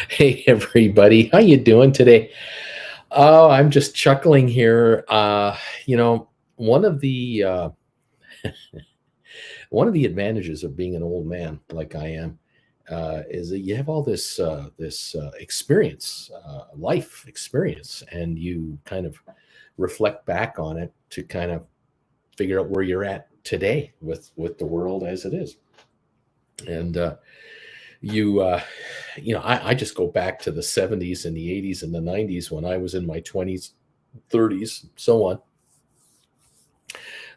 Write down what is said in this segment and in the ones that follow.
Hey everybody, how you doing today? Oh, I'm just chuckling here. You know, one of the uh, one of the advantages of being an old man like I am is that you have all this experience, life experience, and you kind of reflect back on it to kind of figure out where you're at today with the world as it is. And you I just go back to the 70s and the 80s and the 90s when I was in my 20s, 30s, so on.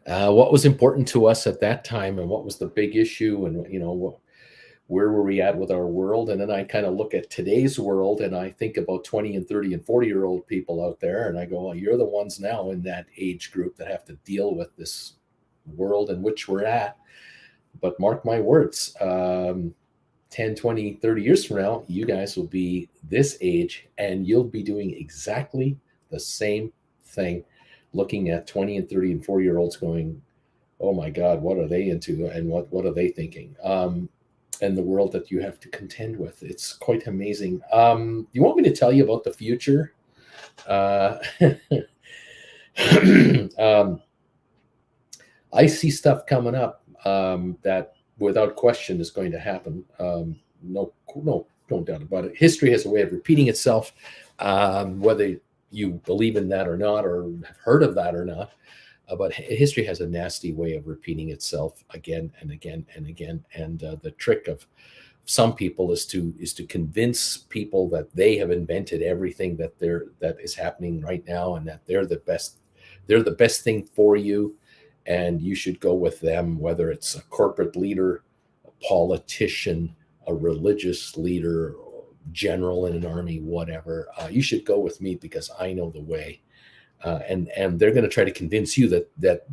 What was important to us at that time, and what was the big issue, and where were we at with our world? And then I kind of look at today's world, and I think about 20 and 30 and 40-year-old people out there, and I go, well, you're the ones now in that age group that have to deal with this world in which we're at. But mark my words, 10, 20, 30 years from now, you guys will be this age and you'll be doing exactly the same thing, looking at 20 and 30 and 4 year olds going, oh my God, what are they into? And what are they thinking? And the world that you have to contend with. It's quite amazing. You want me to tell you about the future? Uh, um, I see stuff coming up that without question is going to happen. No doubt about it. History has a way of repeating itself, whether you believe in that or not, or have heard of that or not. But history has a nasty way of repeating itself again and again and again. And the trick of some people is to convince people that they have invented everything that is happening right now, and that they're the best. They're the best thing for you, and you should go with them, whether it's a corporate leader, a politician, a religious leader, general in an army, whatever. You should go with me because I know the way. And they're going to try to convince you that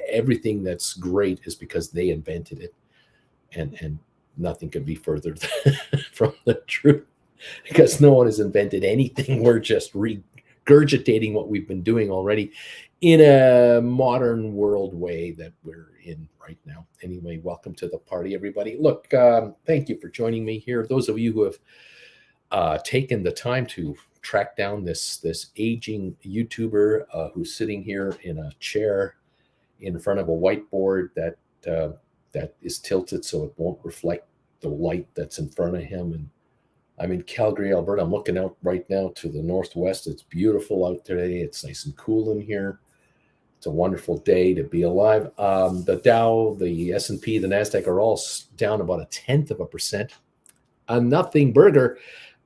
everything that's great is because they invented it, and nothing could be further from the truth, because no one has invented anything. We're just regurgitating what we've been doing already in a modern world way that we're in right now. Anyway, welcome to the party, everybody. Look, thank you for joining me here. Those of you who have taken the time to track down this aging YouTuber who's sitting here in a chair in front of a whiteboard that is tilted so it won't reflect the light that's in front of him. And I'm in Calgary, Alberta. I'm looking out right now to the northwest. It's beautiful out today. It's nice and cool in here. It's a wonderful day to be alive. The Dow, the S&P, the NASDAQ are all down about 0.1%. A nothing burger.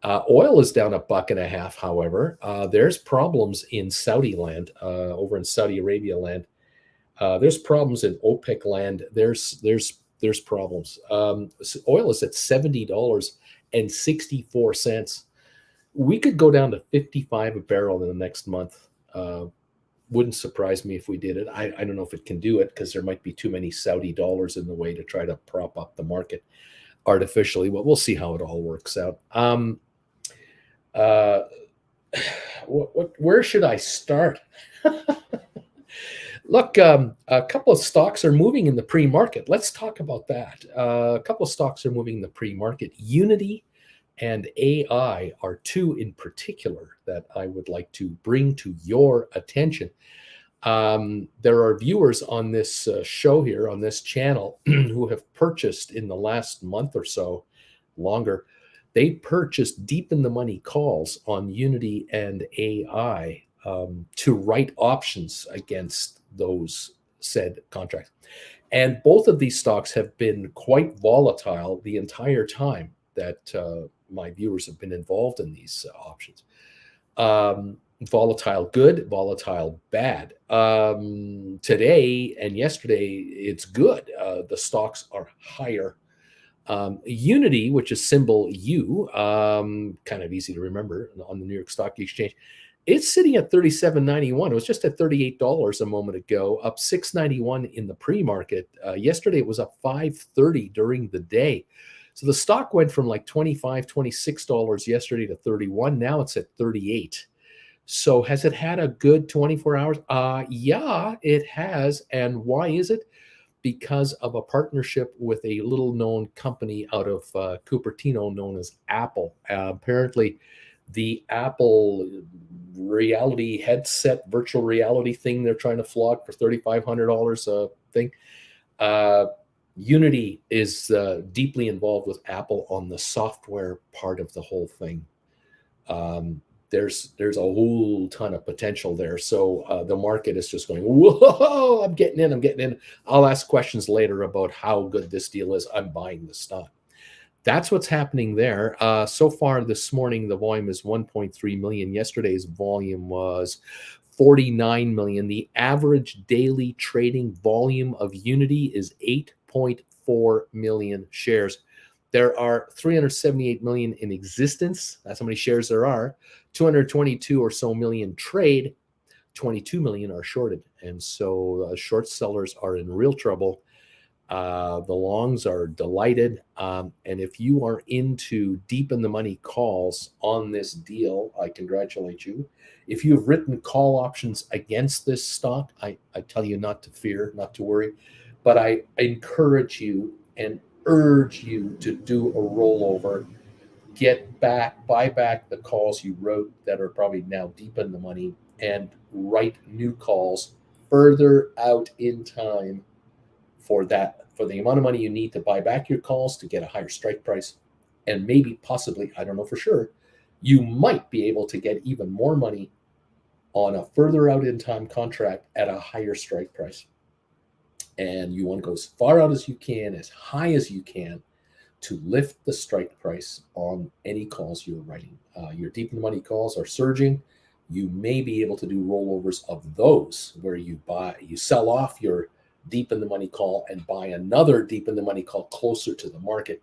Oil is down $1.50. However, there's problems in Saudi land, over in Saudi Arabia land. There's problems in OPEC land. There's problems. Oil is at $70.64. We could go down to 55 a barrel in the next month. Wouldn't surprise me if we did it. I don't know if it can do it because there might be too many Saudi dollars in the way to try to prop up the market artificially, but we'll see how it all works out. Where should I start? Look, a couple of stocks are moving in the pre-market. Let's talk about that. A couple of stocks are moving in the pre-market. Unity and AI are two in particular that I would like to bring to your attention. There are viewers on this show here, on this channel, who have purchased in the last month or so, longer. They purchased deep in the money calls on Unity and AI to write options against those said contracts. And both of these stocks have been quite volatile the entire time that my viewers have been involved in these options. Volatile good, volatile bad. Today and yesterday, it's good. The stocks are higher. Unity, which is symbol U, kind of easy to remember on the New York Stock Exchange, it's sitting at $37.91. It was just at $38 a moment ago, up $6.91 in the pre-market. Yesterday, it was up $5.30 during the day. So the stock went from like $25, $26 yesterday to $31. Now it's at $38. So has it had a good 24 hours? Yeah, it has. And why is it? because of a partnership with a little known company out of Cupertino known as Apple. Apparently, the Apple reality headset, virtual reality thing they're trying to flog for $3,500 a thing. Unity is deeply involved with Apple on the software part of the whole thing. There's a whole ton of potential there. So the market is just going, whoa, I'm getting in. I'll ask questions later about how good this deal is. I'm buying the stock. That's what's happening there. So far this morning, the volume is 1.3 million. Yesterday's volume was 49 million. The average daily trading volume of Unity is 8.4 million shares. There are 378 million in existence. That's how many shares there are. 222 or so million trade. 22 million are shorted. And so short sellers are in real trouble. The longs are delighted. And if you are into deep in the money calls on this deal, I congratulate you. If you've written call options against this stock, I tell you not to fear, not to worry. But I encourage you and urge you to do a rollover. Buy back the calls you wrote that are probably now deep in the money, and write new calls further out in time for the amount of money you need to buy back your calls to get a higher strike price. And maybe, possibly, I don't know for sure, you might be able to get even more money on a further out in time contract at a higher strike price. And you want to go as far out as you can, as high as you can, to lift the strike price on any calls you're writing. Your deep in the money calls are surging. You may be able to do rollovers of those where you sell off your deep in the money call and buy another deep in the money call closer to the market.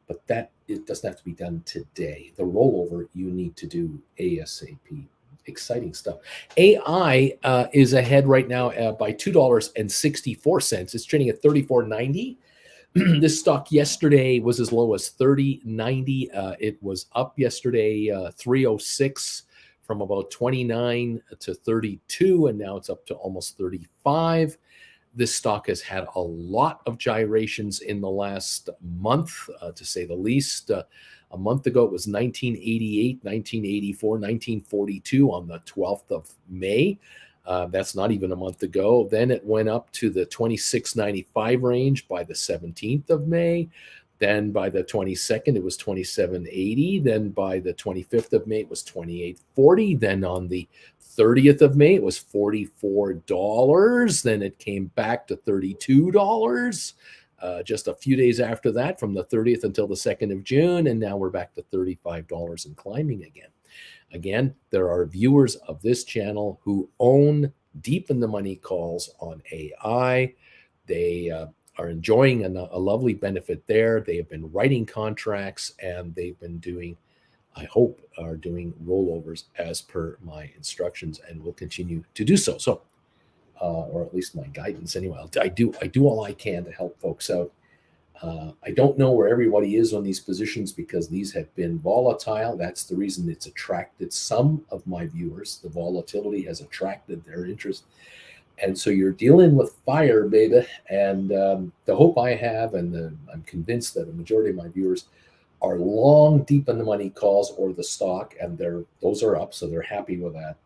But it doesn't have to be done today. The rollover you need to do ASAP. Exciting stuff. AI is ahead right now by $2.64. It's trading at $34.90. This stock yesterday was as low as $30.90. It was up yesterday $3.06 from about 29 to 32, and now it's up to almost 35. This stock has had a lot of gyrations in the last month, to say the least. A month ago, it was 1988, 1984, 1942 on the 12th of May. That's not even a month ago. Then it went up to the 26.95 range by the 17th of May. Then by the 22nd, it was 27.80. Then by the 25th of May, it was 28.40. Then on the 30th of May, it was $44. Then it came back to $32 just a few days after that, from the 30th until the 2nd of June. And now we're back to $35 and climbing again. Again, there are viewers of this channel who own deep in the money calls on AI. They are enjoying a lovely benefit there. They have been writing contracts, and they've been doing, I hope, are doing rollovers as per my instructions, and will continue to do so. So, or at least my guidance anyway. I do all I can to help folks out. I don't know where everybody is on these positions because these have been volatile. That's the reason it's attracted some of my viewers. The volatility has attracted their interest. And so you're dealing with fire, baby. And the hope I have, and I'm convinced that a majority of my viewers are long, deep in the money calls or the stock, and those are up, so they're happy with that.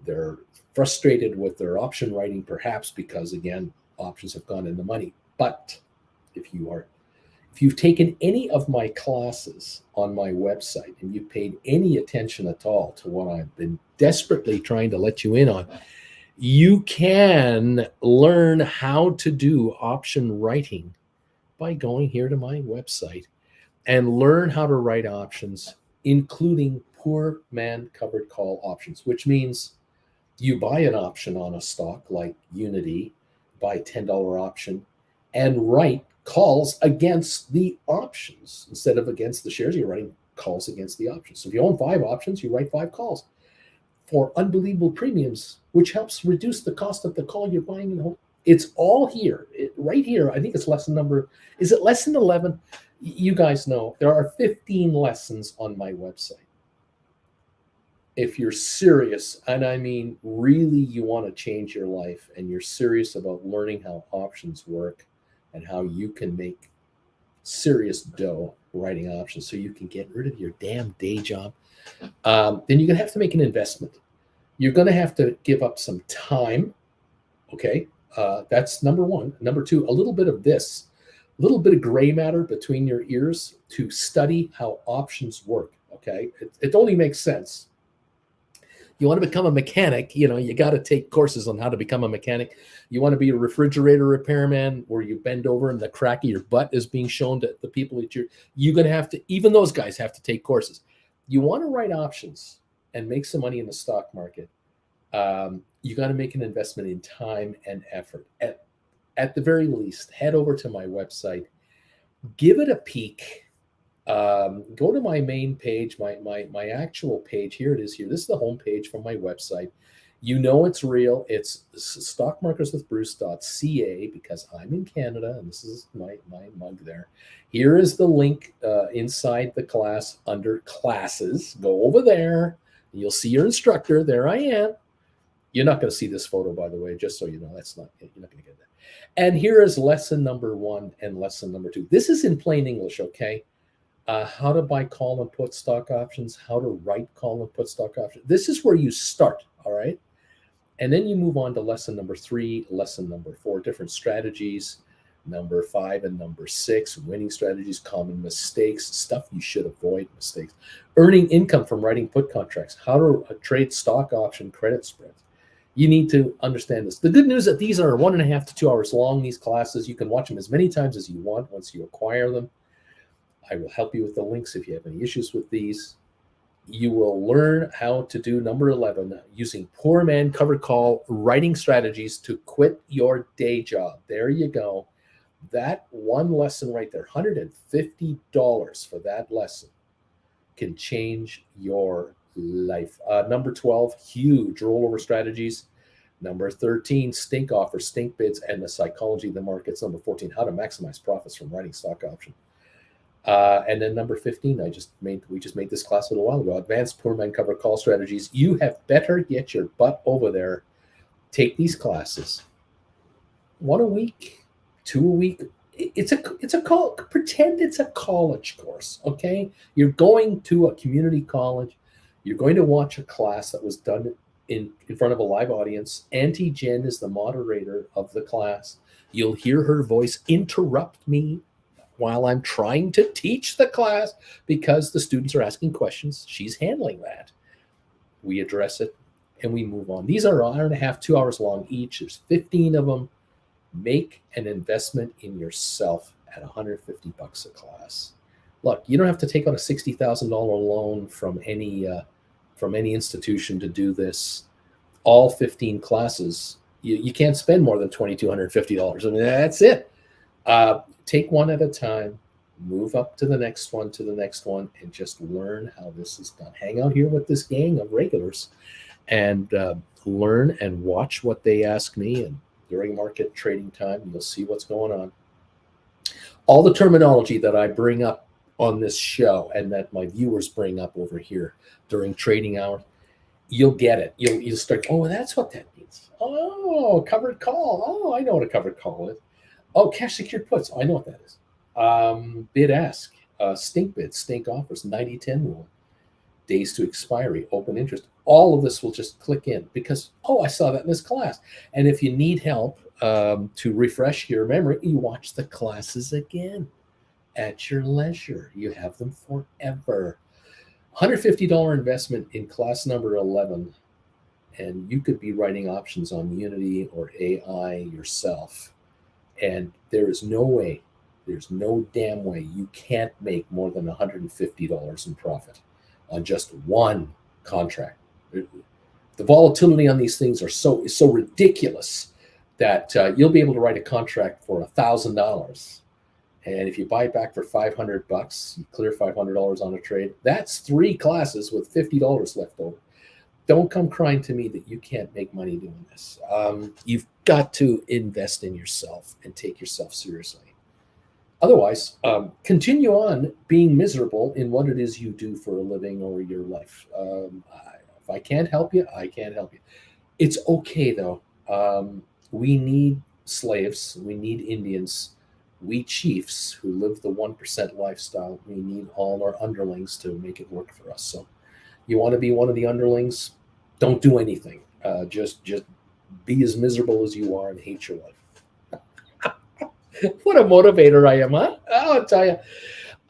They're frustrated with their option writing, perhaps because, again, options have gone in the money. But if you've taken any of my classes on my website and you paid any attention at all to what I've been desperately trying to let you in on, you can learn how to do option writing by going here to my website and learn how to write options, including poor man covered call options, which means you buy an option on a stock like Unity, buy a $10 option, and write calls against the options instead of against the shares. You're writing calls against the options. So if you own 5 options, you write 5 calls for unbelievable premiums, which helps reduce the cost of the call you're buying in the home. It's all here, right here. I think it's lesson number, is it lesson 11? You guys know there are 15 lessons on my website. If you're serious, and I mean really, you want to change your life and you're serious about learning how options work, and how you can make serious dough writing options so you can get rid of your damn day job, then you're going to have to make an investment. You're going to have to give up some time. Okay. That's number one. Number two, a little bit of this, a little bit of gray matter between your ears to study how options work. Okay. It only makes sense. You want to become a mechanic, you got to take courses on how to become a mechanic. You want to be a refrigerator repairman where you bend over and the crack of your butt is being shown to the people that you're going to have to, even those guys have to take courses. You want to write options and make some money in the stock market. You got to make an investment in time and effort. At the very least, head over to my website, give it a peek. Go to my main page, my actual page. Here it is. Here, this is the home page from my website. It's real. It's stockmarkerswithbruce.ca because I'm in Canada and this is my mug there. Here is the link inside the class under classes. Go over there. You'll see your instructor. There I am. You're not going to see this photo, by the way, just so you know. You're not going to get that. And here is lesson number 1 and lesson number 2. This is in plain English, okay? How to buy call and put stock options, how to write call and put stock options. This is where you start, all right? And then you move on to lesson number 3, lesson number 4, different strategies, number 5 and number 6, winning strategies, common mistakes, stuff you should avoid, mistakes, earning income from writing put contracts, how to trade stock option credit spreads. You need to understand this. The good news is that these are 1.5 to 2 hours long, these classes. You can watch them as many times as you want once you acquire them. I will help you with the links if you have any issues with these. You will learn how to do number 11, using poor man covered call writing strategies to quit your day job. There you go. That one lesson right there, $150 for that lesson, can change your life. Number 12, huge rollover strategies. Number 13, stink offers, stink bids, and the psychology of the markets. Number 14, how to maximize profits from writing stock option. And then number 15, we just made this class a little while ago, advanced poor man covered call strategies. You have better get your butt over there. Take these classes. 1 a week, 2 a week. It's a call. Pretend it's a college course, okay? You're going to a community college. You're going to watch a class that was done in front of a live audience. Auntie Jen is the moderator of the class. You'll hear her voice interrupt me while I'm trying to teach the class because the students are asking questions. She's handling that. We address it and we move on. These are 1.5, 2 hours long each. There's 15 of them. Make an investment in yourself at $150 a class. Look, you don't have to take out a $60,000 loan from any institution to do this. All 15 classes, you can't spend more than $2,250. I mean, that's it. Take one at a time, move up to the next one, and just learn how this is done. Hang out here with this gang of regulars and learn and watch what they ask me. And during market trading time, you'll see what's going on. All the terminology that I bring up on this show and that my viewers bring up over here during trading hours, you'll get it. You'll start, oh, that's what that means. Oh, covered call. Oh, I know what a covered call is. Oh, cash secured puts. Oh, I know what that is. Bid ask, stink bids, stink offers, 90-10 rule, days to expiry, open interest. All of this will just click in because, oh, I saw that in this class. And if you need help to refresh your memory, you watch the classes again at your leisure. You have them forever. $150 investment in class number 11, and you could be writing options on Unity or AI yourself. And there is no way, there's no damn way you can't make more than $150 in profit on just one contract. The volatility on these things is so ridiculous that you'll be able to write a contract for $1,000. And if you buy it back for $500, you clear $500 on a trade. That's 3 classes with $50 left over. Don't come crying to me that you can't make money doing this. You've got to invest in yourself and take yourself seriously. Otherwise, continue on being miserable in what it is you do for a living or your life. If I can't help you, I can't help you. It's okay, though. We need slaves. We need Indians we chiefs who live the 1% lifestyle, we need all our underlings to make it work for us. So you want to be one of the underlings, don't do anything. Just be as miserable as you are and hate your life. What a motivator I am, huh? I'll tell you.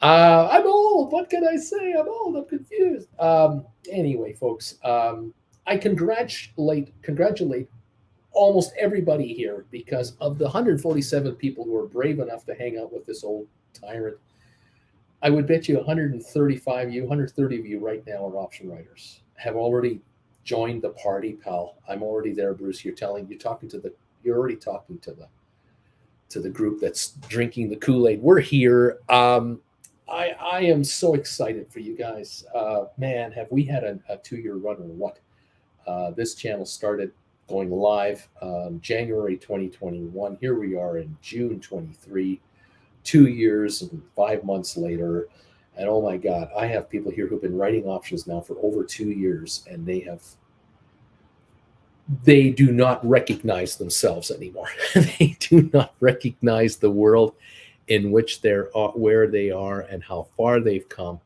I'm old. What can I say? I'm old. I'm confused. Anyway, folks, I congratulate almost everybody here, because of the 147 people who are brave enough to hang out with this old tyrant. I would bet you 130 of you right now are option writers, have already joined the party, pal. I'm already there, Bruce. You're already talking to the group that's drinking the Kool-Aid. We're here. I am so excited for you guys. Man, have we had a 2-year run or what? This channel started going live January 2021. Here we are in June 23, 2 years and 5 months later. And oh my God, I have people here who've been writing options now for over 2 years, and they do not recognize themselves anymore. They do not recognize the world in which where they are and how far they've come.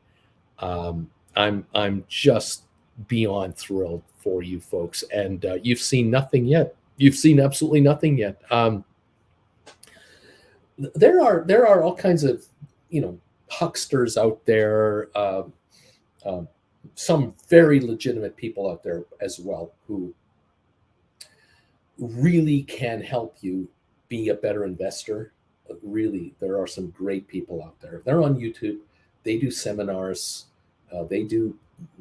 I'm just beyond thrilled for you folks, and you've seen nothing yet. You've seen absolutely nothing yet. There are all kinds of hucksters out there, some very legitimate people out there as well who really can help you be a better investor. Really, there are some great people out there. They're on YouTube. They do seminars. They do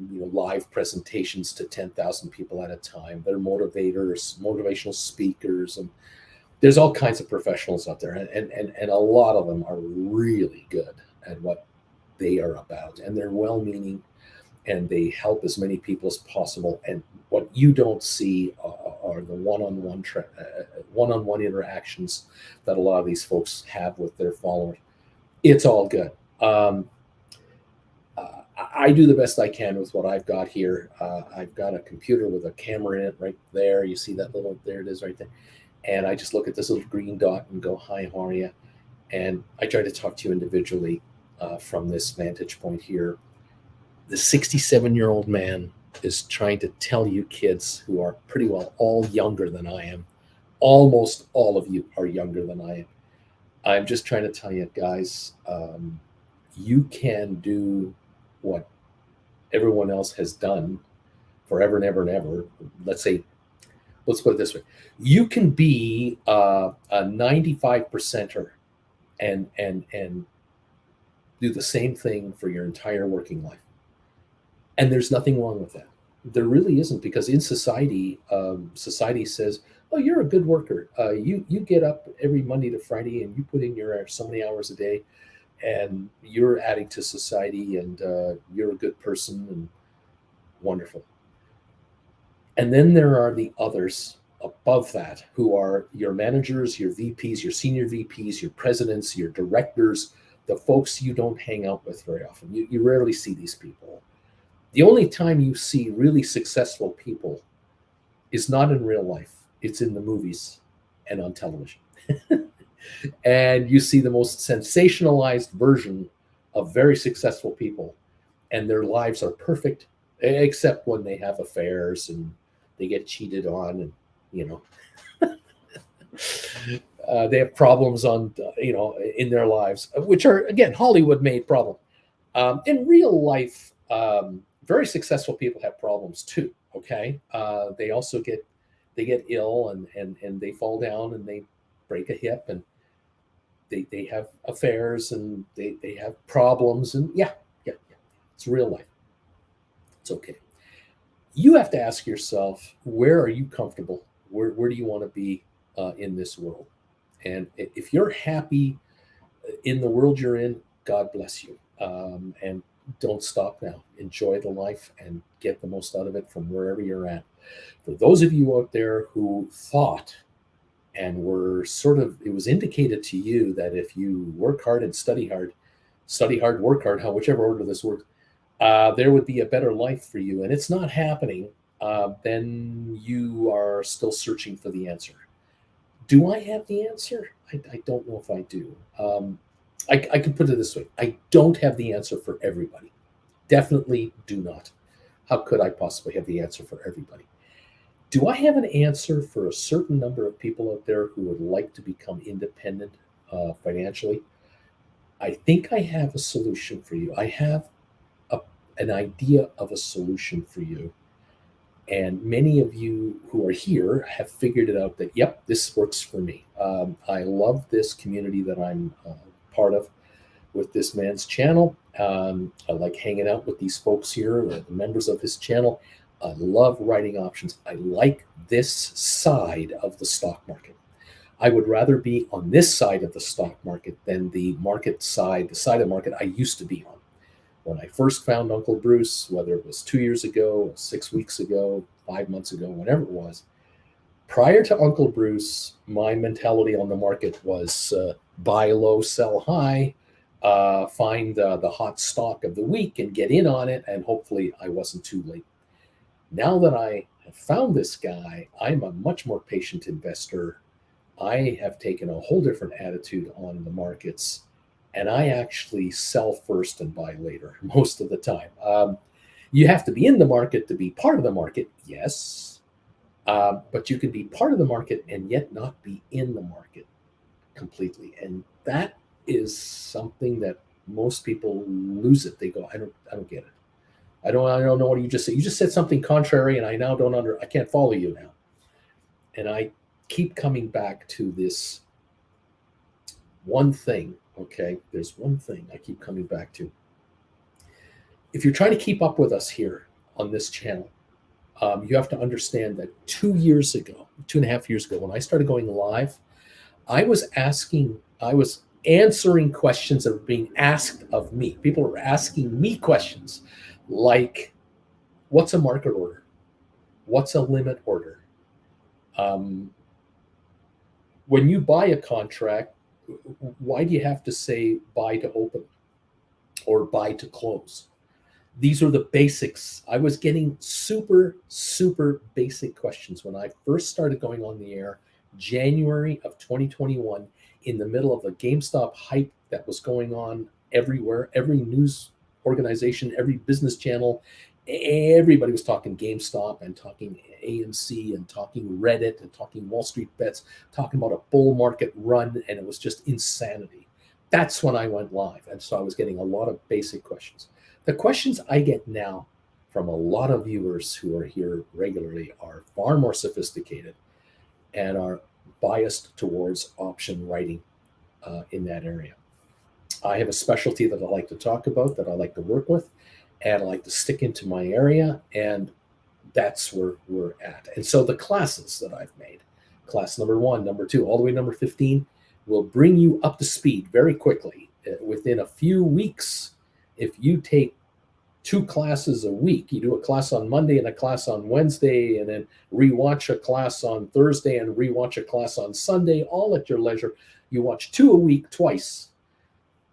live presentations to 10,000 people at a time. They're motivators, motivational speakers, and there's all kinds of professionals out there, and a lot of them are really good at what they are about, and they're well-meaning, and they help as many people as possible. And what you don't see are the one-on-one interactions that a lot of these folks have with their followers. It's all good. I do the best I can with what I've got here. I've got a computer with a camera in it right there. You see that there it is right there. And I just look at this little green dot and go, hi, how are you? And I try to talk to you individually from this vantage point here. The 67-year-old man is trying to tell you kids who are pretty well all younger than I am. Almost all of you are younger than I am. I'm just trying to tell you guys, you can do what everyone else has done forever and ever and ever. Let's put it this way. You can be a 95%er and do the same thing for your entire working life. And there's nothing wrong with that. There really isn't, because in society, society says, oh, you're a good worker. You get up every Monday to Friday and you put in your so many hours a day, and you're adding to society, and you're a good person, and wonderful. And then there are the others above that who are your managers, your VPs, your senior VPs, your presidents, your directors, the folks you don't hang out with very often. You rarely see these people. The only time you see really successful people is not in real life. It's in the movies and on television. And you see the most sensationalized version of very successful people, and their lives are perfect, except when they have affairs and they get cheated on, and they have problems on in their lives, which are, again, Hollywood-made problem. In real life, very successful people have problems too. Okay, they also get ill, and they fall down and they break a hip, and they have affairs, and they have problems, and yeah, it's real life. It's okay. You have to ask yourself, where are you comfortable? Where do you want to be in this world? And if you're happy in the world you're in, God bless you. And don't stop now. Enjoy the life and get the most out of it from wherever you're at. For those of you out there who thought and were it was indicated to you that if you work hard and study hard, work hard, whichever order this works, there would be a better life for you, and it's not happening, then you are still searching for the answer. Do I have the answer? I don't know if I do. I can put it this way: I don't have the answer for everybody. Definitely do not. How could I possibly have the answer for everybody? Do I have an answer for a certain number of people out there who would like to become independent financially? I think I have a solution for you. I have a, an idea of a solution for you. And many of you who are here have figured it out that, yep, this works for me. I love this community that I'm part of with this man's channel. I like hanging out with these folks here, the members of his channel. I love writing options. I like this side of the stock market. I would rather be on this side of the stock market than the market side, the side of the market I used to be on. When I first found Uncle Bruce, whether it was 2 years ago, 6 weeks ago, 5 months ago, whatever it was, prior to Uncle Bruce, my mentality on the market was buy low, sell high, find the hot stock of the week and get in on it, and hopefully I wasn't too late. Now that I have found this guy, I'm a much more patient investor. I have taken a whole different attitude on the markets, and I actually sell first and buy later most of the time. You have to be in the market to be part of the market, yes, but you can be part of the market and yet not be in the market completely, and that is something that most people lose it. They go, I don't get it. I don't know what you just said. You just said something contrary, and I now I can't follow you now. And I keep coming back to this one thing. Okay, there's one thing I keep coming back to. If you're trying to keep up with us here on this channel, you have to understand that 2 years ago, 2.5 years ago, when I started going live, I was answering questions that were being asked of me. People were asking me questions like, what's a market order? What's a limit order? When you buy a contract, why do you have to say buy to open or buy to close? These are the basics. I was getting super, super basic questions when I first started going on the air, January of 2021, in the middle of the GameStop hype that was going on everywhere. Every news organization, every business channel, everybody was talking GameStop and talking AMC and talking Reddit and talking Wall Street Bets, talking about a bull market run, and it was just insanity. That's when I went live. And so I was getting a lot of basic questions. The questions I get now from a lot of viewers who are here regularly are far more sophisticated and are biased towards option writing in that area. I have a specialty that I like to talk about, that I like to work with, and I like to stick into my area, and that's where we're at. And so the classes that I've made, class number 1, number 2, all the way to number 15, will bring you up to speed very quickly. Within a few weeks, if you take 2 classes a week, you do a class on Monday and a class on Wednesday, and then rewatch a class on Thursday and rewatch a class on Sunday, all at your leisure. You watch 2 a week twice,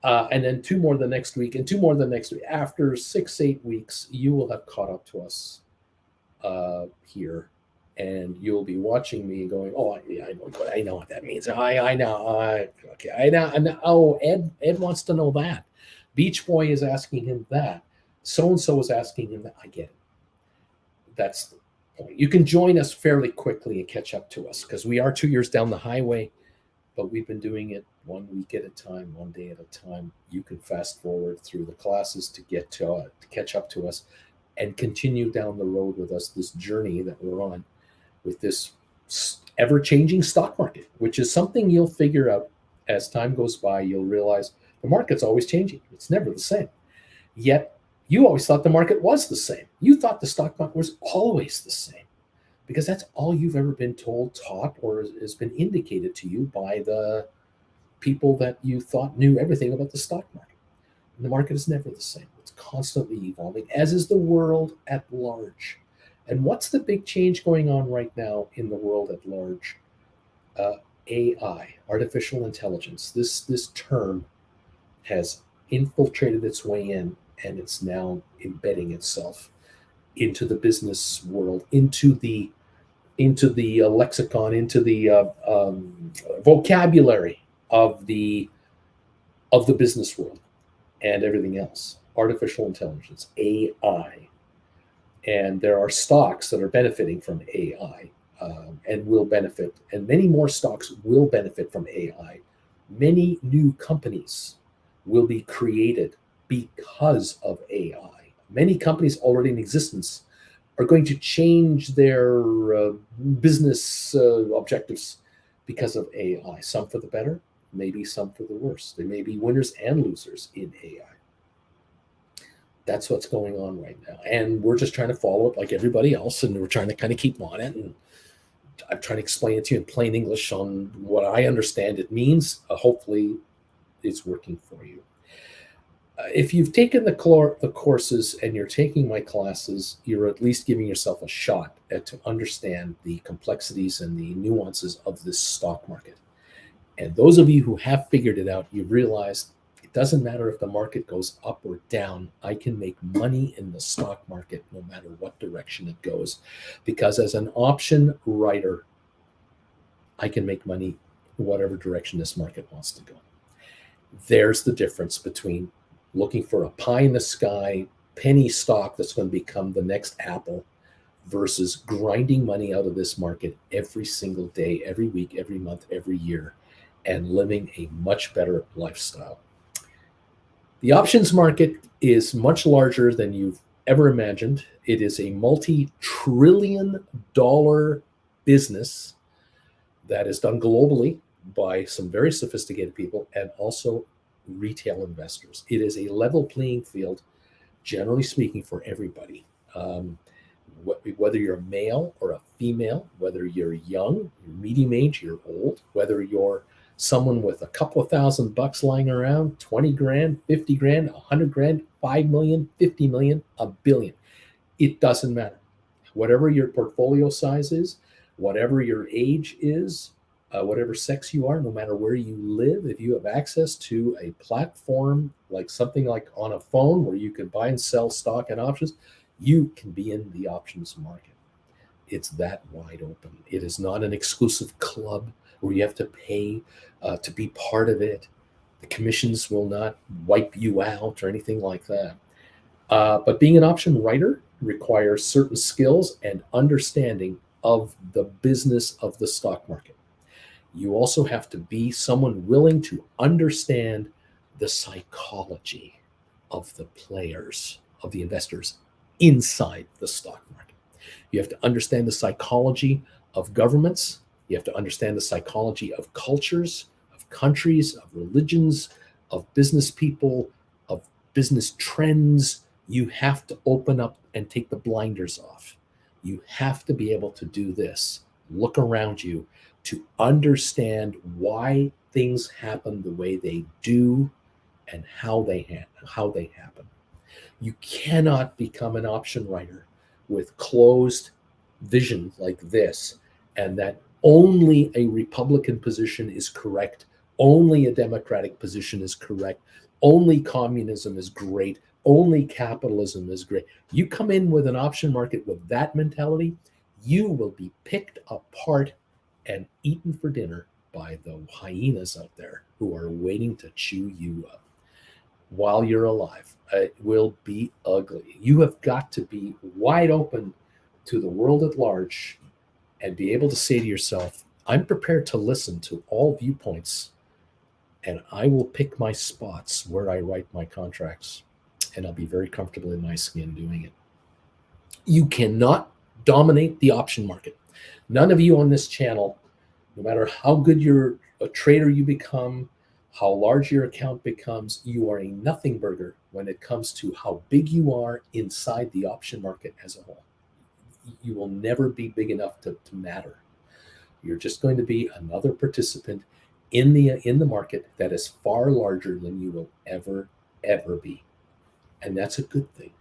and then 2 more the next week, and 2 more the next week. After 6-8 weeks, you will have caught up to us here, and you'll be watching me and going, "Oh, yeah, I know what that means. I know. Okay, I know. Oh, Ed wants to know that. Beach Boy is asking him that. So and so is asking him that." I get it. That's the point. You can join us fairly quickly and catch up to us because we are 2 years down the highway, but we've been doing it 1 week at a time, 1 day at a time. You can fast forward through the classes to get to catch up to us and continue down the road with us, this journey that we're on with this ever-changing stock market, which is something you'll figure out as time goes by. You'll realize the market's always changing. It's never the same. Yet you always thought the market was the same. You thought the stock market was always the same because that's all you've ever been told, taught, or has been indicated to you by the people that you thought knew everything about the stock market. And the market is never the same. It's constantly evolving, as is the world at large. And what's the big change going on right now in the world at large? AI, artificial intelligence. This term has infiltrated its way in, and it's now embedding itself into the business world, into the lexicon, into the vocabulary of the business world and everything else. Artificial intelligence, AI, and there are stocks that are benefiting from AI, and will benefit, and many more stocks will benefit from AI. Many new companies will be created because of AI. Many companies already in existence are going to change their business objectives because of AI. Some for the better, maybe some for the worse. There may be winners and losers in AI. That's what's going on right now. And we're just trying to follow it like everybody else. And we're trying to kind of keep on it. And I'm trying to explain it to you in plain English on what I understand it means. Hopefully it's working for you. If you've taken the courses and you're taking my classes, you're at least giving yourself a shot to understand the complexities and the nuances of this stock market. And those of you who have figured it out, you've realized it doesn't matter if the market goes up or down. I can make money in the stock market no matter what direction it goes. Because as an option writer, I can make money whatever direction this market wants to go. There's the difference between looking for a pie in the sky penny stock that's going to become the next Apple versus grinding money out of this market every single day, every week, every month, every year, and living a much better lifestyle. The options market is much larger than you've ever imagined. It is a multi-trillion-dollar business that is done globally by some very sophisticated people and also retail investors. It is a level playing field, generally speaking, for everybody. Whether you're a male or a female, whether you're young, you're medium age, you're old, whether you're someone with a couple of $1,000 lying around, 20 grand, 50 grand, 100 grand, 5 million, 50 million, a billion. It doesn't matter. Whatever your portfolio size is, whatever your age is, whatever sex you are, no matter where you live, if you have access to a platform like something like on a phone where you can buy and sell stock and options, you can be in the options market. It's that wide open. It is not an exclusive club where you have to pay to be part of it. The commissions will not wipe you out or anything like that. But being an option writer requires certain skills and understanding of the business of the stock market. You also have to be someone willing to understand the psychology of the players, of the investors inside the stock market. You have to understand the psychology of governments. You have to understand the psychology of cultures, of countries, of religions, of business people, of business trends. You have to open up and take the blinders off. You have to be able to do this. Look around you to understand why things happen the way they do and how they happen. You cannot become an option writer with closed vision like this, and that only a Republican position is correct, only a Democratic position is correct, only communism is great, only capitalism is great. You come in with an option market with that mentality, you will be picked apart and eaten for dinner by the hyenas out there who are waiting to chew you up while you're alive. It will be ugly. You have got to be wide open to the world at large and be able to say to yourself, I'm prepared to listen to all viewpoints, and I will pick my spots where I write my contracts, and I'll be very comfortable in my skin doing it. You cannot dominate the option market. None of you on this channel, no matter how good a trader you become, how large your account becomes, you are a nothing burger when it comes to how big you are inside the option market as a whole. You will never be big enough to matter. You're just going to be another participant in the market that is far larger than you will ever be. And that's a good thing,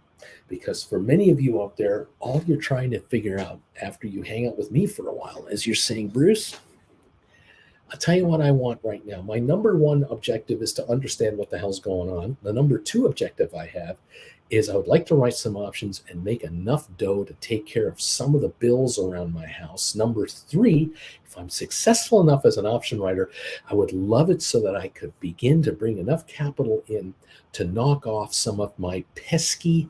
because for many of you out there, all you're trying to figure out after you hang out with me for a while is you're saying, Bruce, I'll tell you what I want right now. My number one objective is to understand what the hell's going on. The number two objective I have is I would like to write some options and make enough dough to take care of some of the bills around my house. Number three, if I'm successful enough as an option writer, I would love it so that I could begin to bring enough capital in to knock off some of my pesky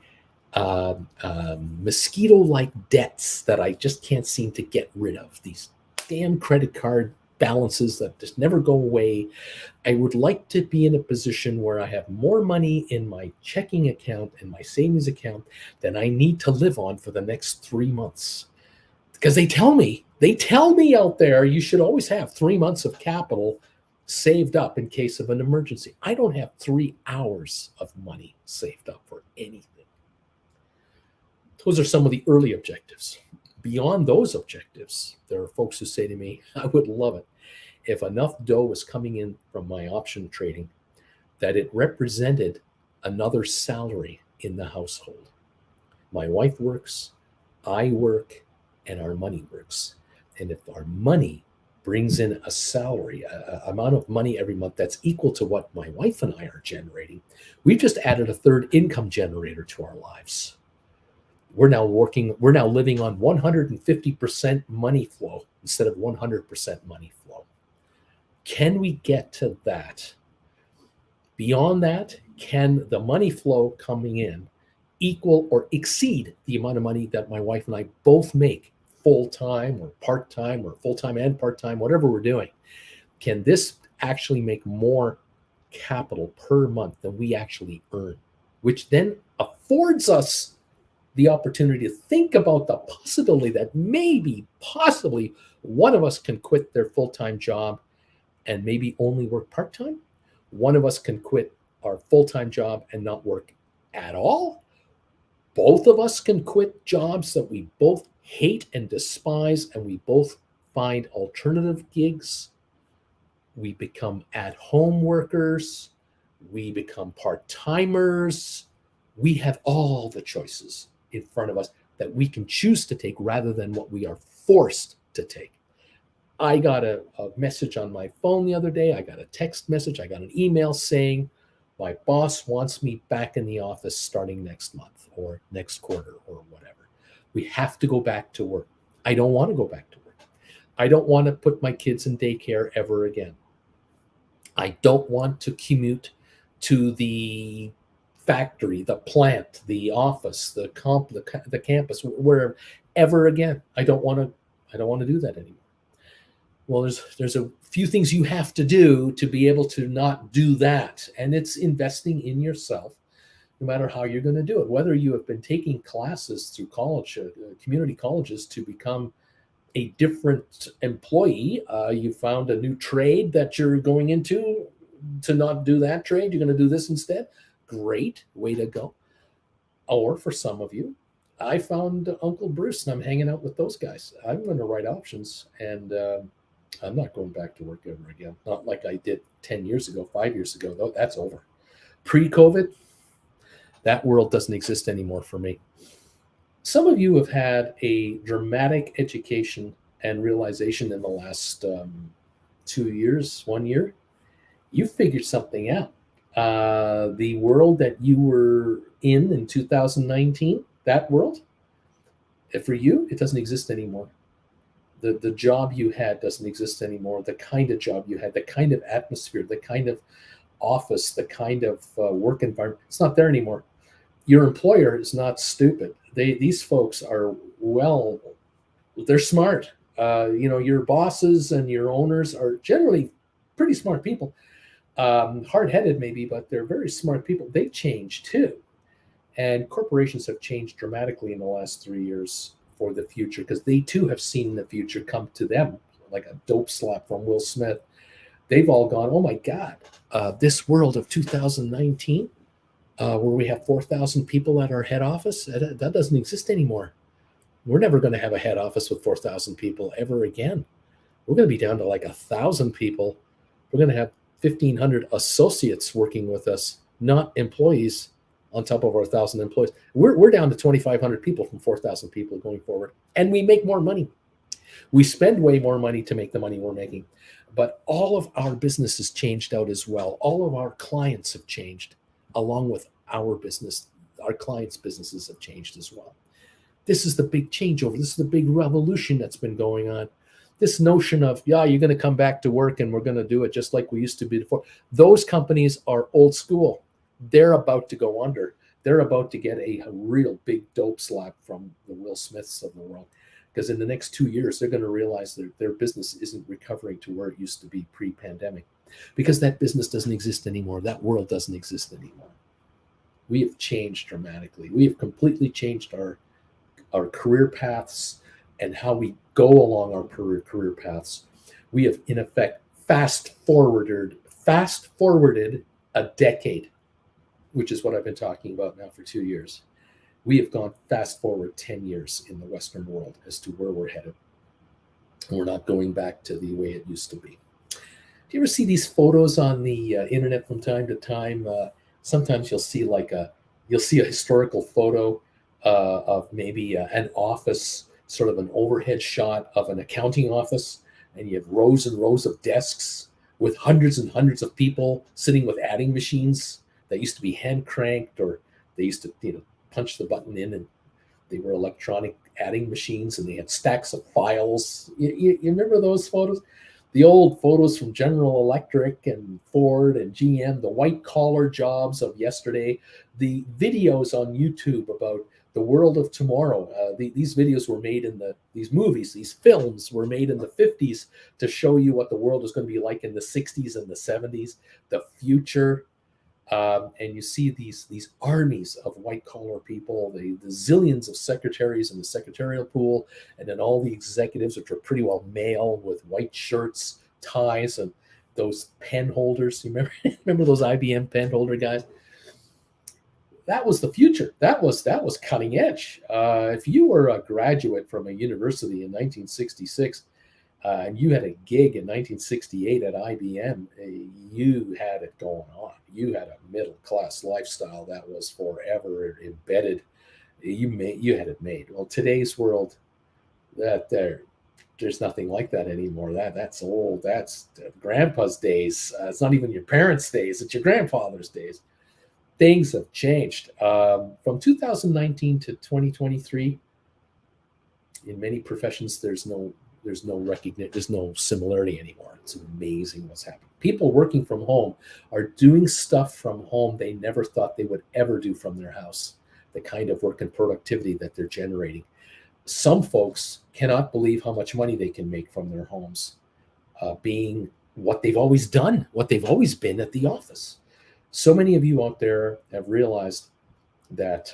mosquito-like debts that I just can't seem to get rid of. These damn credit card balances that just never go away. I would like to be in a position where I have more money in my checking account and my savings account than I need to live on for the next 3 months. Because they tell me out there, you should always have 3 months of capital saved up in case of an emergency. I don't have 3 hours of money saved up for anything. Those are some of the early objectives. Beyond those objectives, there are folks who say to me, I would love it if enough dough was coming in from my option trading that it represented another salary in the household. My wife works, I work, and our money works. And if our money brings in a salary, an amount of money every month that's equal to what my wife and I are generating, we've just added a third income generator to our lives. We're now living on 150% money flow instead of 100% money flow. Can we get to that? Beyond that, can the money flow coming in equal or exceed the amount of money that my wife and I both make full-time or part-time or full-time and part-time, whatever we're doing? Can this actually make more capital per month than we actually earn, which then affords us the opportunity to think about the possibility that possibly one of us can quit their full-time job and maybe only work part-time. One of us can quit our full-time job and not work at all. Both of us can quit jobs that we both hate and despise, and we both find alternative gigs. We become at-home workers. We become part-timers. We have all the choices in front of us that we can choose to take rather than what we are forced to take. I got a message on my phone the other day. I got a text message. I got an email saying my boss wants me back in the office starting next month or next quarter or whatever. We have to go back to work. I don't want to go back to work. I don't want to put my kids in daycare ever again. I don't want to commute to the factory, the plant, the office, the campus, wherever ever again. I don't want to do that anymore. Well, there's a few things you have to do to be able to not do that, and it's investing in yourself, no matter how you're going to do it. Whether you have been taking classes through college, community colleges, to become a different employee, you found a new trade that you're going into. To not do that trade, you're going to do this instead. Great, way to go. Or for some of you, I found Uncle Bruce and I'm hanging out with those guys. I'm going to write options, and I'm not going back to work ever again. Not like I did 10 years ago, 5 years ago, though. That's over. Pre-COVID, that world doesn't exist anymore for me. Some of you have had a dramatic education and realization in the last 2 years, 1 year. You figured something out. The world that you were in 2019, that world, for you, it doesn't exist anymore. The job you had doesn't exist anymore. The kind of job you had, the kind of atmosphere, the kind of office, the kind of work environment, it's not there anymore. Your employer is not stupid. These folks are they're smart. Your bosses and your owners are generally pretty smart people. Hard-headed maybe, but they're very smart people. They change too. And corporations have changed dramatically in the last 3 years for the future, because they too have seen the future come to them like a dope slap from Will Smith. They've all gone, oh my God, this world of 2019, where we have 4,000 people at our head office, that doesn't exist anymore. We're never going to have a head office with 4,000 people ever again. We're going to be down to like 1,000 people. We're going to have 1,500 associates working with us, not employees on top of our 1,000 employees. We're down to 2,500 people from 4,000 people going forward. And we make more money. We spend way more money to make the money we're making. But all of our business has changed out as well. All of our clients have changed along with our business. our clients' businesses have changed as well. This is the big changeover. This is the big revolution that's been going on. This notion of, yeah, you're going to come back to work and we're going to do it just like we used to be before. Those companies are old school. They're about to go under. They're about to get a real big dope slap from the Will Smiths of the world. Because in the next 2 years, they're going to realize that their business isn't recovering to where it used to be pre-pandemic. Because that business doesn't exist anymore. That world doesn't exist anymore. We have changed dramatically. We have completely changed our career paths and how we go along our career paths. We have, in effect, fast forwarded a decade, which is what I've been talking about now for 2 years. We have gone fast forward 10 years in the Western world as to where we're headed. And we're not going back to the way it used to be. Do you ever see these photos on the internet from time to time? Sometimes you'll see a historical photo of maybe an office, sort of an overhead shot of an accounting office, and you have rows and rows of desks with hundreds and hundreds of people sitting with adding machines that used to be hand cranked, or they used to punch the button in, and they were electronic adding machines, and they had stacks of files. You remember those photos? The old photos from General Electric and Ford and GM, the white collar jobs of yesterday, the videos on YouTube about the world of tomorrow. These videos were made these movies, these films were made in the 50s to show you what the world is going to be like in the 60s and the 70s, the future. And you see these armies of white collar people, the zillions of secretaries in the secretarial pool, and then all the executives, which are pretty well male, with white shirts, ties, and those pen holders. You remember those IBM pen holder guys? That was the future. That was cutting edge. If you were a graduate from a university in 1966, and you had a gig in 1968 at IBM, you had it going on. You had a middle-class lifestyle that was forever embedded. You had it made. Well, today's world, there's nothing like that anymore. That's old. That's grandpa's days. It's not even your parents' days. It's your grandfather's days. Things have changed. From 2019 to 2023, in many professions, there's no recognition, there's no similarity anymore. It's amazing what's happening. People working from home are doing stuff from home they never thought they would ever do from their house, the kind of work and productivity that they're generating. Some folks cannot believe how much money they can make from their homes, being what they've always done, what they've always been at the office. So many of you out there have realized that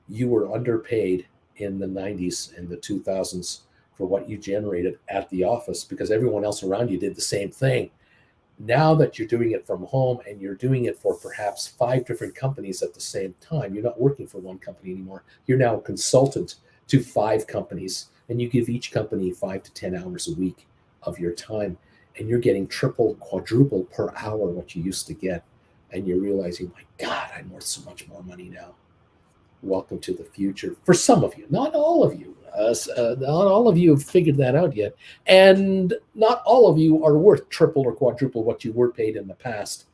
you were underpaid in the 90s and the 2000s for what you generated at the office, because everyone else around you did the same thing. Now that you're doing it from home, and you're doing it for perhaps 5 different companies at the same time, you're not working for one company anymore. You're now a consultant to 5 companies, and you give each company 5 to 10 hours a week of your time, and you're getting triple, quadruple per hour what you used to get. And you're realizing, my God, I'm worth so much more money now. Welcome to the future. For some of you, not all of you. Not all of you have figured that out yet. And not all of you are worth triple or quadruple what you were paid in the past.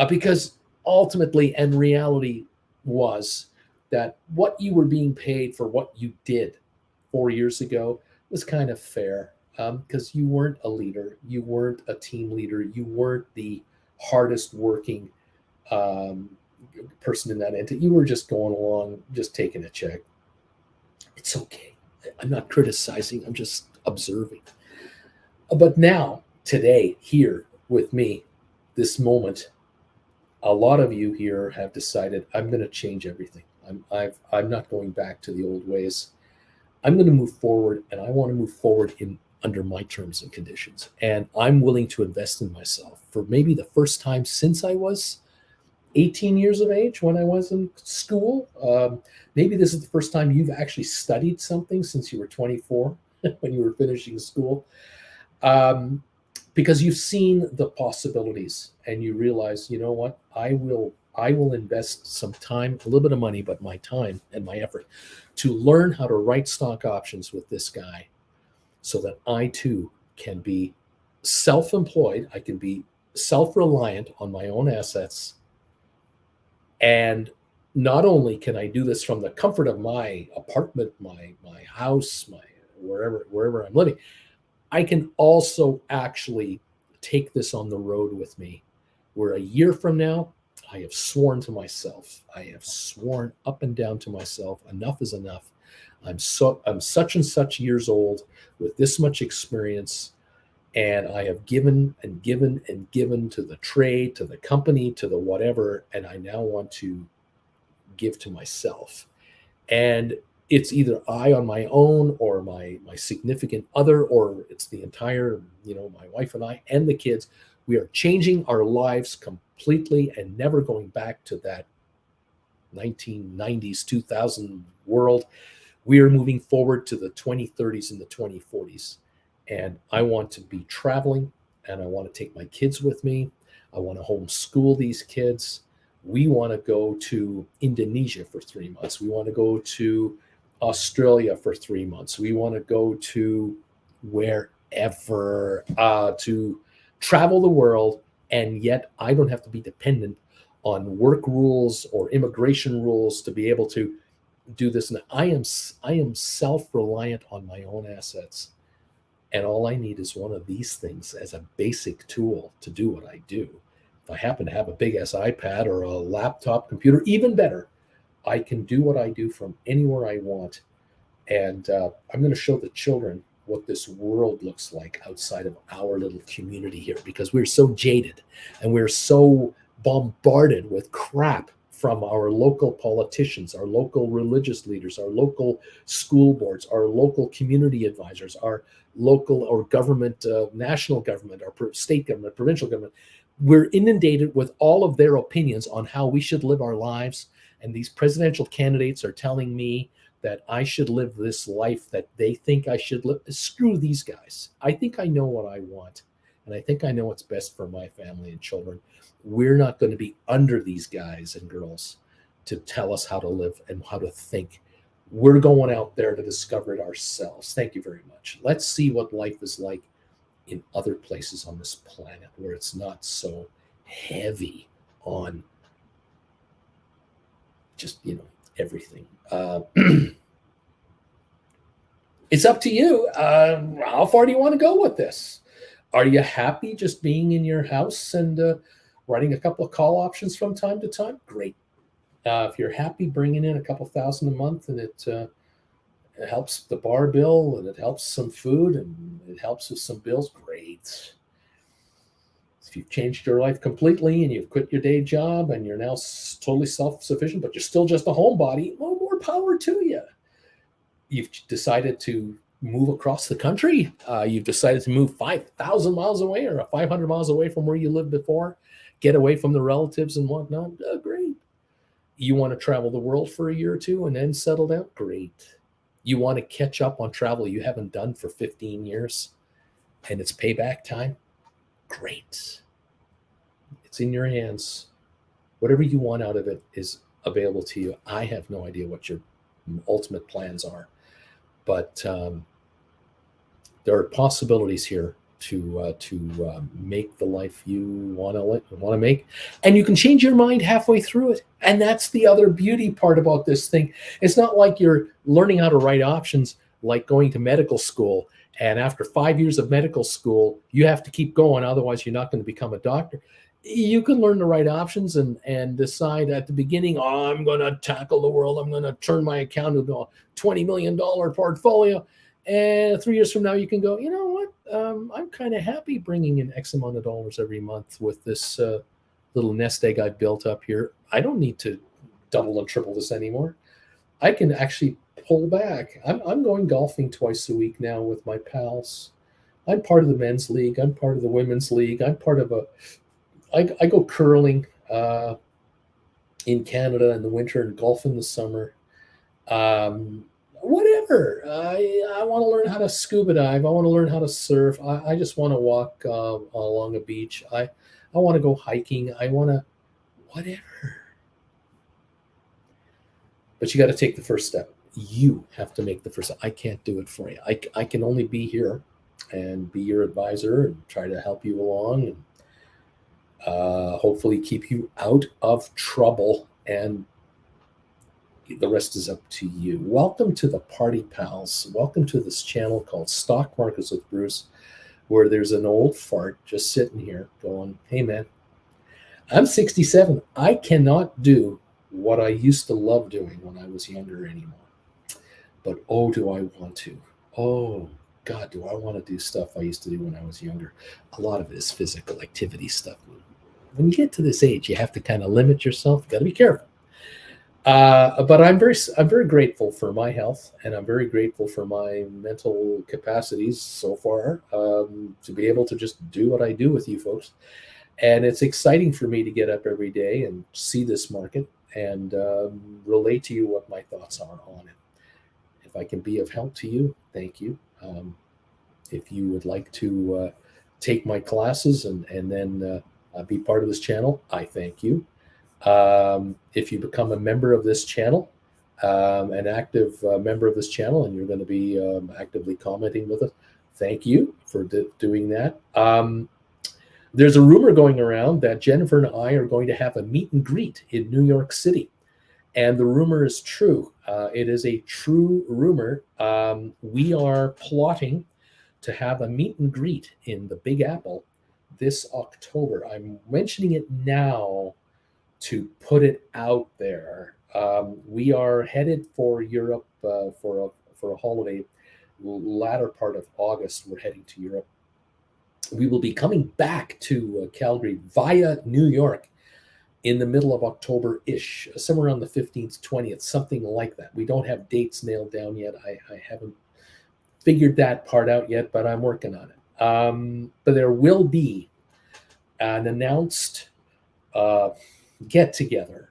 Because ultimately, and reality was that what you were being paid for what you did 4 years ago was kind of fair. Because you weren't a leader. You weren't a team leader. You weren't the hardest working person in that entity. You were just going along, just taking a check. It's okay. I'm not criticizing. I'm just observing. But now, today, here with me, this moment, a lot of you here have decided, I'm going to change everything. I'm not going back to the old ways. I'm going to move forward, and I want to move forward under my terms and conditions. And I'm willing to invest in myself for maybe the first time since I was 18 years of age, when I was in school. Maybe this is the first time you've actually studied something since you were 24 when you were finishing school, because you've seen the possibilities and you realize, you know what, I will invest some time, a little bit of money, but my time and my effort to learn how to write stock options with this guy, so that I too can be self-employed. I can be self-reliant on my own assets and not only can I do this from the comfort of my apartment, my house, my wherever I'm living, I can also actually take this on the road with me. Where a year from now, I have sworn to myself, I have sworn up and down to myself, enough is enough. I'm such and such years old with this much experience, and I have given and given and given to the trade, to the company, to the whatever, and I now want to give to myself. And it's either I on my own or my significant other, or it's the entire, my wife and I and the kids. We are changing our lives completely and never going back to that 1990s 2000 world. We are moving forward to the 2030s and the 2040s, and I want to be traveling, and I want to take my kids with me. I want to homeschool these kids. We want to go to Indonesia for 3 months. We want to go to Australia for 3 months. We want to go to wherever, to travel the world, and yet I don't have to be dependent on work rules or immigration rules to be able to do this. And I am self-reliant on my own assets, and all I need is one of these things as a basic tool to do what I do. If I happen to have a big ass iPad or a laptop computer, even better, I can do what I do from anywhere I want. And I'm going to show the children what this world looks like outside of our little community here, because we're so jaded and we're so bombarded with crap from our local politicians, our local religious leaders, our local school boards, our local community advisors, our local or government, national government, our state government, provincial government. We're inundated with all of their opinions on how we should live our lives. And these presidential candidates are telling me that I should live this life that they think I should live. Screw these guys. I think I know what I want, and I think I know what's best for my family and children. We're not going to be under these guys and girls to tell us how to live and how to think. We're going out there to discover it ourselves. Thank you very much. Let's see what life is like in other places on this planet where it's not so heavy on just, everything. It's up to you. How far do you want to go with this? Are you happy just being in your house and writing a couple of call options from time to time? Great. If you're happy bringing in a couple thousand a month, and it helps the bar bill, and it helps some food, and it helps with some bills, great. If you've changed your life completely and you've quit your day job and you're now totally self-sufficient, but you're still just a homebody, well, more power to you. You've decided to move across the country. You've decided to move 5,000 miles away or 500 miles away from where you lived before, get away from the relatives and whatnot. Great. You want to travel the world for a year or two and then settle down? Great. You want to catch up on travel you haven't done for 15 years and it's payback time? Great. It's in your hands. Whatever you want out of it is available to you. I have no idea what your ultimate plans are, but there are possibilities here to make the life you want to make, and you can change your mind halfway through it. And that's the other beauty part about this thing. It's not like you're learning how to write options like going to medical school, and after 5 years of medical school, you have to keep going, otherwise you're not going to become a doctor. You can learn the right options and decide at the beginning, I'm going to tackle the world. I'm going to turn my account into a $20 million portfolio. And 3 years from now, you can go, you know what? I'm kind of happy bringing in X amount of dollars every month with this little nest egg I built up here. I don't need to double and triple this anymore. I can actually pull back. I'm going golfing twice a week now with my pals. I'm part of the men's league. I'm part of the women's league. I'm part of I go curling in Canada in the winter and golf in the summer. Whatever. I want to learn how to scuba dive. I want to learn how to surf. I just want to walk along a beach. I want to go hiking. I want to whatever. But you got to take the first step. You have to make the first step. I can't do it for you. I can only be here and be your advisor and try to help you along and hopefully keep you out of trouble and The rest is up to you. Welcome to the party, pals. Welcome to this channel called Stock Markets with Bruce, where there's an old fart just sitting here going, hey man, I'm 67. I cannot do what I used to love doing when I was younger anymore. But oh, do I want to? Oh, God, do I want to do stuff I used to do when I was younger? A lot of it is physical activity stuff. When you get to this age, you have to kind of limit yourself. You got to be careful. But I'm very grateful for my health, and I'm very grateful for my mental capacities so far to be able to just do what I do with you folks. And it's exciting for me to get up every day and see this market and relate to you what my thoughts are on it. If I can be of help to you, thank you. If you would like to take my classes and then be part of this channel, I thank you. If you become a member of this channel, an active member of this channel, and you're going to be actively commenting with us, thank you for doing that. There's a rumor going around that Jennifer and I are going to have a meet and greet in New York City. And the rumor is true. It is a true rumor. We are plotting to have a meet and greet in the Big Apple this October. I'm mentioning it now to put it out there. We are headed for Europe for a holiday. Latter part of August, we're heading to Europe. We will be coming back to Calgary via New York in the middle of October-ish, somewhere around the 15th, 20th, something like that. We don't have dates nailed down yet. I haven't figured that part out yet, but I'm working on it. But there will be an announced get-together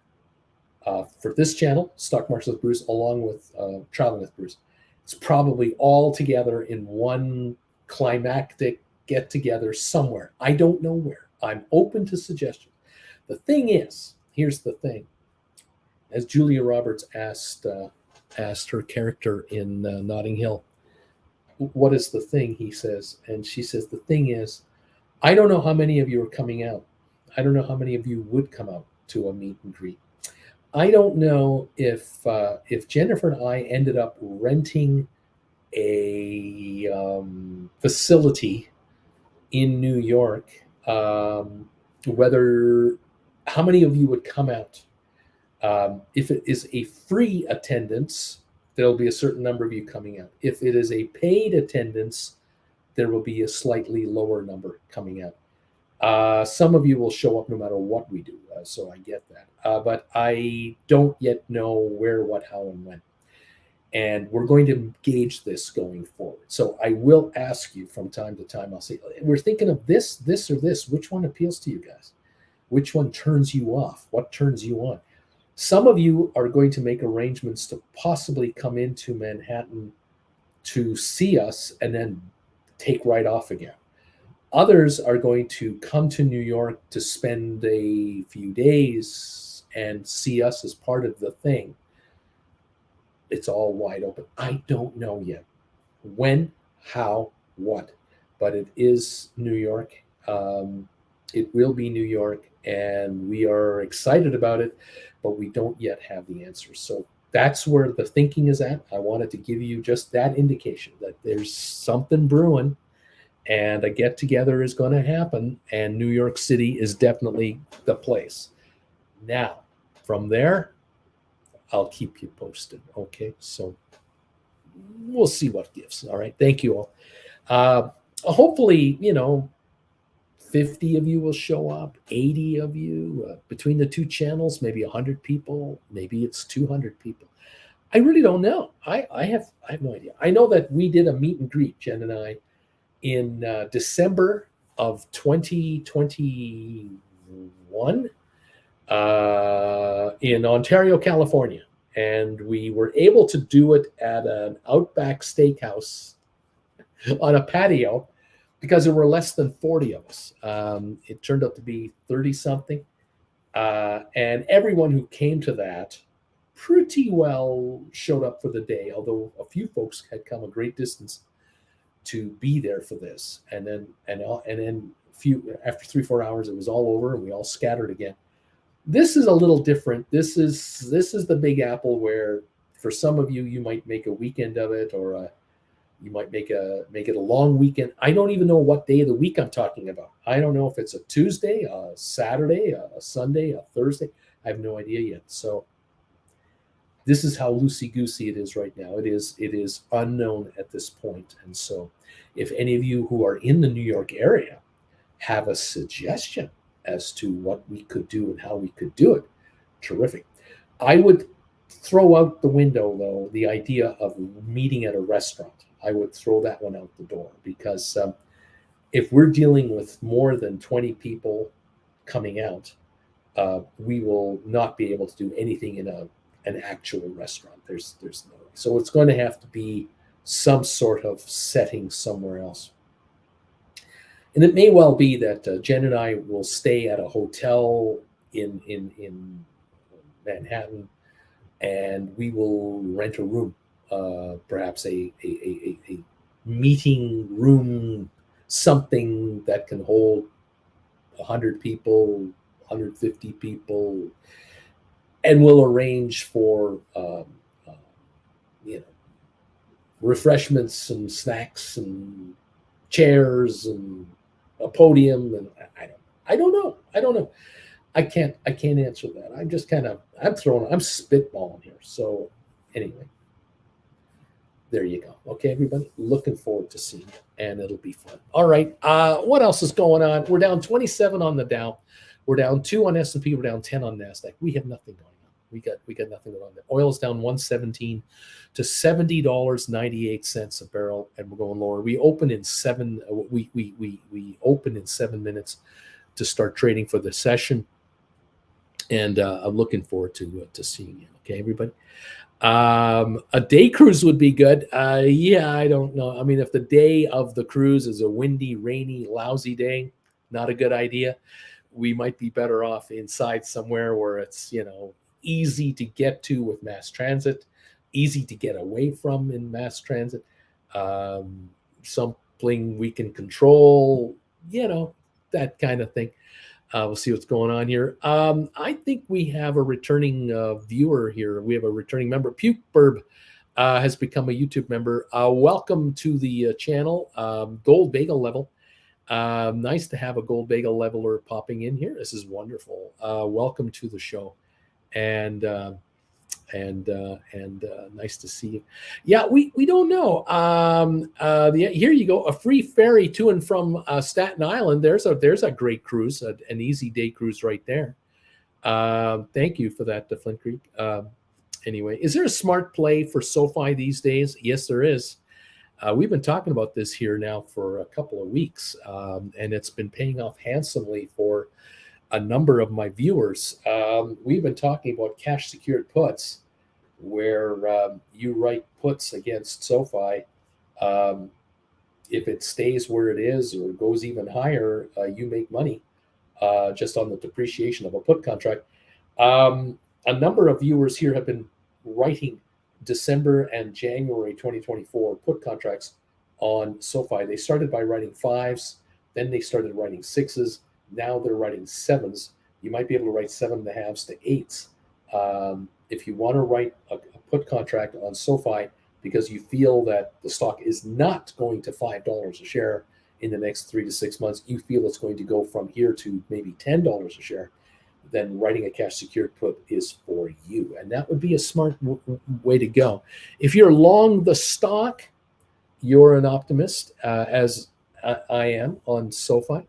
for this channel, Stock Markets with Bruce, along with Traveling with Bruce. It's probably all together in one climactic get-together somewhere. I don't know where. I'm open to suggestions. The thing is, here's the thing. As Julia Roberts asked her character in Notting Hill, what is the thing, he says. And she says, the thing is, I don't know how many of you are coming out. I don't know how many of you would come out to a meet and greet. I don't know if Jennifer and I ended up renting a facility in New York, whether how many of you would come out. If it is a free attendance, there'll be a certain number of you coming out. If it is a paid attendance, there will be a slightly lower number coming out. Some of you will show up no matter what we do, so I get that. But I don't yet know where, what, how, and when. And we're going to gauge this going forward. So I will ask you from time to time, I'll say, we're thinking of this, this, or this. Which one appeals to you guys? Which one turns you off? What turns you on? Some of you are going to make arrangements to possibly come into Manhattan to see us and then take right off again. Others are going to come to New York to spend a few days and see us as part of the thing. It's all wide open. I don't know yet when, how, what, but it is New York. It will be New York, and we are excited about it, but we don't yet have the answers. So that's where the thinking is at. I wanted to give you just that indication that there's something brewing, and a get-together is going to happen, and New York City is definitely the place. Now, from there, I'll keep you posted. Okay, so we'll see what gives. All right, thank you all. Hopefully, 50 of you will show up, 80 of you between the two channels, maybe 100 people, maybe it's 200 people. I really don't know. I have no idea. I know that we did a meet and greet, Jen and I, in December of 2021 in Ontario, California. And we were able to do it at an Outback Steakhouse on a patio because there were less than 40 of us. It turned out to be 30-something. And everyone who came to that pretty well showed up for the day, although a few folks had come a great distance to be there for this. And then after 3-4 hours, it was all over and we all scattered again. This is a little different. This is the Big Apple, where for some of you, you might make a weekend of it, or you might make it a long weekend. I don't even know what day of the week I'm talking about. I don't know if it's a Tuesday, a Saturday, a Sunday, a Thursday. I have no idea yet. So this is how loosey goosey it is right now. It is unknown at this point. And so, if any of you who are in the New York area have a suggestion as to what we could do and how we could do it, terrific. I would throw out the window, though, the idea of meeting at a restaurant. I would throw that one out the door, because if we're dealing with more than 20 people coming out, we will not be able to do anything in an actual restaurant. There's no way. So it's going to have to be some sort of setting somewhere else. And it may well be that Jen and I will stay at a hotel in Manhattan, and we will rent a room, perhaps a meeting room, something that can hold 100 people, 150 people, and we'll arrange for refreshments and snacks and chairs and a podium, and I don't know. I can't answer that. I'm just I'm spitballing here. So anyway, there you go. Okay, everybody, looking forward to seeing it, and it'll be fun. All right, what else is going on? We're down 27 on the Dow. We're down 2 on S&P. We're down 10 on NASDAQ. We have nothing going on. We got nothing going on there. Oil's down 117 to $70.98 a barrel, and we're going lower. We open in 7. We open in 7 minutes to start trading for the session, and I'm looking forward to seeing you. Okay, everybody. A day cruise would be good. Yeah, I don't know. I mean, if the day of the cruise is a windy, rainy, lousy day, not a good idea. We might be better off inside somewhere where it's, easy to get to with mass transit, easy to get away from in mass transit, something we can control, that kind of thing. We'll see what's going on here. I think we have a returning viewer here. We have a returning member. Pukeburb has become a YouTube member. Welcome to the channel. Gold Bagel Level. Nice to have a Gold Bagel Leveler popping in here. This is wonderful. Welcome to the show. And nice to see you. Yeah, we don't know. Here you go, a free ferry to and from Staten Island. There's a great cruise, an easy day cruise right there. Thank you for that, Flint Creek. Anyway, is there a smart play for SoFi these days? Yes, there is. We've been talking about this here now for a couple of weeks, and it's been paying off handsomely for a number of my viewers. We've been talking about cash secured puts, where you write puts against SoFi. If it stays where it is or goes even higher, you make money just on the depreciation of a put contract. A number of viewers here have been writing December and January 2024 put contracts on SoFi. They started by writing 5s, then they started writing 6s. Now they're writing 7s. You might be able to write 7.5s to 8s. If you want to write a put contract on SoFi because you feel that the stock is not going to $5 a share in the next 3 to 6 months, you feel it's going to go from here to maybe $10 a share, then writing a cash secured put is for you. And that would be a smart way to go. If you're long the stock, you're an optimist, as I am on SoFi.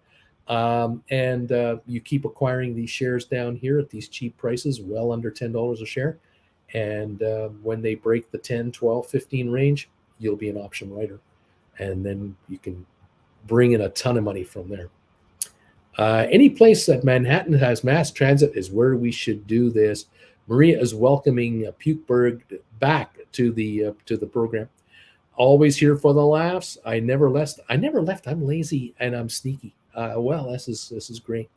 And you keep acquiring these shares down here at these cheap prices, well under $10 a share. And when they break the 10, 12, 15 range, you'll be an option writer. And then you can bring in a ton of money from there. Any place that Manhattan has mass transit is where we should do this. Maria is welcoming Pukeberg back to the program. Always here for the laughs. I never left. I'm lazy and I'm sneaky. Well, this is great.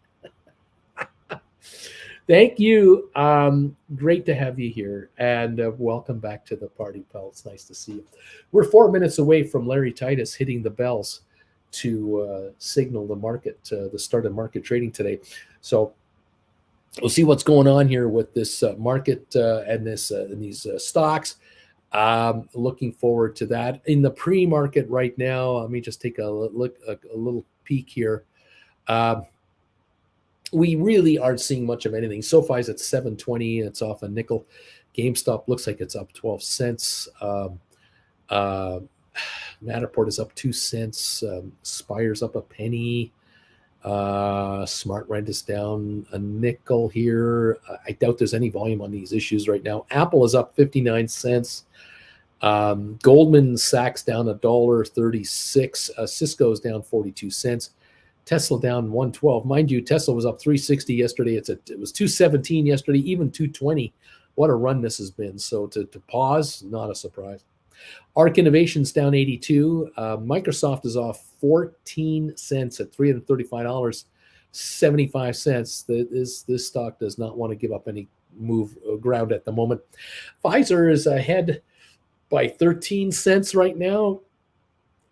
Thank you. Great to have you here, and welcome back to the party, pal. It's nice to see you. We're 4 minutes away from Larry Titus hitting the bells to signal the market, the start of market trading today. So we'll see what's going on here with this market and these stocks. Looking forward to that. In the pre-market right now, let me just take a look, a little peek here. We really aren't seeing much of anything. SoFi's at 720. It's off a nickel. GameStop looks like it's up 12 cents. Matterport is up 2 cents. Spire's up a penny. SmartRent is down a nickel here. I doubt there's any volume on these issues right now. Apple is up 59 cents. Goldman Sachs down $1.36. Cisco is down 42 cents. Tesla down 112. Mind you, Tesla was up 360 yesterday. It was 217 yesterday, even 220. What a run this has been. So to pause, not a surprise. ARC Innovation's down 82. Microsoft is off 14 cents at $335.75. This stock does not want to give up any ground at the moment. Pfizer is ahead by 13 cents right now.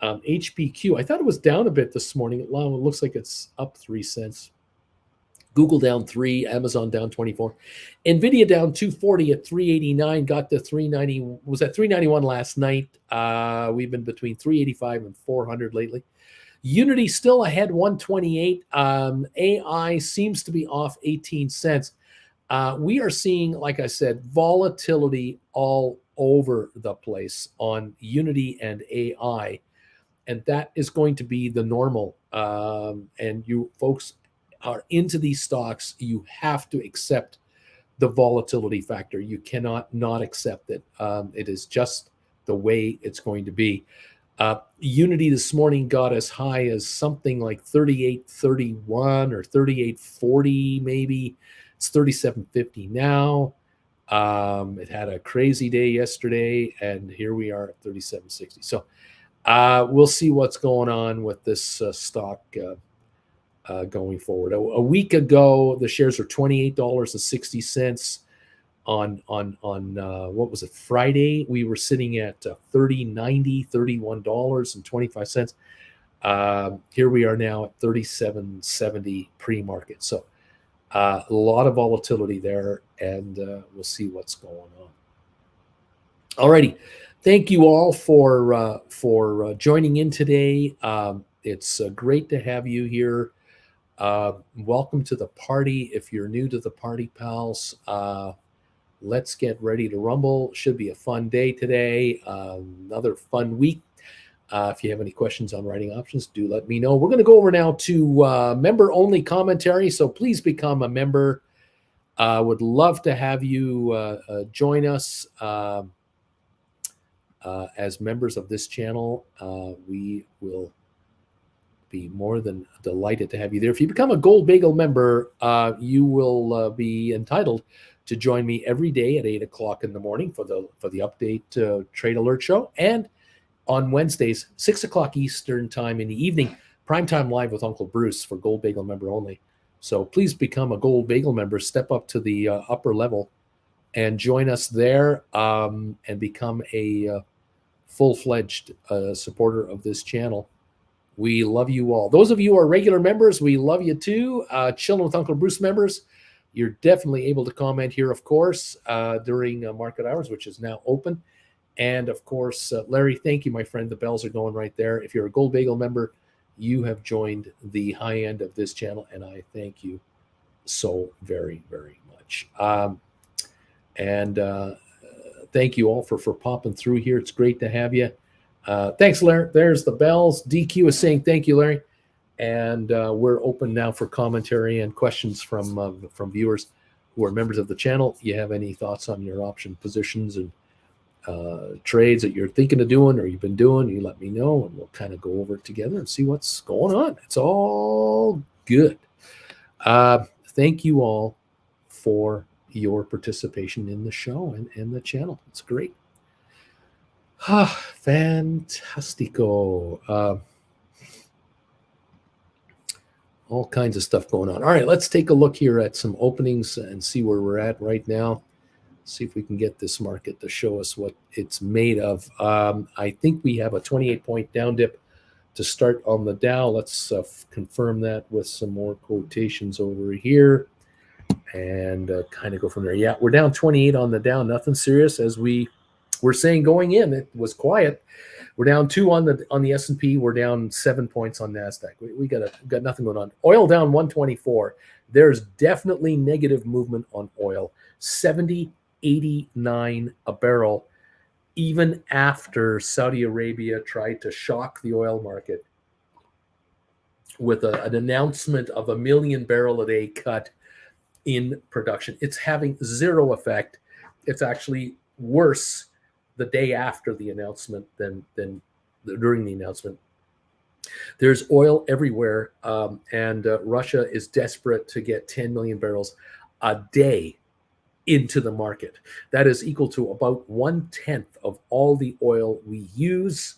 HPQ, I thought it was down a bit this morning. It looks like it's up 3 cents. Google down 3, Amazon down 24. Nvidia down 240 at 389, got to 390, was at 391 last night. We've been between 385 and 400 lately. Unity still ahead 128. AI seems to be off 18 cents. We are seeing, like I said, volatility all over the place on Unity and AI. And that is going to be the normal. And you folks are into these stocks, you have to accept the volatility factor. You cannot not accept it. It is just the way it's going to be. Unity this morning got as high as something like 38.31 or 38.40 maybe. It's 37.50 now. It had a crazy day yesterday, and here we are at 37.60. So we'll see what's going on with this stock going forward. A week ago, the shares were $28.60 on what was it, Friday? We were sitting at $30.90, $31.25. Here we are now at $37.70 pre-market. So a lot of volatility there, and we'll see what's going on. Alrighty, thank you all for joining in today. It's great to have you here. Welcome to the party. If you're new to the party, pals, let's get ready to rumble. Should be a fun day today. Another fun week. If you have any questions on writing options, do let me know. We're going to go over now to member-only commentary, so please become a member. Would love to have you join us as members of this channel. We will be more than delighted to have you there. If you become a Gold Bagel member, you will be entitled to join me every day at 8 o'clock in the morning for the update trade alert show, and on Wednesdays 6 o'clock Eastern time in the evening, primetime live with Uncle Bruce for Gold Bagel member only. So please become a Gold Bagel member, step up to the upper level and join us there, and become a full-fledged supporter of this channel. We love you all. Those of you who are regular members, we love you too. Chilling with Uncle Bruce members, you're definitely able to comment here, of course, during market hours, which is now open. And of course, Larry, thank you, my friend. The bells are going right there. If you're a Gold Bagel member, you have joined the high end of this channel, and I thank you so very, very much. Thank you all for popping through here. It's great to have you. Thanks, Larry. There's the bells. DQ is saying thank you, Larry. And we're open now for commentary and questions from viewers who are members of the channel. If you have any thoughts on your option positions and trades that you're thinking of doing or you've been doing, you let me know, and we'll kind of go over it together and see what's going on. It's all good. Thank you all for your participation in the show and the channel. It's great. Fantastico. All kinds of stuff going on. All right, let's take a look here at some openings and see where we're at right now. See if we can get this market to show us what it's made of. I think we have a 28-point down dip to start on the Dow. Let's confirm that with some more quotations over here. and kind of go from there. Yeah, we're down 28 on the down. Nothing serious, as we were saying going in. It was quiet. We're down 2 on the S&P. We're down 7 points on NASDAQ. We got nothing going on. Oil down 124. There's definitely negative movement on oil. 70.89 a barrel, even after Saudi Arabia tried to shock the oil market with an announcement of a 1 million barrel a day cut in production. It's having zero effect. It's actually worse the day after the announcement than during the announcement. There's oil everywhere, and Russia is desperate to get 10 million barrels a day into the market. That is equal to about 1/10 of all the oil we use,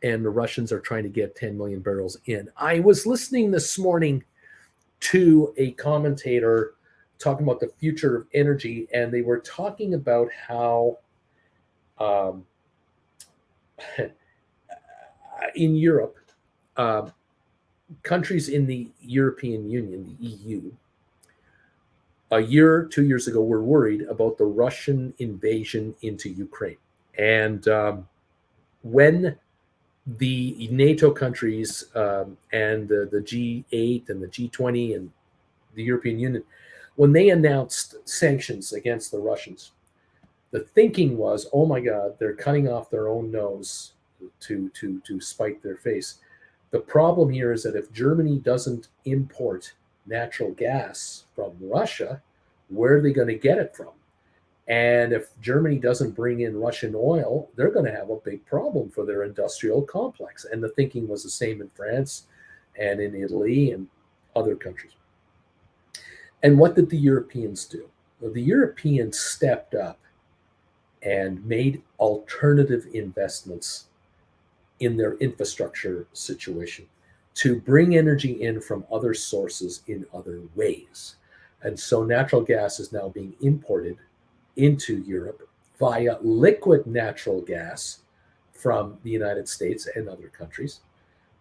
and the Russians are trying to get 10 million barrels in. I was listening this morning to a commentator talking about the future of energy, and they were talking about how in Europe, countries in the European Union, the EU, a year, 2 years ago, were worried about the Russian invasion into Ukraine. And when the NATO countries and the G8 and the G20 and the European Union, when they announced sanctions against the Russians, the thinking was, oh my God, they're cutting off their own nose to spite their face. The problem here is that if Germany doesn't import natural gas from Russia, where are they going to get it from? And if Germany doesn't bring in Russian oil, they're going to have a big problem for their industrial complex. And the thinking was the same in France and in Italy and other countries. And what did the Europeans do? Well, the Europeans stepped up and made alternative investments in their infrastructure situation to bring energy in from other sources in other ways. And so natural gas is now being imported into Europe via liquid natural gas from the United States and other countries,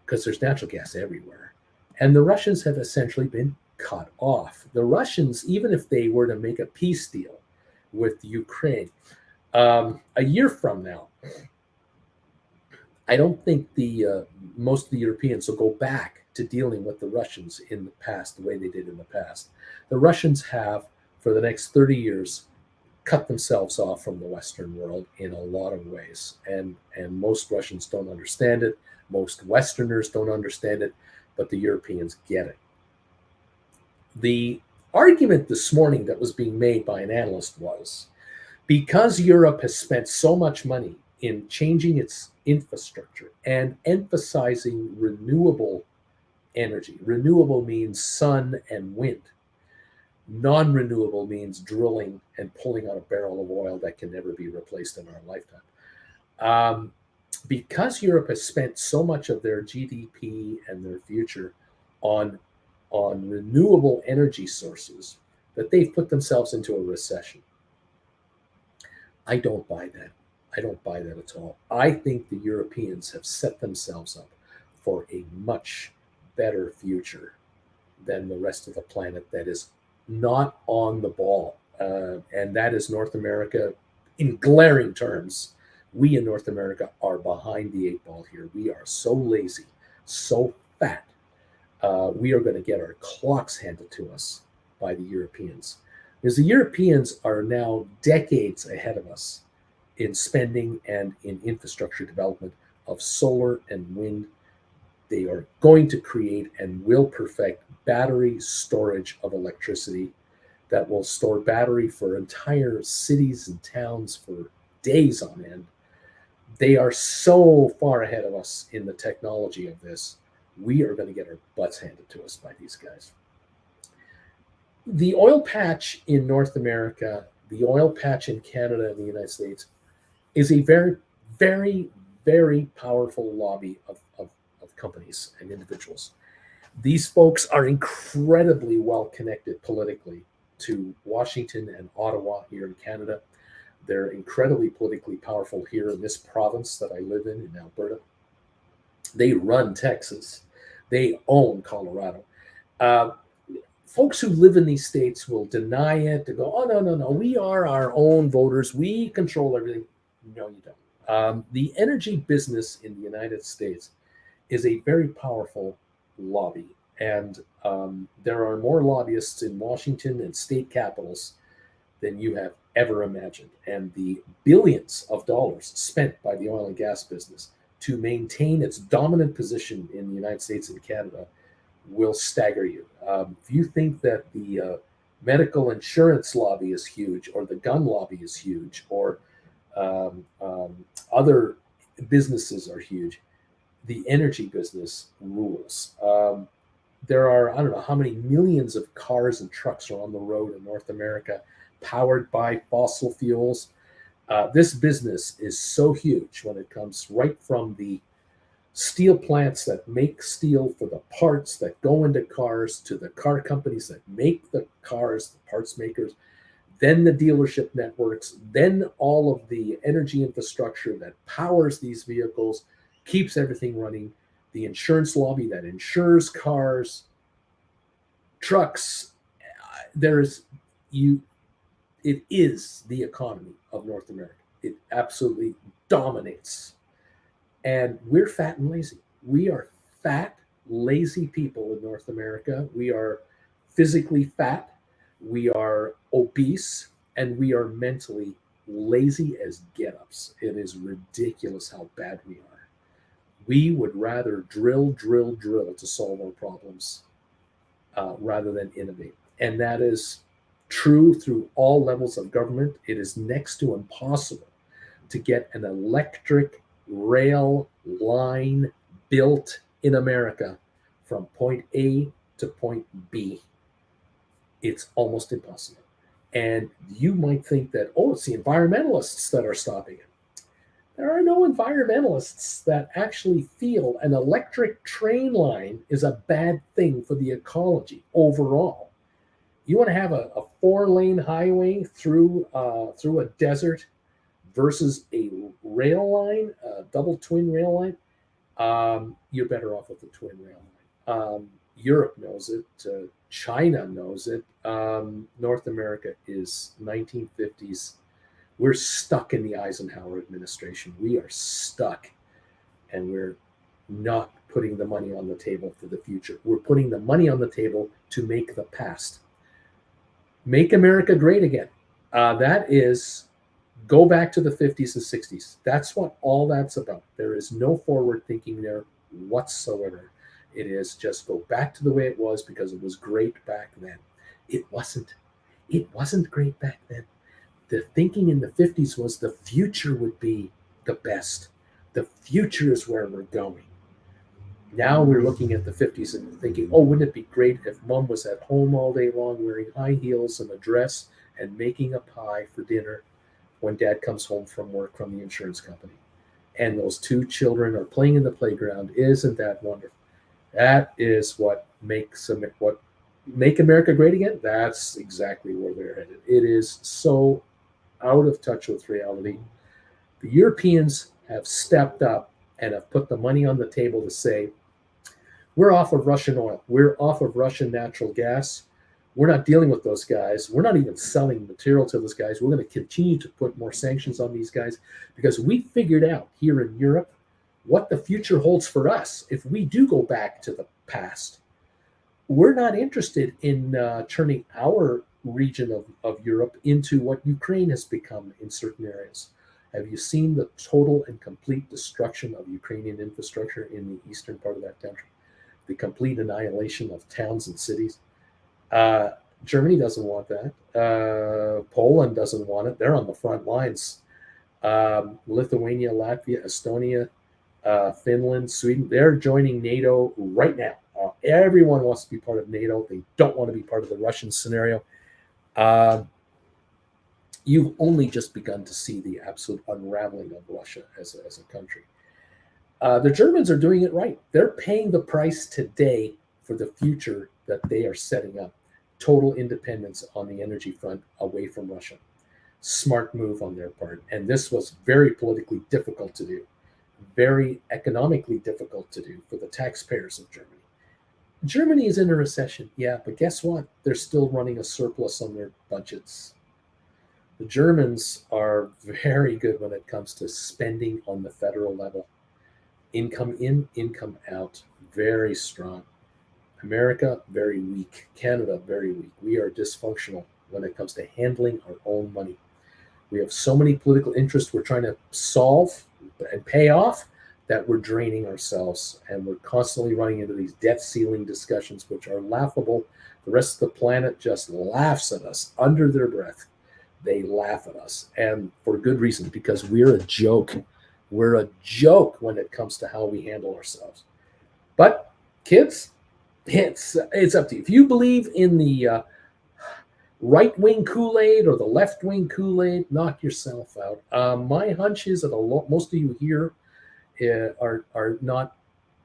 because there's natural gas everywhere. And the Russians have essentially been cut off. The Russians, even if they were to make a peace deal with Ukraine, a year from now, I don't think most of the Europeans will go back to dealing with the Russians in the past the way they did in the past. The Russians have, for the next 30 years, cut themselves off from the Western world in a lot of ways. And most Russians don't understand it. Most Westerners don't understand it, but the Europeans get it. The argument this morning that was being made by an analyst was, because Europe has spent so much money in changing its infrastructure and emphasizing renewable energy. Renewable means sun and wind. Non-renewable means drilling and pulling out a barrel of oil that can never be replaced in our lifetime. Because Europe has spent so much of their GDP and their future on renewable energy sources, that they've put themselves into a recession. I don't buy that. I don't buy that at all. I think the Europeans have set themselves up for a much better future than the rest of the planet that is not on the ball. And that is North America in glaring terms. We in North America are behind the 8 ball here. We are so lazy, so fat. We are going to get our clocks handed to us by the Europeans. Because the Europeans are now decades ahead of us in spending and in infrastructure development of solar and wind. They are going to create and will perfect battery storage of electricity that will store battery for entire cities and towns for days on end. They are so far ahead of us in the technology of this. We are going to get our butts handed to us by these guys. The oil patch in North America, the oil patch in Canada and the United States is a very, very, very powerful lobby of companies and individuals. These folks are incredibly well connected politically to Washington and Ottawa here in Canada. They're incredibly politically powerful here in this province that I live in Alberta. They run Texas. They own Colorado. folks who live in these states will deny it, to go, oh, no, no, no, we are our own voters. We control everything. No, you don't. The energy business in the United States is a very powerful lobby. And there are more lobbyists in Washington and state capitals than you have ever imagined. And the billions of dollars spent by the oil and gas business to maintain its dominant position in the United States and Canada will stagger you. If you think that the medical insurance lobby is huge, or the gun lobby is huge, or other businesses are huge, the energy business rules. There are, I don't know how many millions of cars and trucks are on the road in North America powered by fossil fuels. This business is so huge when it comes right from the steel plants that make steel for the parts that go into cars, to the car companies that make the cars, the parts makers, then the dealership networks, then all of the energy infrastructure that powers these vehicles, keeps everything running, the insurance lobby that insures cars, trucks. It is the economy of North America. It absolutely dominates. And we're fat and lazy. We are fat, lazy people in North America. We are physically fat, we are obese, and we are mentally lazy as get-ups. It is ridiculous how bad we are. We would rather drill to solve our problems rather than innovate. And that is true through all levels of government. It is next to impossible to get an electric rail line built in America from point A to point B. It's almost impossible. And you might think that, oh, it's the environmentalists that are stopping it. There are no environmentalists that actually feel an electric train line is a bad thing for the ecology overall. You want to have a 4-lane highway through a desert versus a rail line, a double twin rail line, you're better off with the twin rail line. Europe knows it. China knows it. North America is 1950s. We're stuck in the Eisenhower administration. We are stuck, and we're not putting the money on the table for the future. We're putting the money on the table to make the past. Make America great again. That is, go back to the 50s and 60s. That's what all that's about. There is no forward thinking there whatsoever. It is just go back to the way it was because it was great back then. It wasn't. It wasn't great back then. The thinking in the 50s was the future would be the best. The future is where we're going. Now we're looking at the 50s and thinking, oh, wouldn't it be great if mom was at home all day long wearing high heels and a dress and making a pie for dinner when dad comes home from work from the insurance company. And those two children are playing in the playground. Isn't that wonderful? That is what make America great again. That's exactly where they're headed. It is so out of touch with reality. The Europeans have stepped up and have put the money on the table to say, we're off of Russian oil. We're off of Russian natural gas. We're not dealing with those guys. We're not even selling material to those guys. We're going to continue to put more sanctions on these guys because we figured out here in Europe what the future holds for us if we do go back to the past. We're not interested in turning our region of Europe into what Ukraine has become in certain areas. Have you seen the total and complete destruction of Ukrainian infrastructure in the eastern part of that country? The complete annihilation of towns and cities. Germany doesn't want that. Poland doesn't want it. They're on the front lines. Lithuania, Latvia, Estonia, Finland, Sweden, they're joining NATO right now. Everyone wants to be part of NATO. They don't want to be part of the Russian scenario. You've only just begun to see the absolute unraveling of Russia as a country. The Germans are doing it right. They're paying the price today for the future that they are setting up. Total independence on the energy front away from Russia. Smart move on their part. And this was very politically difficult to do, very economically difficult to do for the taxpayers of Germany. Germany is in a recession, yeah, but guess what? They're still running a surplus on their budgets. The Germans are very good when it comes to spending on the federal level. Income in, income out, very strong. America, very weak. Canada, very weak. We are dysfunctional when it comes to handling our own money. We have so many political interests we're trying to solve and pay off that we're draining ourselves. And we're constantly running into these debt ceiling discussions, which are laughable. The rest of the planet just laughs at us under their breath. They laugh at us. And for good reason, because we're a joke. We're a joke when it comes to how we handle ourselves. But kids, it's up to you. If you believe in the right wing Kool Aid or the left wing Kool Aid, knock yourself out. My hunch is that most of you here are not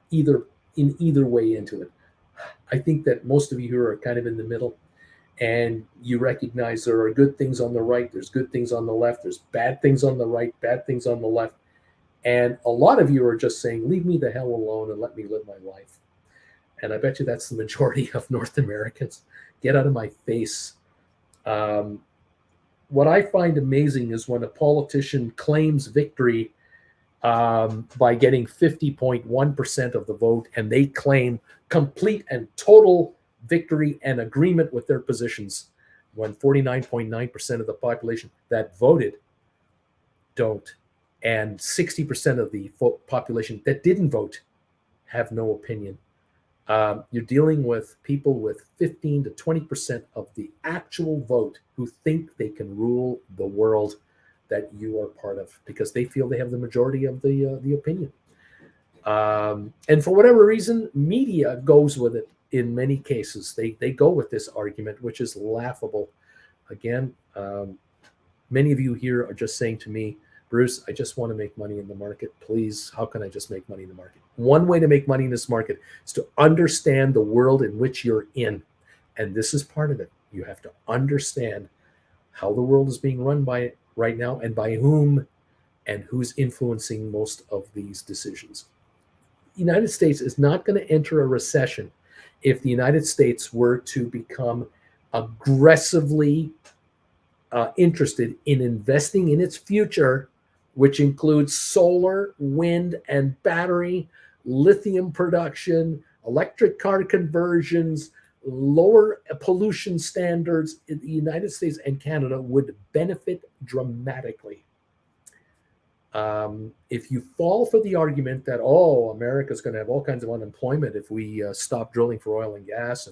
either in either way into it. I think that most of you here are kind of in the middle, and you recognize there are good things on the right, there's good things on the left, there's bad things on the right, bad things on the left, and a lot of you are just saying, "Leave me the hell alone and let me live my life." And I bet you that's the majority of North Americans. Get out of my face. Um, what I find amazing is when a politician claims victory by getting 50.1% of the vote, and they claim complete and total victory and agreement with their positions, when 49.9% of the population that voted don't, and 60% of the population that didn't vote have no opinion. You're dealing with people with 15 to 20% of the actual vote who think they can rule the world that you are part of because they feel they have the majority of the opinion. And for whatever reason, media goes with it in many cases. They go with this argument, which is laughable. Again, many of you here are just saying to me, "Bruce, I just want to make money in the market. Please, how can I just make money in the market?" One way to make money in this market is to understand the world in which you're in. And this is part of it. You have to understand how the world is being run by right now and by whom and who's influencing most of these decisions. The United States is not going to enter a recession if the United States were to become aggressively interested in investing in its future, which includes solar, wind, and battery, lithium production, electric car conversions, lower pollution standards. In the United States and Canada would benefit dramatically. If you fall for the argument that, oh, America's going to have all kinds of unemployment if we stop drilling for oil and gas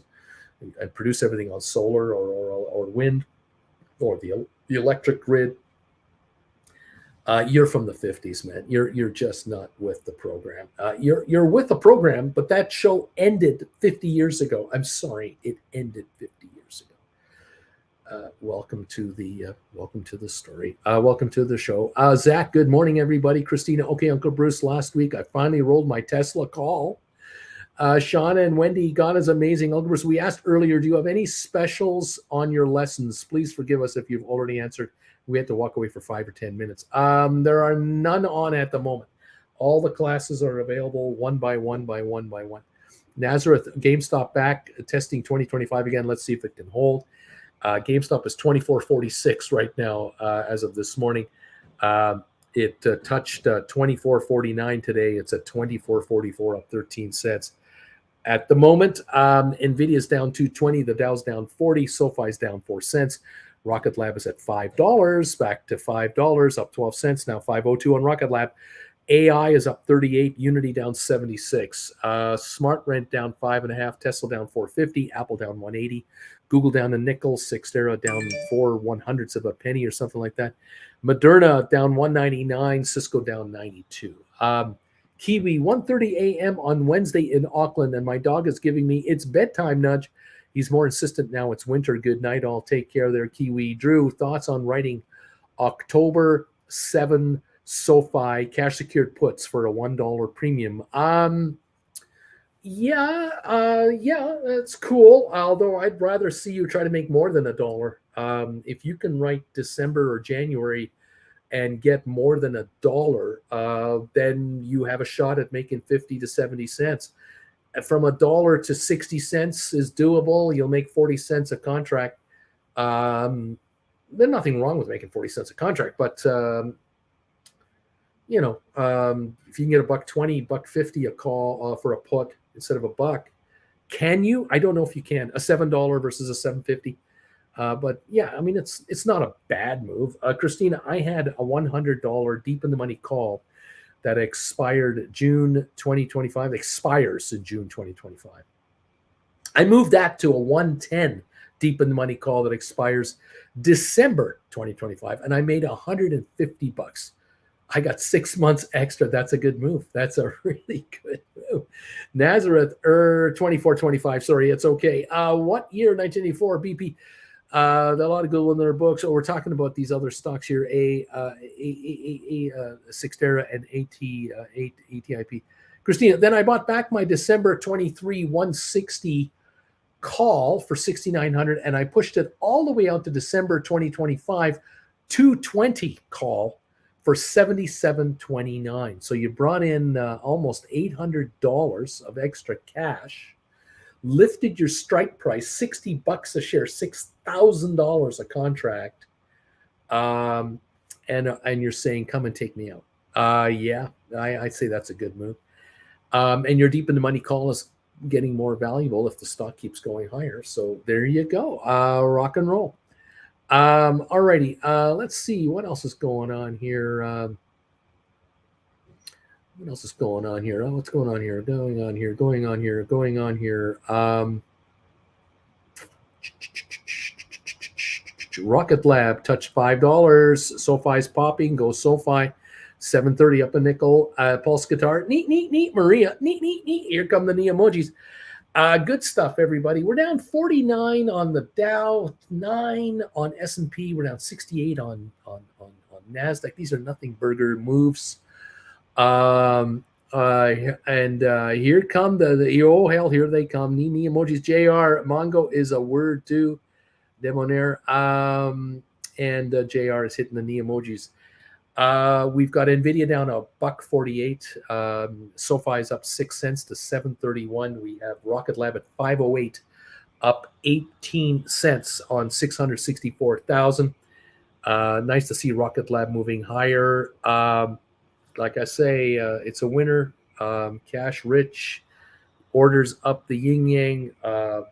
and produce everything on solar or wind, or the electric grid, you're from the 50s, man. You're just not with the program. You're with the program, but that show ended 50 years ago. I'm sorry, it ended 50 years ago. Welcome to the story. Welcome to the show. Zach, good morning, everybody. Christina, okay, Uncle Bruce, last week I finally rolled my Tesla call. Shauna and Wendy, God is amazing. Uncle Bruce, we asked earlier, do you have any specials on your lessons? Please forgive us if you've already answered. We had to walk away for 5 or 10 minutes. There are none on at the moment. All the classes are available one by one by one by one. Nazareth, GameStop back, testing 2025 again. Let's see if it can hold. GameStop is 24.46 right now as of this morning. It touched 24.49 today. It's at 24.44, up 13 cents. At the moment, NVIDIA's down 220, the Dow's down 40, SoFi's down 4 cents. Rocket Lab is at $5, back to $5, up 12 cents, now 5.02 on Rocket Lab. AI is up 38, Unity down 76, SmartRent down 5.5, Tesla down 450, Apple down 180, Google down a nickel, Cyxtera down 4/100ths of a penny or something like that. Moderna down 199, Cisco down 92. Kiwi, 1:30 a.m. on Wednesday in Auckland, and my dog is giving me its bedtime nudge. He's more insistent now. It's winter. Good night, all. Take care there, Kiwi. Drew, thoughts on writing October 7 SoFi cash secured puts for a $1 premium? Yeah, that's cool. Although I'd rather see you try to make more than $1. If you can write December or January and get more than $1, then you have a shot at making 50 to 70 cents. from $1 to 60 cents is doable. You'll make 40 cents a contract. There's nothing wrong with making 40 cents a contract, but if you can get $1.20, $1.50 a call for a put instead of $1, can you? I don't know if you can. A $7 versus a $7.50. But yeah, I mean, it's not a bad move. Christina, I had a $100 deep in the money call that expired June 2025, expires in June 2025. I moved that to a 110 deep in the money call that expires December 2025, and I made $150. I got 6 months extra. That's a good move. That's a really good move. Nazareth 2425. Sorry, it's okay. What year? 1984. BP. A lot of good ones in their books. So we're talking about these other stocks here: Cyxtera and ATIP. Christina, then I bought back my December 23 160 call for 6,900, and I pushed it all the way out to December 2025 220 call for 77.29. So you brought in almost $800 of extra cash. Lifted your strike price $60 a share, $6,000 a contract, and you're saying, come and take me out. Yeah, I'd say that's a good move. And your deep in the money call is getting more valuable if the stock keeps going higher. So there you go. Rock and roll. Alrighty. Let's see what else is going on here. What else is going on here? Oh, what's going on here? Going on here. Rocket Lab touched $5. SoFi's popping. Go SoFi. 730 up a nickel. Pulse Guitar. Neat. Maria. Neat. Here come the knee emojis. Good stuff, everybody. We're down 49 on the Dow, 9 on S&P. We're down 68 on NASDAQ. These are nothing burger moves. And here come the oh hell, here they come. Knee emojis. JR Mongo is a word too. Demonair. And JR is hitting the knee emojis. We've got Nvidia down $1.48. SoFi is up 6 cents to 7.31. We have Rocket Lab at 5.08, up 18 cents on 664,000. Nice to see Rocket Lab moving higher. Like I say, it's a winner. Cash rich, orders up the yin yang.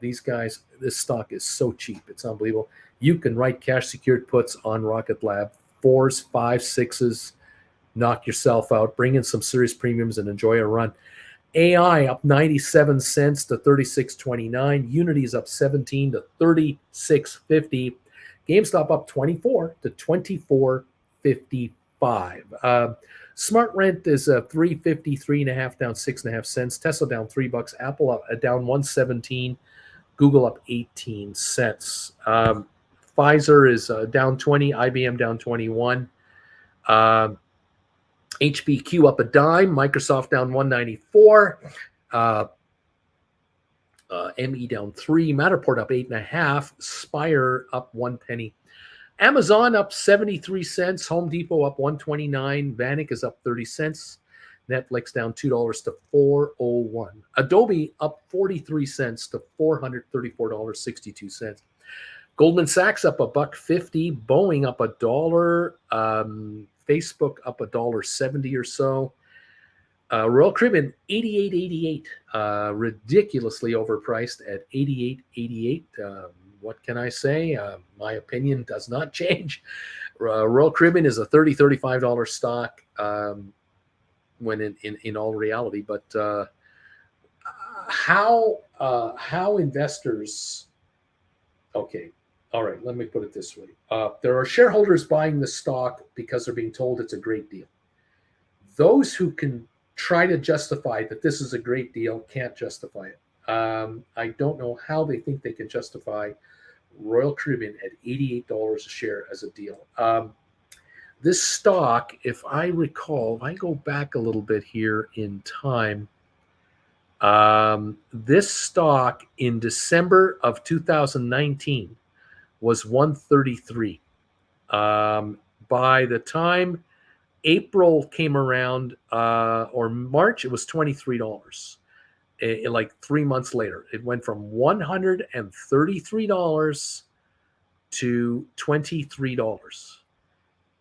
These guys, this stock is so cheap. It's unbelievable. You can write cash secured puts on Rocket Lab. 4s, 5s, 6s, knock yourself out, bring in some serious premiums and enjoy a run. AI up 97 cents to 36.29. Unity is up 17 to 36.50. GameStop up 24 to 24.55. Smart Rent is 3.50, 3.5 down 6.5 cents. Tesla down $3. Apple up, down 117. Google up 18 cents. Pfizer is down 20, IBM down 21. HPQ up a dime, Microsoft down 194. ME down 3, Matterport up 8.5, Spire up 1 penny. Amazon up 73 cents, Home Depot up 129, Vanik is up 30 cents, Netflix down $2 to 4.01. Adobe up 43 cents to $434.62. Goldman Sachs up $1.50, Boeing up $1, Facebook up $1.70 or so. Royal Caribbean 88.88, ridiculously overpriced at 88.88. What can I say? My opinion does not change. Royal Caribbean is a $30-$35 stock when in all reality, but how investors? Okay. All right, let me put it this way. There are shareholders buying the stock because they're being told it's a great deal. Those who can try to justify that this is a great deal can't justify it. I don't know how they think they can justify Royal Caribbean at $88 a share as a deal. This stock, if I recall, if I go back a little bit here in time, this stock in December of 2019 was 133. By the time April came around, or March, it was $23. like 3 months later. It went from $133 to $23.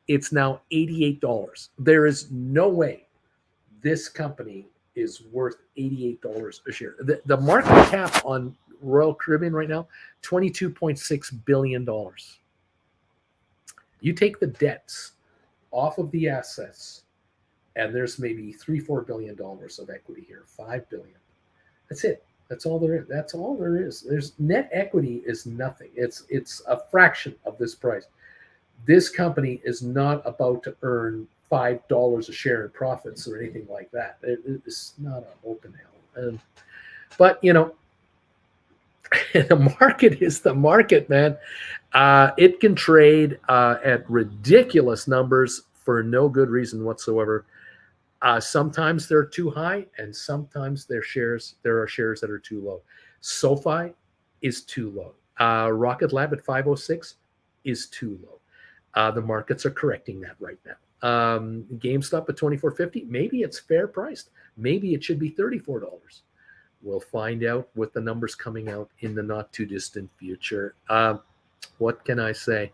It's now $88. There is no way this company is worth $88 a share. The market cap on Royal Caribbean right now, $22.6 billion. You take the debts off of the assets, and there's maybe $3-4 billion of equity here, $5 billion. That's it. That's all there is. That's all there is. There's net equity is nothing. It's a fraction of this price. This company is not about to earn $5 a share in profits or anything like that. It's not an open hell. But the market is the market, man. It can trade at ridiculous numbers for no good reason whatsoever. Sometimes they're too high, and sometimes there are shares that are too low. SoFi is too low. Rocket Lab at 506 is too low. The markets are correcting that right now. GameStop at $24.50, maybe it's fair priced. Maybe it should be $34. We'll find out with the numbers coming out in the not too distant future. What can I say?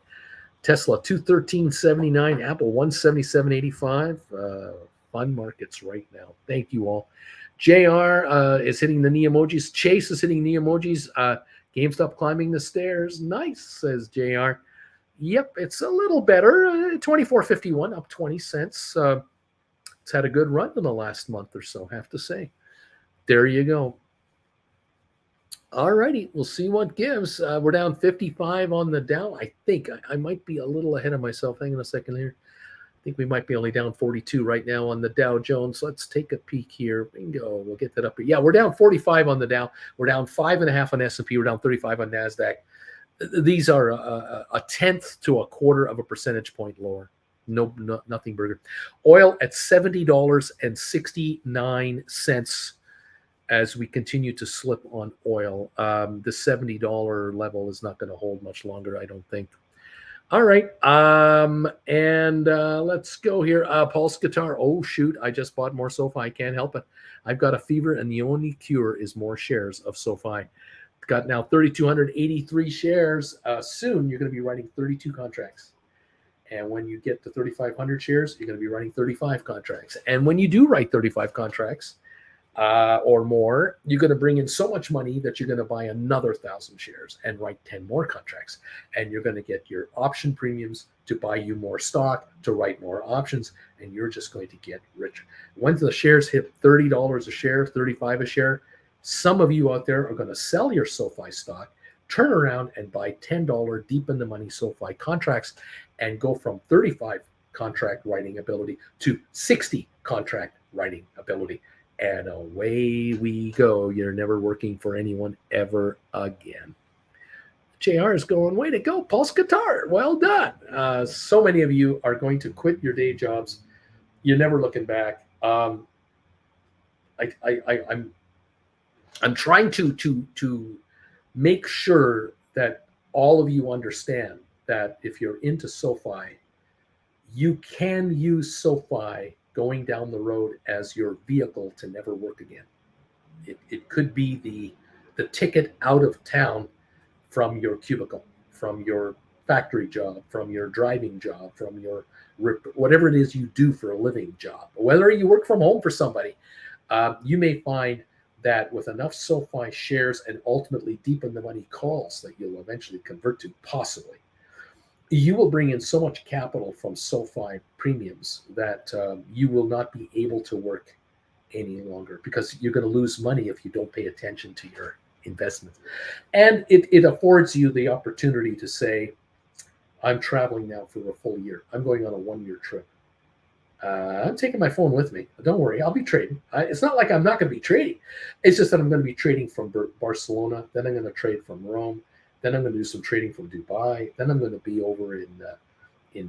Tesla $213.79, Apple $177.85. Fun markets right now. Thank you all. JR is hitting the knee emojis. Chase is hitting knee emojis. GameStop climbing the stairs. Nice, says JR. Yep, it's a little better. $24.51, up 20 cents. It's had a good run in the last month or so, have to say. There you go. All righty, we'll see what gives. We're down 55 on the Dow. I think I might be a little ahead of myself. Hang on a second here. I think we might be only down 42 right now on the Dow Jones. Let's take a peek here. Bingo. We'll get that up here. Yeah, we're down 45 on the Dow. We're down 5.5 on S&P. We're down 35 on NASDAQ. These are a tenth to a quarter of a percentage point lower. Nothing burger. Oil at $70.69 as we continue to slip on oil. The $70 level is not going to hold much longer, I don't think. All right. Let's go here. Pulse Guitar. Oh, shoot. I just bought more SoFi. I can't help it. I've got a fever, and the only cure is more shares of SoFi. Got now 3,283 shares. Soon, you're going to be writing 32 contracts. And when you get to 3,500 shares, you're going to be writing 35 contracts. And when you do write 35 contracts or more, you're going to bring in so much money that you're going to buy another 1,000 shares and write 10 more contracts. And you're going to get your option premiums to buy you more stock, to write more options, and you're just going to get richer. Once the shares hit $30 a share, 35 a share, some of you out there are going to sell your SoFi stock, turn around and buy $10 deep in the money SoFi contracts, and go from 35 contract writing ability to 60 contract writing ability. And away we go. You're never working for anyone ever again. JR is going, way to go, Pulse Guitar. Well done. So many of you are going to quit your day jobs. You're never looking back. I'm trying to make sure that all of you understand that if you're into SoFi, you can use SoFi going down the road as your vehicle to never work again. It could be the ticket out of town from your cubicle, from your factory job, from your driving job, from your whatever it is you do for a living job. Whether you work from home for somebody, you may find that with enough SoFi shares and ultimately deep in the money calls that you'll eventually convert to, possibly, you will bring in so much capital from SoFi premiums that you will not be able to work any longer, because you're going to lose money if you don't pay attention to your investments. And it affords you the opportunity to say, I'm traveling now for a full year. I'm going on a 1-year trip. I'm taking my phone with me. Don't worry, I'll be trading. It's not like I'm not going to be trading. It's just that I'm going to be trading from Barcelona. Then I'm going to trade from Rome. Then I'm going to do some trading from Dubai. Then I'm going to be over in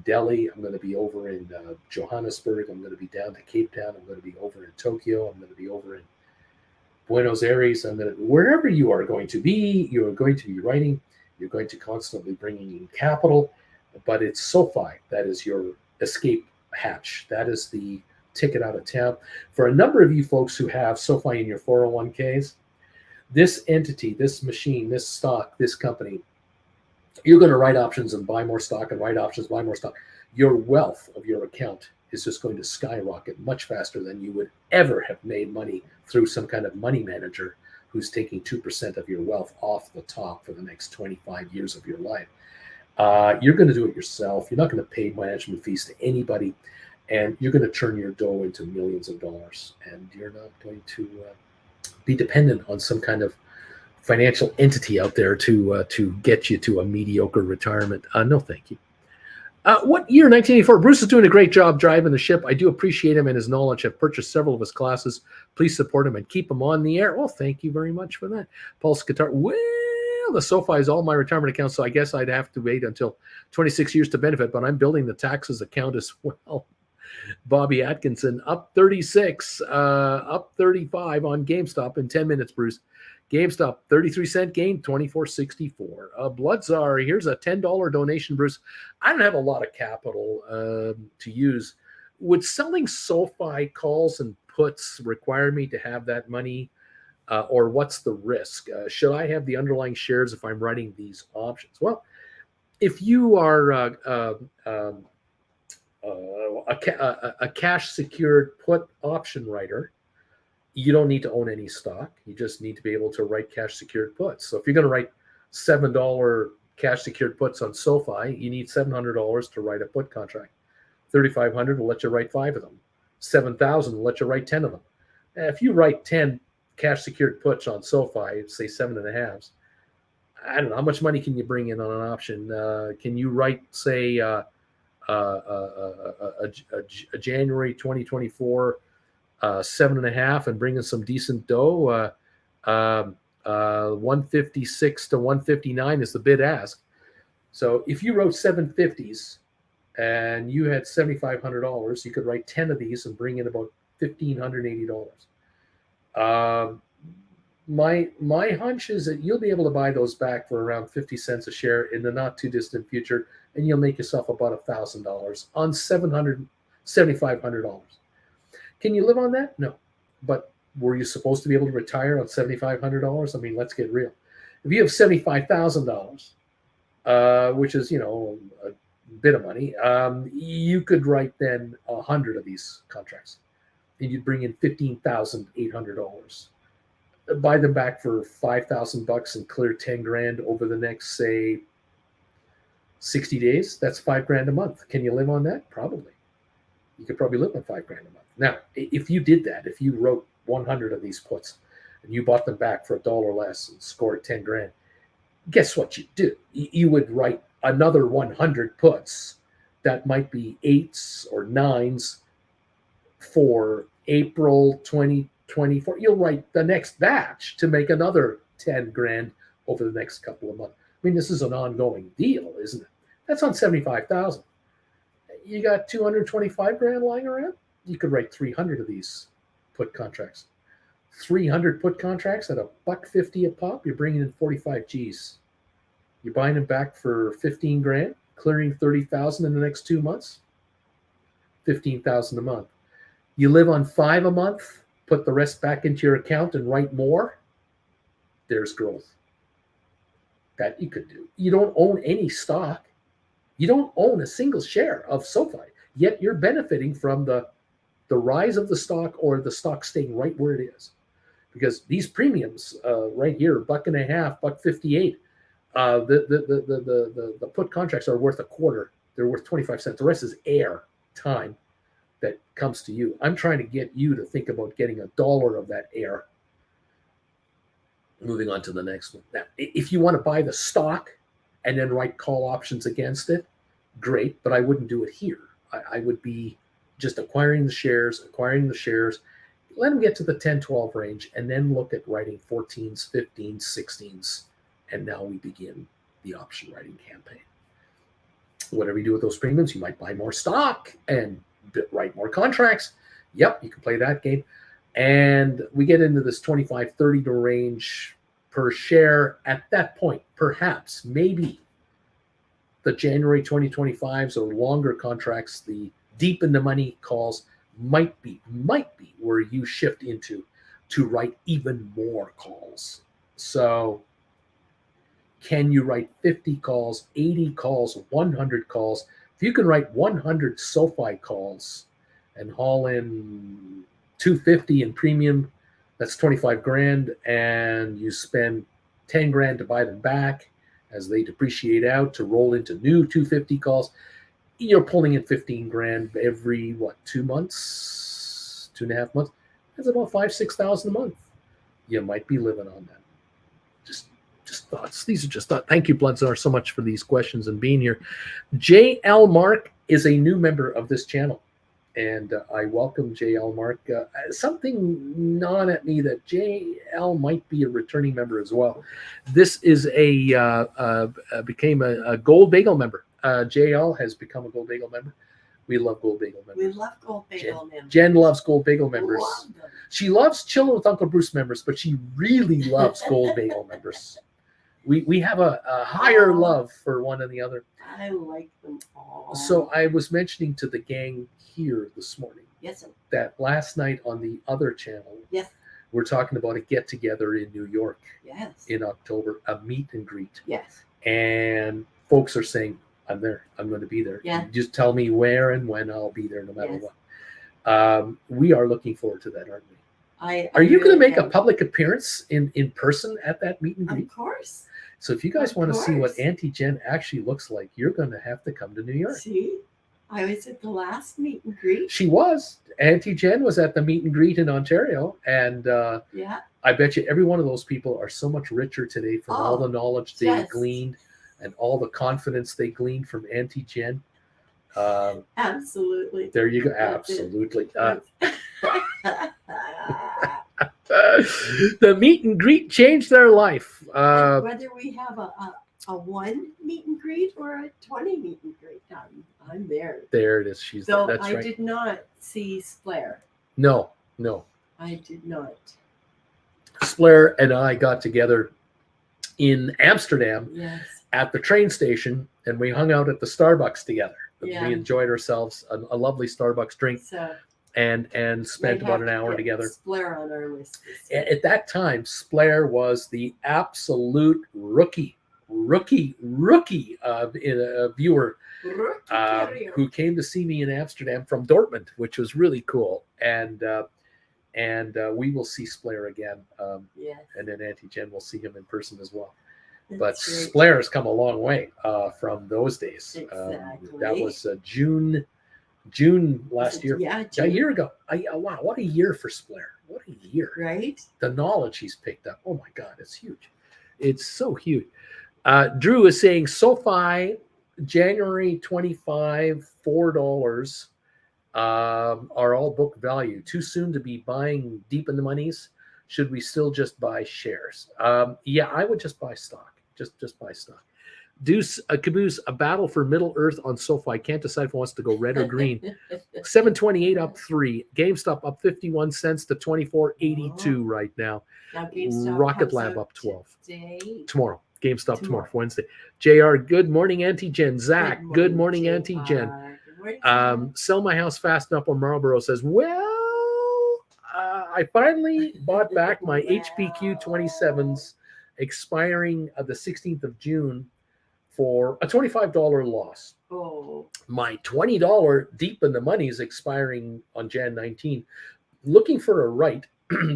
Delhi. I'm going to be over in Johannesburg. I'm going to be down to Cape Town. I'm going to be over in Tokyo. I'm going to be over in Buenos Aires. Wherever you are going to be, you are going to be writing. You're going to constantly bringing in capital. But it's SoFi that is your escape hatch. That is the ticket out of town. For a number of you folks who have SoFi in your 401ks, this entity, this machine, this stock, this company, you're going to write options and buy more stock and write options, buy more stock. Your wealth of your account is just going to skyrocket much faster than you would ever have made money through some kind of money manager who's taking 2% of your wealth off the top for the next 25 years of your life. You're going to do it yourself. You're not going to pay management fees to anybody, and you're going to turn your dough into millions of dollars, and you're not going to be dependent on some kind of financial entity out there to get you to a mediocre retirement. No, thank you. What year? 1984. Bruce is doing a great job driving the ship. I do appreciate him and his knowledge. I've purchased several of his classes. Please support him and keep him on the air. Well, thank you very much for that. Pulse Guitar. Well, the SoFi is all my retirement accounts, so I guess I'd have to wait until 26 years to benefit, but I'm building the taxes account as well. Bobby Atkinson, up 36, up 35 on GameStop in 10 minutes, Bruce. GameStop, 33-cent gain, 24.64. Blood Czar, here's a $10 donation, Bruce. I don't have a lot of capital to use. Would selling SoFi calls and puts require me to have that money, or what's the risk? Should I have the underlying shares if I'm writing these options? Well, if you are a cash-secured put option writer, you don't need to own any stock. You just need to be able to write cash-secured puts. So if you're going to write $7 cash-secured puts on SoFi, you need $700 to write a put contract. $3,500 will let you write 5 of them. $7,000 will let you write 10 of them. And if you write 10 cash-secured puts on SoFi, say 7.5s, I don't know, how much money can you bring in on an option? Can you write, say, a January 2024 7.5 and bring in some decent dough? 156 to 159 is the bid ask. So if you wrote 750s and you had $7,500, you could write 10 of these and bring in about $1,580. My hunch is that you'll be able to buy those back for around 50 cents a share in the not too distant future, and you'll make yourself about $1,000 on $7,500. Can you live on that? No. But were you supposed to be able to retire on $7,500? I mean, let's get real. If you have $75,000, which is, a bit of money, you could write then 100 of these contracts, and you'd bring in $15,800. Buy them back for $5,000 and clear 10 grand over the next, say, 60 days. That's $5 grand a month. Can you live on that? Probably. You could probably live on $5 grand a month. Now, if you did that, if you wrote 100 of these puts and you bought them back for $1 less and scored 10 grand, guess what you'd do? You would write another 100 puts that might be 8s or 9s for April 2024. You'll write the next batch to make another 10 grand over the next couple of months. I mean, this is an ongoing deal, isn't it? That's on 75,000. You got 225 grand lying around. You could write 300 of these put contracts. 300 put contracts at $1.50 a pop. You're bringing in 45 G's. You're buying them back for 15 grand, clearing 30,000 in the next 2 months. 15,000 a month. You live on 5 a month, put the rest back into your account and write more. There's growth. That you could do. You don't own any stock. You don't own a single share of SoFi, yet you're benefiting from the rise of the stock or the stock staying right where it is. Because these premiums right here, $1.50, $1.58, the put contracts are worth a quarter. They're worth 25 cents. The rest is air time that comes to you. I'm trying to get you to think about getting $1 of that air. Moving on to the next one. Now, if you want to buy the stock and then write call options against it, great, but I wouldn't do it here. I would be just acquiring the shares, let them get to the 10, 12 range, and then look at writing 14s, 15s, 16s, and now we begin the option writing campaign. Whatever you do with those premiums, you might buy more stock and write more contracts. Yep, you can play that game. And we get into this 25, 30 range per share. At that point, perhaps, maybe the January 2025s or longer contracts, the deep in the money calls might be where you shift into to write even more calls. So can you write 50 calls, 80 calls, 100 calls? If you can write 100 SoFi calls and haul in 250 in premium, that's 25 grand, and you spend 10 grand to buy them back as they depreciate out to roll into new 250 calls, you're pulling in 15 grand every 2 months, 2.5 months. That's about 5,000-6,000 a month. You might be living on that. Just thoughts. These are just thoughts. Thank you, Bloodzar, so much for these questions and being here. JL Mark is a new member of this channel, and I welcome JL Mark. Something gnawing at me that JL might be a returning member as well. This is became a Gold Bagel member. JL has become a Gold Bagel member. We love Gold Bagel members. We love Gold Bagel members. Jen loves Gold Bagel members. Love them. She loves Chilling with Uncle Bruce members, but she really loves Gold Bagel members. We have a higher love for one and the other. I like them all. So I was mentioning to the gang here this morning Yes, sir. that last night on the other channel, Yes. we're talking about a get together in New York Yes. in October, a meet and greet. Yes. And folks are saying, I'm there. I'm going to be there. Yeah. Just tell me where and when I'll be there no matter Yes. what. We are looking forward to that, aren't we? Are you going to make a public appearance in person at that meet and greet? Of course. So if you guys Of want to see what course. Auntie Jen actually looks like, you're going to have to come to New York. See, I was at the last meet and greet. She was. Auntie Jen was at the meet and greet in Ontario. And Yeah. I bet you every one of those people are so much richer today from all the knowledge they yes. gleaned and all the confidence they gleaned from Auntie Jen. Absolutely. There you go. That's it. Absolutely. The meet and greet changed their life. Whether we have a 1 meet and greet or a 20 meet and greet, I'm there. There it is. She's Though that's I right. did not see Splair. No. I did not. Splair and I got together in Amsterdam Yes. at the train station, and we hung out at the Starbucks together. Yeah. We enjoyed ourselves, a lovely Starbucks drink, So and spent might about have an to hour get together. Splair on our list. this year. At that time, Splair was the absolute rookie viewer Rookie carrier. who came to see me in Amsterdam from Dortmund, which was really cool. And we will see Splair again, Yes. and then Auntie Jen will see him in person as well. But That's great. Splair has come a long way from those days. Exactly. That was June last year. Yeah. A June, year ago. Wow, what a year for Splair. What a year. Right? The knowledge he's picked up. Oh my God, it's huge. It's so huge. Drew is saying SoFi, January 25, $4 are all book value. Too soon to be buying deep in the monies. Should we still just buy shares? Yeah, I would just buy stock. Just buy stock. Deuce Caboose, a battle for Middle Earth on SoFi. Can't decide if it wants to go red or green. 728 up 3. GameStop up 51 cents to 24.82 right now. Now GameStop Rocket comes Lab out up 12. today. Tomorrow. GameStop tomorrow, Tomorrow. Wednesday. JR, good morning, Auntie Jen. Zach, good morning, Auntie JR. Jen. Good morning, Jen. Sell my house fast enough on Marlboro says, I finally bought back my HPQ 27s expiring the 16th of June for a $25 loss. Oh, My $20 deep in the money is expiring on Jan 19. Looking for a right,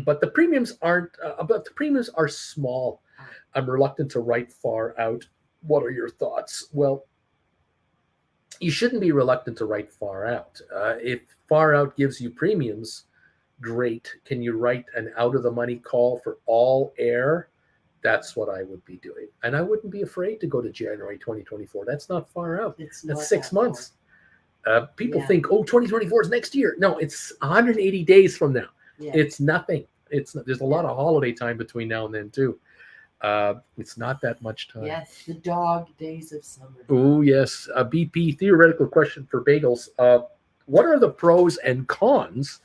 but the premiums aren't. But the premiums are small. I'm reluctant to write far out. What are your thoughts? Well, you shouldn't be reluctant to write far out. If far out gives you premiums, great. Can you write an out of the money call for all air? That's what I would be doing. And I wouldn't be afraid to go to January 2024. That's not far out. it's not That's 6 that far. months. People Yeah. think, 2024 is next year. No, it's 180 days from now. Yeah. It's nothing. There's a lot of holiday time between now and then too. It's not that much time. Yes, the dog days of summer. Oh yes. BP theoretical question for bagels. What are the pros and cons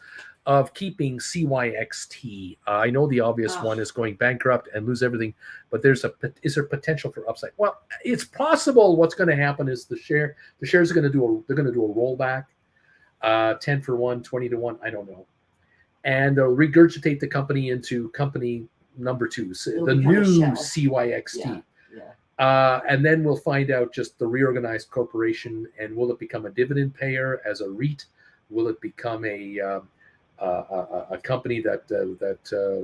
of keeping CYXT? I know the obvious one is going bankrupt and lose everything, but is there potential for upside? Well, it's possible. What's going to happen is the shares are going to do a rollback. 10 for 1, 20 to 1, I don't know. And regurgitate the company into company number 2, It'll the become a new shell. CYXT. Yeah. And then we'll find out just the reorganized corporation, and will it become a dividend payer as a REIT? Will it become a company that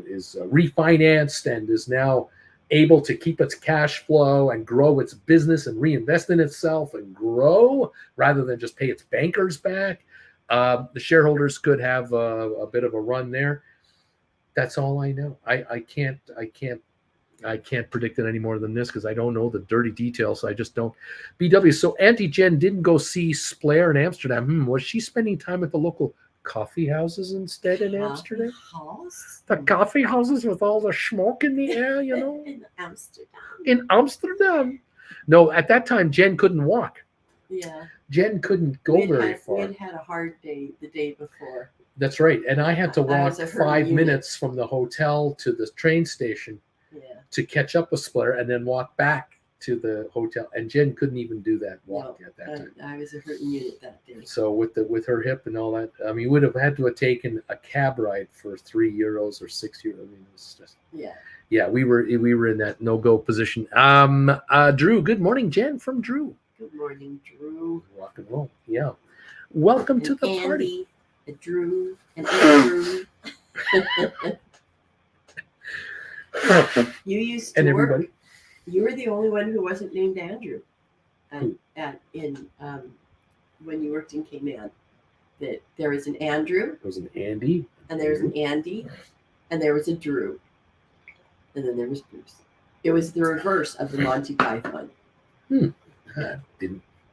is refinanced and is now able to keep its cash flow and grow its business and reinvest in itself and grow rather than just pay its bankers back? The shareholders could have a bit of a run there. That's all I know. I can't predict it any more than this because I don't know the dirty details. I just don't. BW. So Auntie Jen didn't go see Splair in Amsterdam. Was she spending time at the local coffee houses instead in Amsterdam? House? The coffee houses with all the smoke in the air, you know? In Amsterdam. In Amsterdam. No, at that time, Jen couldn't walk. Yeah. Jen couldn't go very far. We had had a hard day the day before. That's right. And I had to walk was a 5 unit. minutes from the hotel to the train station to catch up with Splair and then walk back to the hotel. And Jen couldn't even do that walk at that time. I was a hurting unit that day. So with her hip and all that, I mean, would have had to have taken a cab ride for €3 or €6. I mean, it's just yeah. We were in that no-go position. Drew, good morning, Jen from Drew. Good morning, Drew. Rock and roll, yeah. Welcome to the party. Drew and Andrew. You used to everybody. work. You were the only one who wasn't named Andrew. When you worked in Cayman, that there was an Andrew. There was an Andy. And there was an Andy, and there was a Drew, and then there was Bruce. It was the reverse of the Monty Python.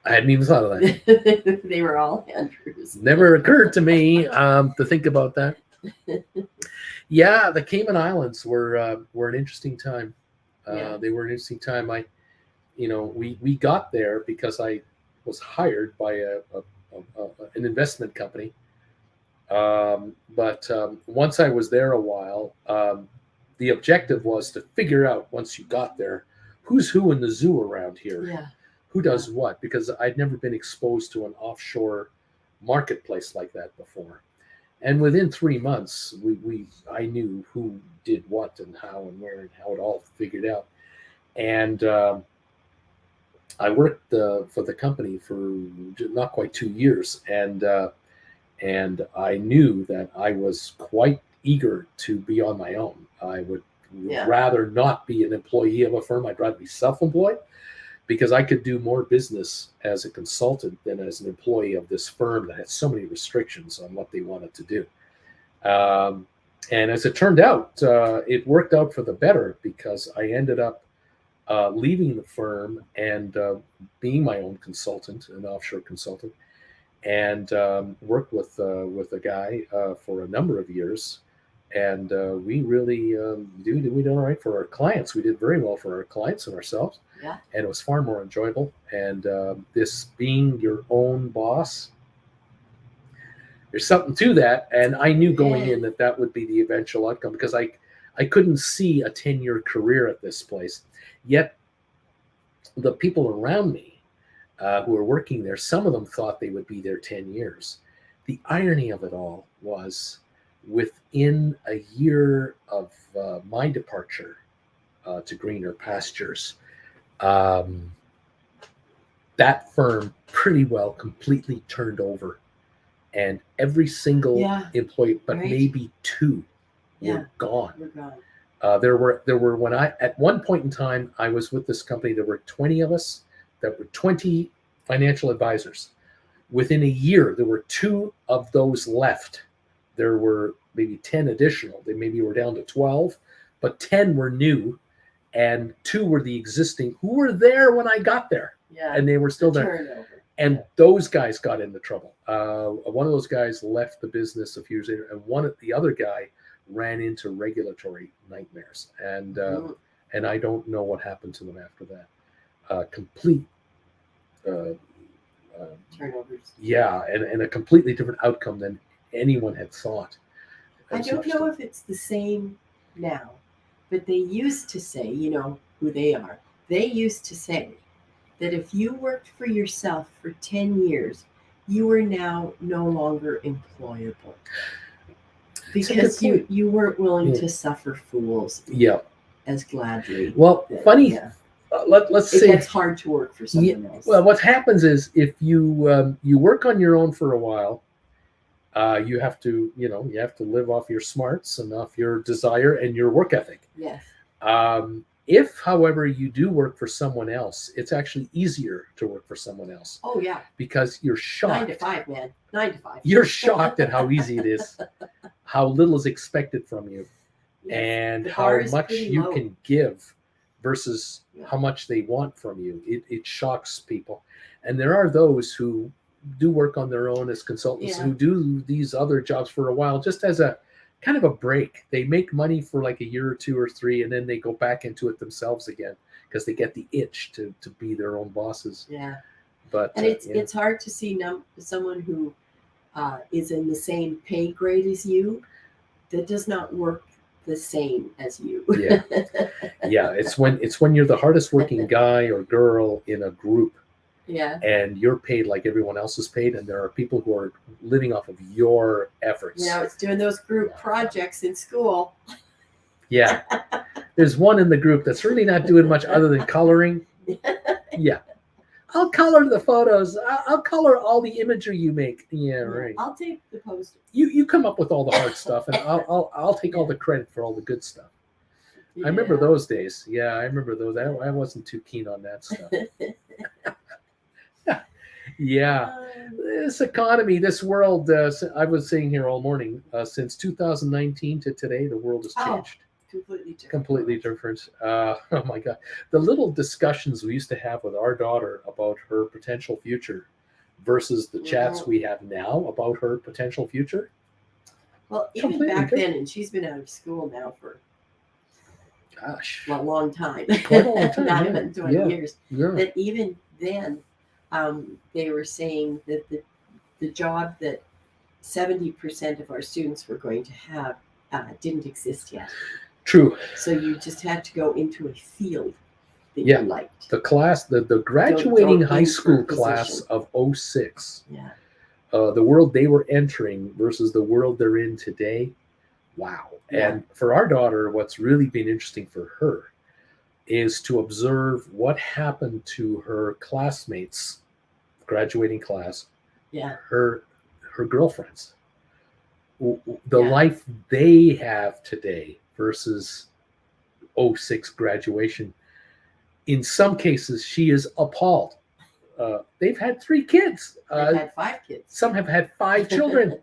I hadn't even thought of that. They were all Andrews. Never occurred to me to think about that. Yeah, the Cayman Islands were an interesting time. They were an interesting time. We got there because I was hired by an investment company. But once I was there a while, the objective was to figure out, once you got there, who's who in the zoo around here. Yeah. Who does what? Because I'd never been exposed to an offshore marketplace like that before. And within 3 months, I knew who did what and how and where and how it all figured out. And I worked for the company for not quite 2 years, and I knew that I was quite eager to be on my own. I would rather not be an employee of a firm. I'd rather be self-employed, because I could do more business as a consultant than as an employee of this firm that had so many restrictions on what they wanted to do. And as it turned out, it worked out for the better, because I ended up leaving the firm and being my own consultant, an offshore consultant, and worked with a guy for a number of years. And we really we did all right for our clients. We did very well for our clients and ourselves. Yeah. And it was far more enjoyable. And this being your own boss, there's something to that. And I knew going in that would be the eventual outcome, because I couldn't see a 10-year career at this place. Yet the people around me who were working there, some of them thought they would be there 10 years. The irony of it all was, within a year of my departure to greener pastures, that firm pretty well completely turned over, and every single employee, but maybe 2 were gone. There were when at one point in time I was with this company, there were 20 of us. There were 20 financial advisors. Within a year, there were 2 of those left. There were maybe 10 additional. They maybe were down to 12, but 10 were new, and 2 were the existing who were there when I got there. Yeah, and they were still there. Turnover. And those guys got into trouble. One of those guys left the business a few years later, and the other guy ran into regulatory nightmares. And I don't know what happened to them after that. Complete turnovers. Yeah, and a completely different outcome than anyone had thought. I don't know if it's the same now, but they used to say, you know who they are. They used to say that if you worked for yourself for 10 years, you were now no longer employable It's a good because point. you weren't willing Yeah. to suffer fools Yeah. as gladly. Well, funny. Yeah. Let's It say. gets hard to work for someone else. Well, what happens is if you work on your own for a while, you have to live off your smarts and off your desire and your work ethic. Yes. If, however, you do work for someone else, it's actually easier to work for someone else Oh yeah. because you're 9 shocked. to 5, man. 9 to 5. You're shocked at how easy it is, how little is expected from you, Yes. and The how bar is much pretty you low. can give versus Yeah. how much they want from you. It shocks people. And there are those who do work on their own as consultants, Yeah. who do these other jobs for a while just as a kind of a break. They make money for like a year or 2 or 3, and then they go back into it themselves again because they get the itch to be their own bosses. Yeah. But And it's hard to see someone who is in the same pay grade as you that does not work the same as you. Yeah. Yeah, it's when you're the hardest working guy or girl in a group Yeah. and you're paid like everyone else is paid, and there are people who are living off of your efforts. You know, it's doing those group projects in school. Yeah. There's one in the group that's really not doing much other than coloring. Yeah. I'll color the photos. I'll color all the imagery you make. Yeah, right. I'll take the poster. You come up with all the hard stuff, and I'll take all the credit for all the good stuff. I remember those days. Yeah, I remember those. I wasn't too keen on that stuff. Yeah. This economy, this world, I was saying here all morning, since 2019 to today, the world has changed. Completely different. Completely different. Oh my God. The little discussions we used to have with our daughter about her potential future versus the chats we have now about her potential future. Well, even Completely back different. then, and she's been out of school now for Gosh. a long time. Quite a long time, Not yeah. even 20 Yeah. years. Yeah. That even then, they were saying that the job that 70% of our students were going to have didn't exist yet. True. So you just had to go into a field that Yeah. you liked. The class, the graduating Don't high school enter class position. of 06, Yeah. the world they were entering versus the world they're in today. Wow. Yeah. And for our daughter, what's really been interesting for her is to observe what happened to her classmates, graduating class, Yeah. her girlfriends, the Yeah. life they have today versus 06 graduation. In some cases, she is appalled. They've had 3 kids. I've had 5 kids. Some have had 5 children.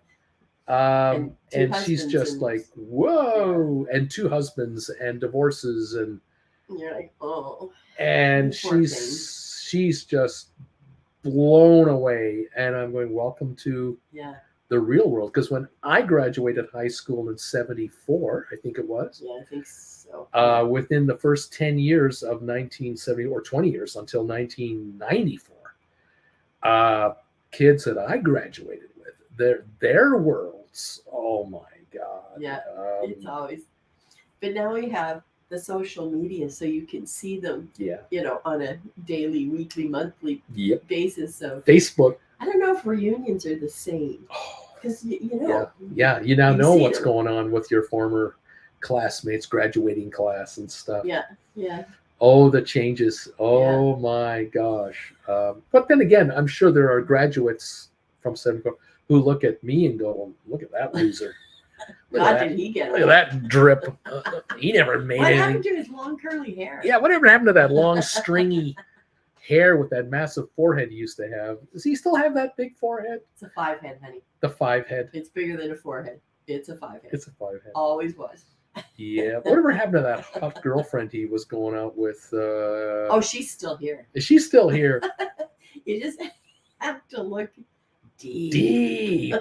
And 2 And she's husbands just and- like, whoa, and 2 husbands and divorces, and You're like, oh. Poor she's just blown away. And I'm going, welcome to Yeah. the real world. Because when I graduated high school in 74, I think it was, Yeah, I think so. within the first 10 years of 1970, or 20 years until 1994, kids that I graduated with, their worlds, oh my God. Yeah, it's always. But now we have the social media, so you can see them, Yeah. on a daily, weekly, monthly Yep. basis. So Facebook. I don't know if reunions are the same because Yeah. You now You know see what's them. going on with your former classmates, graduating class and stuff. Yeah. Oh, the changes. Oh my gosh. But then again, I'm sure there are graduates from 74 who look at me and go, well, look at that loser. Look God, at did he get Look at that drip. He never made What anything. happened to his long curly hair? Yeah, whatever happened to that long, stringy hair with that massive forehead he used to have? Does he still have that big forehead? It's a 5-head, honey. The 5 head. It's bigger than a 4-head. It's a 5-head. It's a 5 head. Always was. Yeah. Whatever happened to that hot girlfriend he was going out with? Oh, she's still here. Is she still here? You just have to look deep.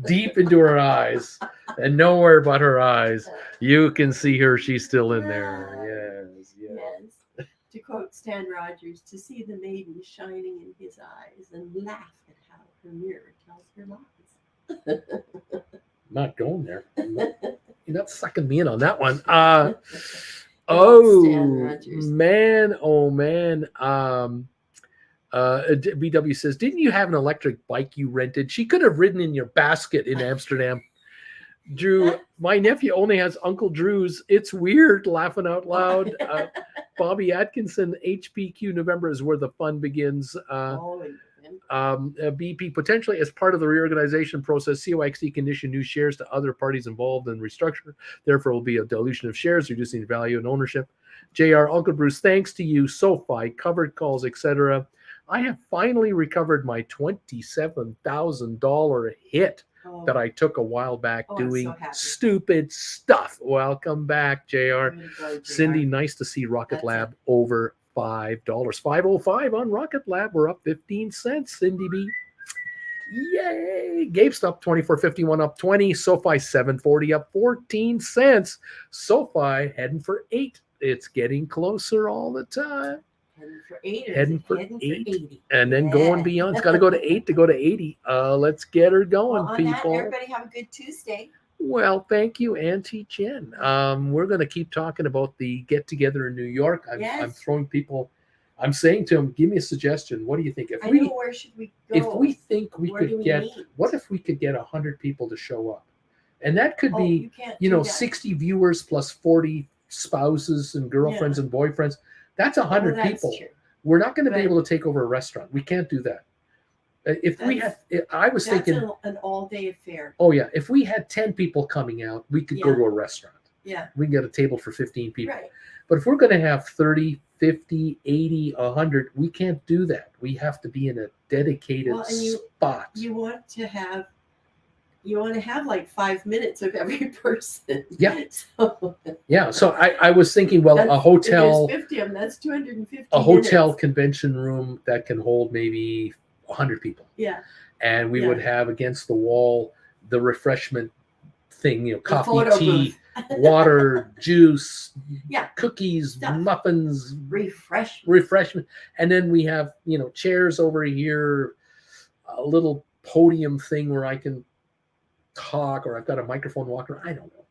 Deep into her eyes, and nowhere but her eyes. You can see her. She's still in there. Yes. Yes. To quote Stan Rogers, to see the maiden shining in his eyes and laugh at how her mirror tells her lies. Not going there. You're not sucking me in on that one. Stan Oh Rogers. man. BW says, didn't you have an electric bike you rented? She could have ridden in your basket in Amsterdam. Drew, my nephew only has Uncle Drew's. It's weird, laughing out loud. Bobby Atkinson, HPQ November is where the fun begins. BP, potentially as part of the reorganization process, COXD condition new shares to other parties involved in restructure. Therefore, will be a dilution of shares, reducing value and ownership. JR, Uncle Bruce, thanks to you, SoFi, covered calls, etc. I have finally recovered my $27,000 hit that I took a while back doing stupid stuff. Welcome back, JR. Cindy, nice to see Rocket Lab over $5. 505 on Rocket Lab. We're up 15 cents, Cindy B. Yay! GameStop 24.51 up 20. SoFi 740 up 14 cents. SoFi heading for 8. It's getting closer all the time. Heading for 80. And then going beyond. It's got to go to 8 to go to 80. Let's get her going, people. Everybody have a good Tuesday. Well, thank you, Auntie Jen. We're going to keep talking about the get-together in New York. I'm throwing people. I'm saying to them, give me a suggestion. What do you think? Where should we go? If we think we could get, what if we could get 100 people to show up? And that could be, 60 viewers plus 40 spouses and girlfriends and boyfriends. That's 100 people. True. We're not going to be able to take over a restaurant. We can't do that. I was thinking an all-day affair. Oh yeah, if we had 10 people coming out, we could go to a restaurant. Yeah, we can get a table for 15 people. Right. But if we're going to have 30, 50, 80, 100, we can't do that. We have to be in a dedicated spot. You want to have like 5 minutes of every person. Yeah. So I was thinking, a hotel. There's 50 of them. That's 250. A hotel convention room that can hold maybe 100 people. Yeah. And we would have against the wall the refreshment thing, coffee, tea, water, juice, cookies, muffins, refreshment. And then we have, chairs over here, a little podium thing where I can talk, or I've got a microphone walking around. I don't know.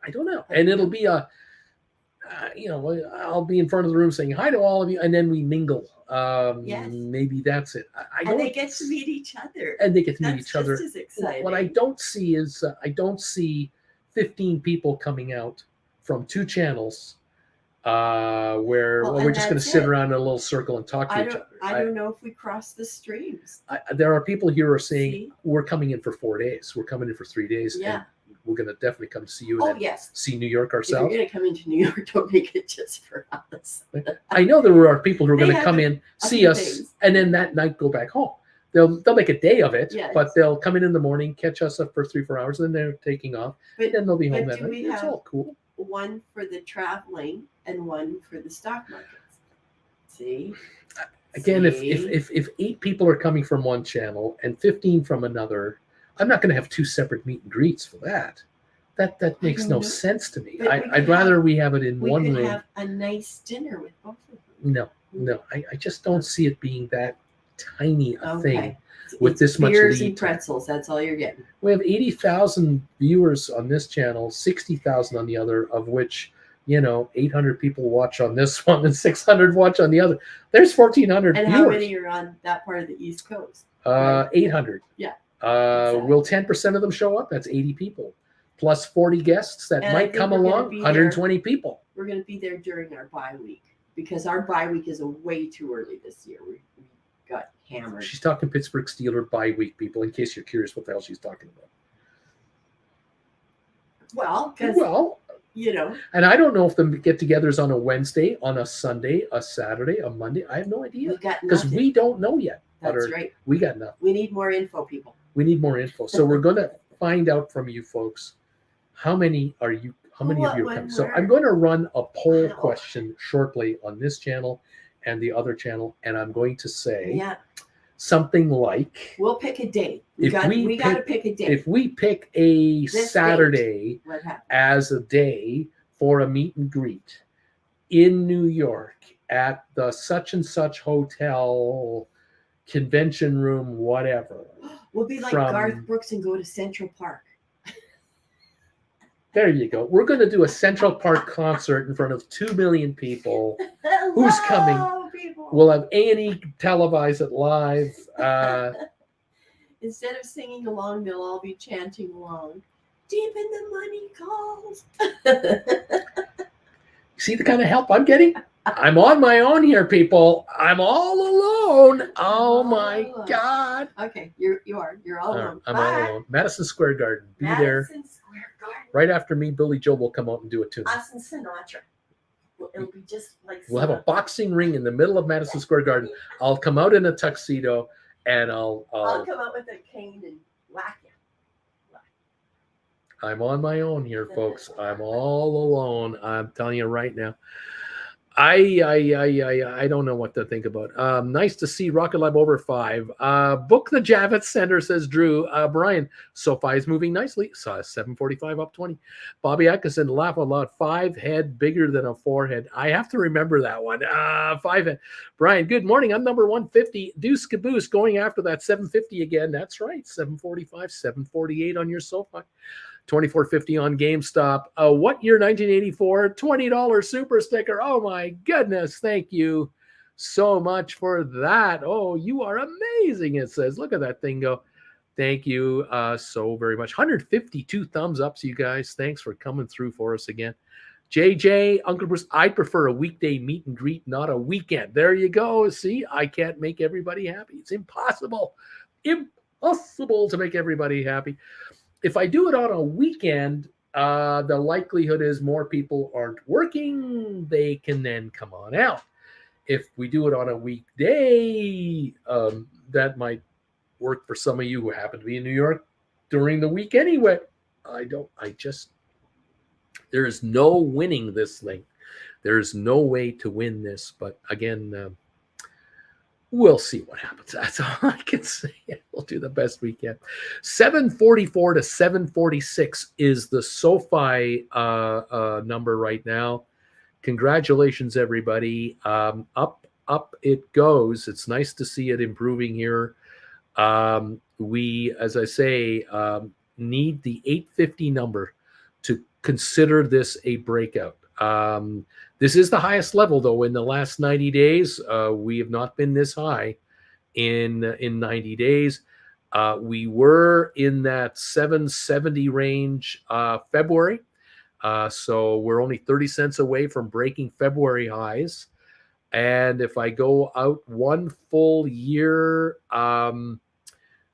I don't know. And it'll be I'll be in front of the room saying hi to all of you, and then we mingle. Maybe that's it. And they get to meet each other. That's just as exciting. What I don't see is I don't see 15 people coming out from 2 channels where we're just going to sit around in a little circle and talk to each other. I don't know if we cross the streams. There are people here who are saying, we're coming in for 4 days. We're coming in for 3 days. Yeah. And we're going to definitely come to see you. See New York ourselves. If you're going to come into New York, don't make it just for us. I know there are people who are going to come in, see us, and then that night go back home. They'll make a day of it, but they'll come in the morning, catch us up for 3-4 hours, and then they're taking off. And then they'll be home that night. It's all cool. One for the traveling and one for the stock markets. See? Again, if 8 people are coming from one channel and 15 from another, I'm not going to have 2 separate meet and greets for that. That makes no sense to me. I'd rather we have it in one room. We could have a nice dinner with both of them. No. I just don't see it being that tiny a thing with this much beers and pretzels. That's all you're getting. We have 80,000 viewers on this channel, 60,000 on the other, of which 800 people watch on this one and 600 watch on the other. There's 1,400 viewers. And how many are on that part of the East Coast? 800. Yeah. Will 10% of them show up? That's 80 people. Plus 40 guests that might come along, 120 people. We're going to be there during our bye week because our bye week is way too early this year. We got hammered. She's talking Pittsburgh Steelers bye week, people, in case you're curious what the hell she's talking about. Well, And I don't know if the get-together's on a Wednesday, on a Sunday, a Saturday, a Monday. I have no idea. Because we don't know yet. That's right. We got nothing. We need more info, people. We need more info. So we're going to find out from you folks, how many of you are coming? So I'm going to run a poll question shortly on this channel and the other channel, and I'm going to say something like, we'll pick a date. We got to pick a date. If we pick a Saturday as a day for a meet and greet in New York at the such and such hotel, convention room, whatever. We'll be like Garth Brooks and go to Central Park. There you go. We're going to do a Central Park concert in front of 2 million people. Who's coming? people. We'll have A&E televise it live. Instead of singing along, they'll all be chanting along. Deep in the money calls. See the kind of help I'm getting? I'm on my own here, people. I'm all alone. Oh my alone. God. Okay, you're all alone. I'm Bye. all alone. Madison Square Garden. Be Madison there. Square Garden. Right after me, Billy Joel will come out and do a tune. Us and Sinatra. Well, it'll be just like We'll have a boxing ring in the middle of Madison Square Garden. I'll come out in a tuxedo and I'll come out with a cane and whack you. I'm on my own here, folks. I'm all alone. I'm telling you right now. I don't know what to think about. Nice to see Rocket Lab over 5. Book the Javits Center, says Drew. Brian, SoFi is moving nicely. Saw 745 up 20. Bobby Atkinson, laugh a lot. 5 head bigger than a 4 head. I have to remember that one. 5 head. Brian, good morning. I'm number 150. Deuce Caboose going after that 750 again. That's right. 745, 748 on your SoFi. $24.50 on GameStop. What year? 1984. $20 super sticker. Oh my goodness. Thank you so much for that. Oh, you are amazing. It says, look at that thing go. Thank you so very much. 152 thumbs ups, you guys. Thanks for coming through for us again. JJ, Uncle Bruce, I prefer a weekday meet and greet, not a weekend. There you go. See, I can't make everybody happy. It's impossible. Impossible to make everybody happy. If I do it on a weekend, the likelihood is more people aren't working. They can then come on out. If we do it on a weekday, that might work for some of you who happen to be in New York during the week anyway. There is no winning this thing. There's no way to win this. But again, we'll see what happens. That's all I can say. We'll do the best we can. 744 to 746 is the SoFi number right now. Congratulations, everybody. Up it goes. It's nice to see it improving here. We, as I say, need the 850 number to consider this a breakout. This is the highest level, though, in the last 90 days. We have not been this high in 90 days. We were in that 770 range February. So we're only 30 cents away from breaking February highs. And if I go out one full year,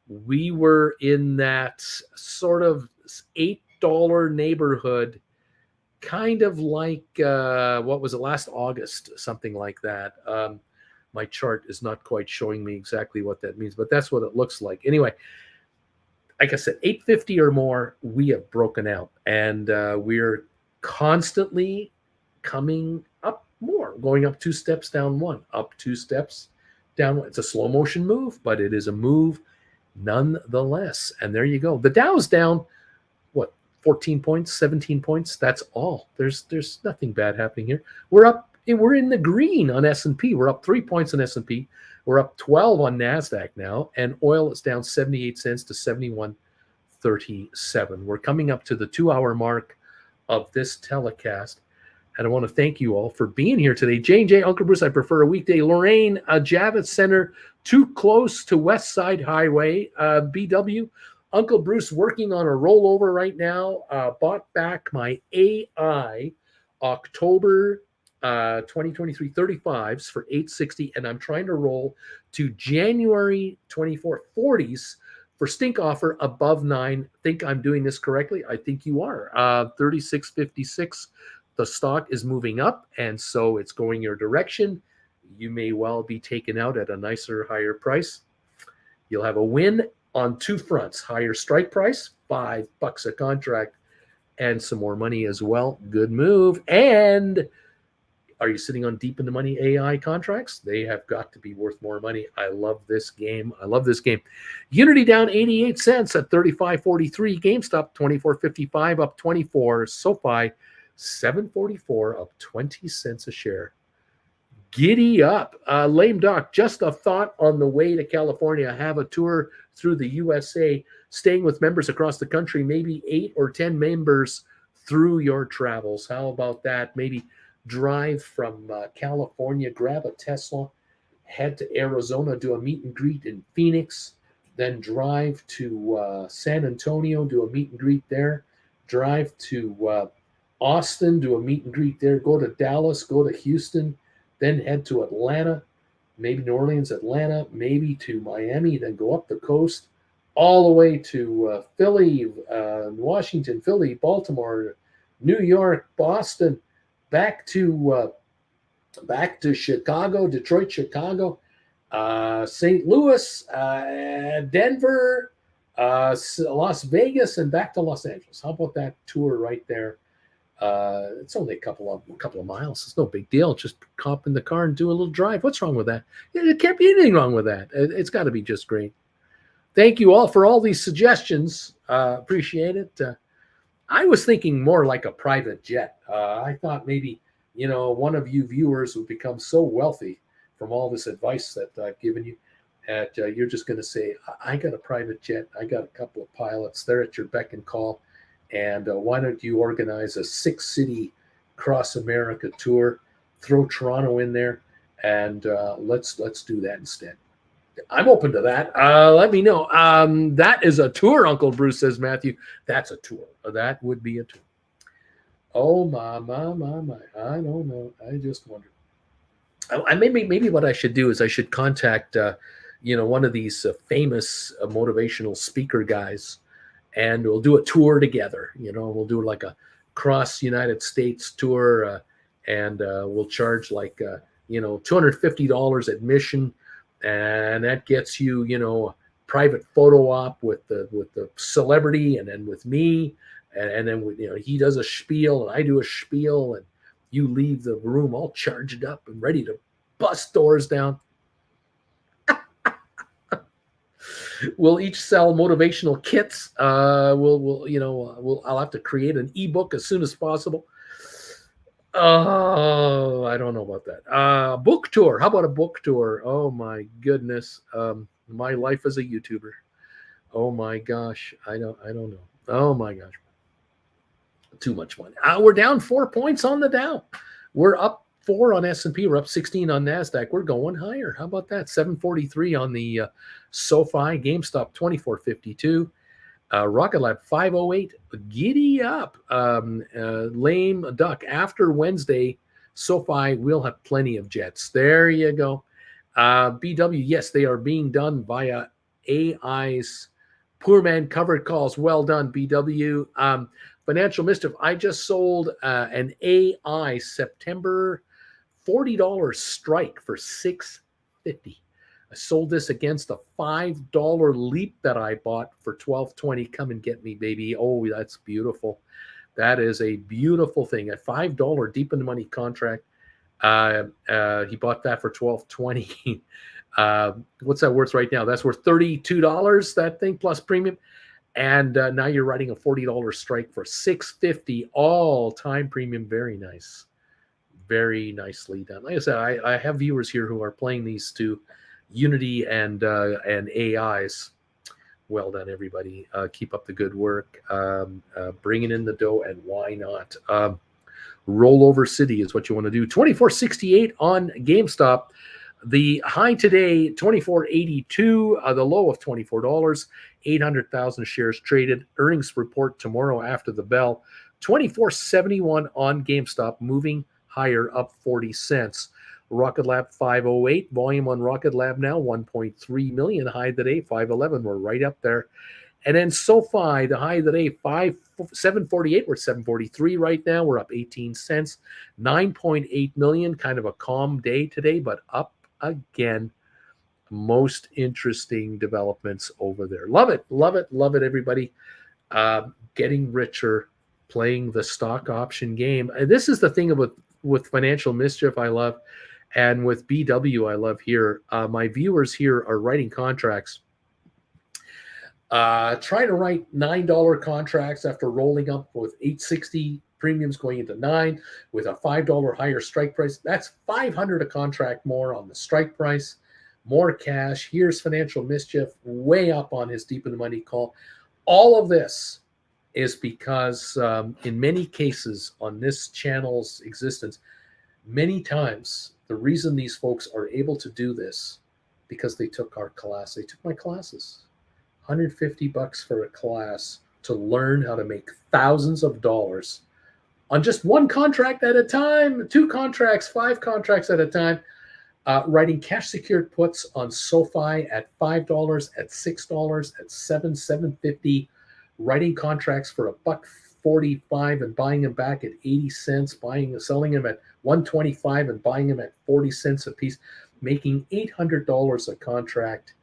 we were in that sort of $8 neighborhood, kind of like, what was it, last August, something like that. My chart is not quite showing me exactly what that means, but that's what it looks like. Anyway, like I said, 850 or more, we have broken out, and we're constantly coming up more, going up 2 steps, down 1, up 2 steps, down 1. It's a slow motion move, but it is a move nonetheless. And there you go. The Dow's down, 14 points, 17 points. That's all. There's nothing bad happening here. We're in the green on S&P. We're up 3 points on S&P. We're up 12 on NASDAQ now, and oil is down 78 cents to 71.37. We're coming up to the 2-hour mark of this telecast, and I want to thank you all for being here today. J&J, Uncle Bruce, I prefer a weekday. Lorraine, Javits Center, too close to West Side Highway. BW, Uncle Bruce working on a rollover right now. Bought back my AI October 2023 35s for $860, and I'm trying to roll to January 24 40s for stink offer above 9. Think I'm doing this correctly? I think you are. 36.56. The stock is moving up, and so it's going your direction. You may well be taken out at a nicer, higher price. You'll have a win on 2 fronts: higher strike price, $5 a contract, and some more money as well. Good move. And are you sitting on deep in the money AI contracts? They have got to be worth more money. I love this game. Unity down 88 cents at 35.43. GameStop 24.55 up 24. SoFi 7.44 up 20 cents a share. Giddy up. Lame Doc, just a thought on the way to California. Have a tour through the USA, staying with members across the country, maybe 8 or 10 members through your travels. How about that? Maybe drive from California, grab a Tesla, head to Arizona, do a meet and greet in Phoenix, then drive to San Antonio, do a meet and greet there, drive to Austin, do a meet and greet there, go to Dallas, go to Houston, then head to Atlanta, maybe New Orleans, Atlanta, maybe to Miami, then go up the coast all the way to Philly, Washington, Philly, Baltimore, New York, Boston, back to Chicago, Detroit, Chicago, St. Louis, Denver, Las Vegas, and back to Los Angeles. How about that tour right there? It's only a couple of miles. It's no big deal. Just hop in the car and do a little drive. What's wrong with that? There can't be anything wrong with that. It's got to be just great. Thank you all for all these suggestions. Appreciate it. I was thinking more like a private jet. I thought maybe, one of you viewers would become so wealthy from all this advice that I've given you that you're just going to say, I got a private jet. I got a couple of pilots. They're at your beck and call. And why don't you organize a 6-city cross-America tour, throw Toronto in there, and let's do that instead. I'm open to that. Let me know. That is a tour, Uncle Bruce, says Matthew. That's a tour. That would be a tour. Oh, my. I don't know. I just wonder. Maybe what I should do is I should contact, one of these famous motivational speaker guys, and we'll do a tour together. We'll do like a cross United States tour, and we'll charge like, $250 admission. And that gets you, a private photo op with the celebrity, and then with me, and then he does a spiel and I do a spiel, and you leave the room all charged up and ready to bust doors down. We'll each sell motivational kits. I'll have to create an ebook as soon as possible. Oh, I don't know about that. Book tour. How about a book tour? Oh my goodness. My life as a YouTuber. Oh my gosh. I don't know. Oh my gosh. Too much fun. We're down 4 points on the Dow. We're up 4 on S&P. We're up 16 on NASDAQ. We're going higher. How about that? 743 on the SoFi. GameStop 2452. Rocket Lab 508, giddy up. Lame duck. After Wednesday, SoFi will have plenty of jets. There you go. BW, yes, they are being done via AI's poor man covered calls. Well done, BW. Financial Mischief, I just sold an AI September $40 strike for $6.50. I sold this against a $5 leap that I bought for $12.20. Come and get me, baby. Oh, that's beautiful. That is a beautiful thing. A $5 deep in the money contract. He bought that for $12.20. What's that worth right now? That's worth $32, that thing, plus premium. And now you're writing a $40 strike for $6.50, all time premium. Very nice. Very nicely done. Like I said, I have viewers here who are playing these two, Unity and AIs. Well done, everybody. Keep up the good work. Bringing in the dough, and why not? Rollover City is what you want to do. 24.68 on GameStop. The high today, 24.82. The low of $24. 800,000 shares traded. Earnings report tomorrow after the bell. 24.71 on GameStop, moving higher, up 40 cents. Rocket Lab 508, volume on Rocket Lab now 1.3 million. High today 511. We're right up there. And then SoFi, the high today 748. We're 743 right now. We're up 18 cents. 9.8 million. Kind of a calm day today, but up again. Most interesting developments over there. Love it, love it, love it, everybody. Getting richer, playing the stock option game. And this is the thing about with Financial Mischief I love, and with BW I love here. My viewers here are writing contracts. Try to write $9 contracts after rolling up with $8.60 premiums going into $9 with a $5 higher strike price. That's $500 a contract more on the strike price. More cash. Here's Financial Mischief way up on his deep in the money call. All of this is because in many cases on this channel's existence, Many times, the reason these folks are able to do this because they took our class. They took my classes. $150 for a class to learn how to make thousands of dollars on just one contract at a time, 2 contracts, 5 contracts at a time, writing cash secured puts on SoFi at $5, at $6, at $7.50, writing contracts for $1.45 and buying them back at 80 cents, selling them at $1.25 and buying them at 40 cents a piece, making $800 a contract,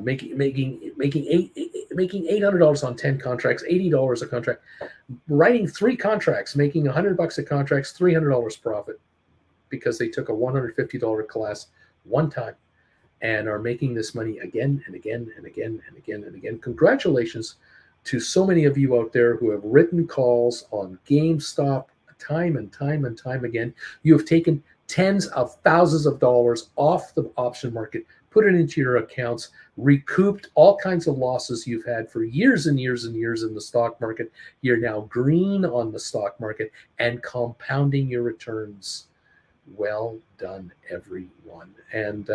making $800 on 10 contracts, $80 a contract, writing 3 contracts, making $100 a contract, $300 profit, because they took a $150 class one time and are making this money again and again and again and again and again. Congratulations to so many of you out there who have written calls on GameStop time and time and time again. You have taken tens of thousands of dollars off the option market, put it into your accounts, recouped all kinds of losses you've had for years and years and years in the stock market. You're now green on the stock market and compounding your returns. Well done, everyone. And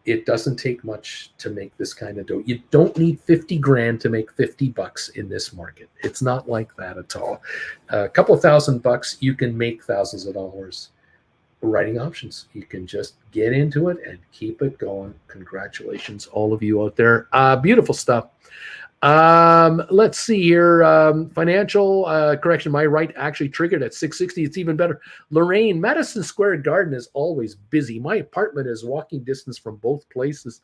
it doesn't take much to make this kind of dough. You don't need 50 grand to make $50 in this market. It's not like that at all. A couple of $1,000, you can make thousands of dollars writing options. You can just get into it and keep it going. Congratulations, all of you out there. Beautiful stuff. Let's see here. Financial correction. My right actually triggered at 660. It's even better. Lorraine, Madison Square Garden is always busy. My apartment is walking distance from both places.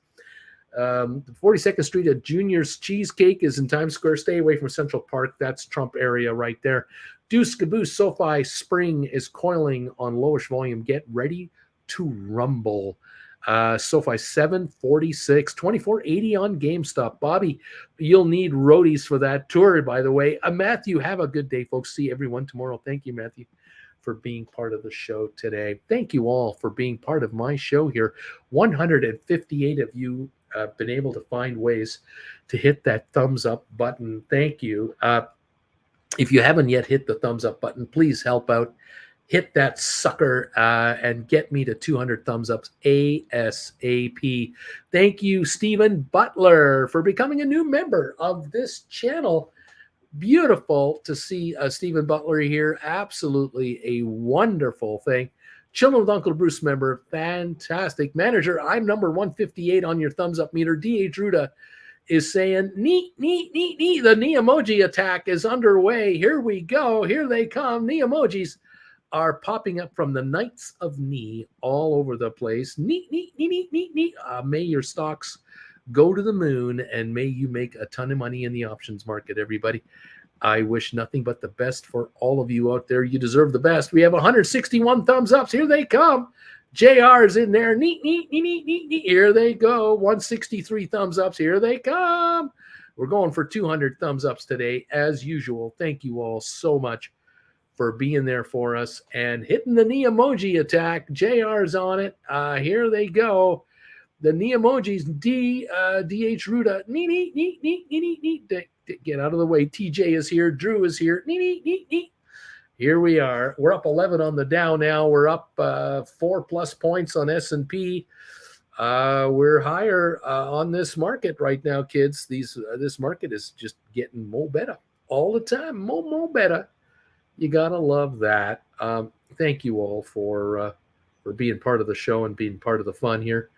42nd Street at Junior's Cheesecake is in Times Square. Stay away from Central Park. That's Trump area right there. Deuce Caboose SoFi Spring is coiling on lowish volume. Get ready to rumble. SoFi 746, 2480 on GameStop. Bobby, you'll need roadies for that tour, by the way. Matthew, have a good day, folks. See everyone tomorrow. Thank you, Matthew, for being part of the show today. Thank you all for being part of my show here. 158 of you have been able to find ways to hit that thumbs up button. Thank you. If you haven't yet hit the thumbs up button, please help out. Hit that sucker and get me to 200 thumbs ups ASAP. Thank you, Stephen Butler, for becoming a new member of this channel. Beautiful to see Stephen Butler here. Absolutely a wonderful thing. Chilling with Uncle Bruce member. Fantastic. Manager, I'm number 158 on your thumbs up meter. D.H. Ruda is saying, neat, neat, neat, neat. The knee emoji attack is underway. Here we go. Here they come. Knee emojis are popping up from the Knights of Knee all over the place. Neat, neat, neat, neat, neat, neat. May your stocks go to the moon and may you make a ton of money in the options market, everybody. I wish nothing but the best for all of you out there. You deserve the best. We have 161 thumbs ups. Here they come. JR is in there. Neat, neat, neat, neat, neat, neat. Here they go. 163 thumbs ups. Here they come. We're going for 200 thumbs ups today, as usual. Thank you all so much for being there for us and hitting the knee emoji attack. JR's on it. Here they go. The knee emojis. DH Ruda. Neat, neat, neat, neat, neat, neat, neat. Get out of the way. TJ is here. Drew is here. Neat, neat, neat, neat. Here we are. We're up 11 on the Dow now. We're up 4+ points on S&P. We're higher on this market right now, kids. This market is just getting more better all the time. More better. You gotta love that. Thank you all for being part of the show and being part of the fun here.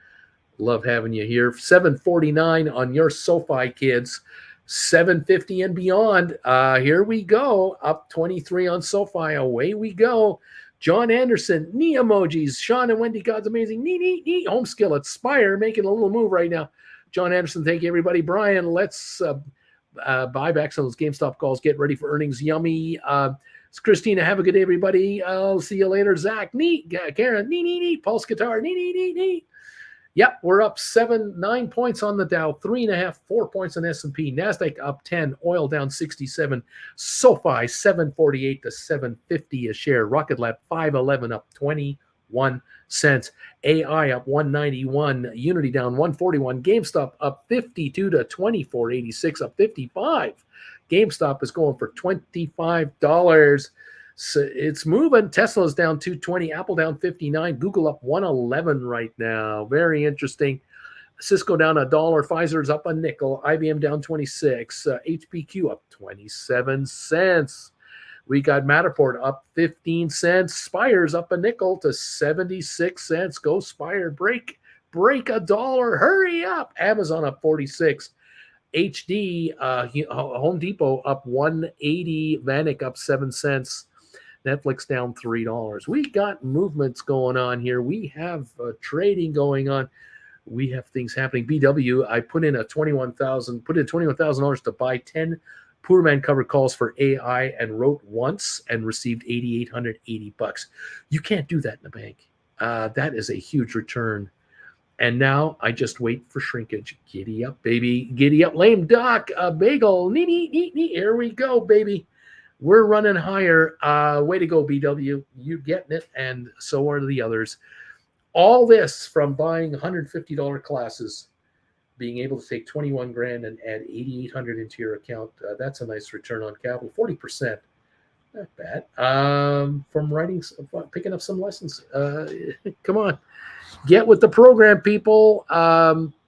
Love having you here. 749 on your SoFi, kids. 750 and beyond. Here we go. Up 23 on SoFi. Away we go. John Anderson, knee emojis. Sean and Wendy, God's amazing. Knee, knee, knee. Home skill at Spire, making a little move right now. John Anderson, thank you, everybody. Brian, let's buy back some of those GameStop calls. Get ready for earnings. Yummy. Christina, have a good day, everybody. I'll see you later. Zach, neat. Karen, neat, neat, neat. Pulse Guitar, neat, neat, neat, neat. Yep, we're up 9 points on the Dow, 3.5, 4 points on S&P. NASDAQ up 10, oil down 67. SoFi 748 to 750 a share. Rocket Lab 511 up 21 cents. AI up 191. Unity down 141. GameStop up 52 to 24.86, up 55. GameStop is going for $25. So it's moving. Tesla's down 220, Apple down 59, Google up 111 right now. Very interesting. Cisco down $1, Pfizer's up a nickel, IBM down 26, HPQ up 27 cents. We got Matterport up 15 cents. Spire's up a nickel to 76 cents. Go Spire. Break $1. Hurry up. Amazon up 46. HD, Home Depot up 180. Vanik up 7 cents. Netflix down $3. We got movements going on here. We have trading going on. We have things happening. BW, I put in $21,000 to buy 10 Poor Man cover calls for AI and wrote once and received $8,880. You can't do that in the bank. That is a huge return. And now I just wait for shrinkage. Giddy up, baby. Giddy up. Lame duck. Bagel. Neat. Here we go, baby. We're running higher. Way to go, BW. You're getting it, and so are the others. All this from buying $150 classes, being able to take 21 grand and add 8,800 into your account. That's a nice return on capital. 40%. Not bad. From picking up some lessons. Come on. Get with the program, people.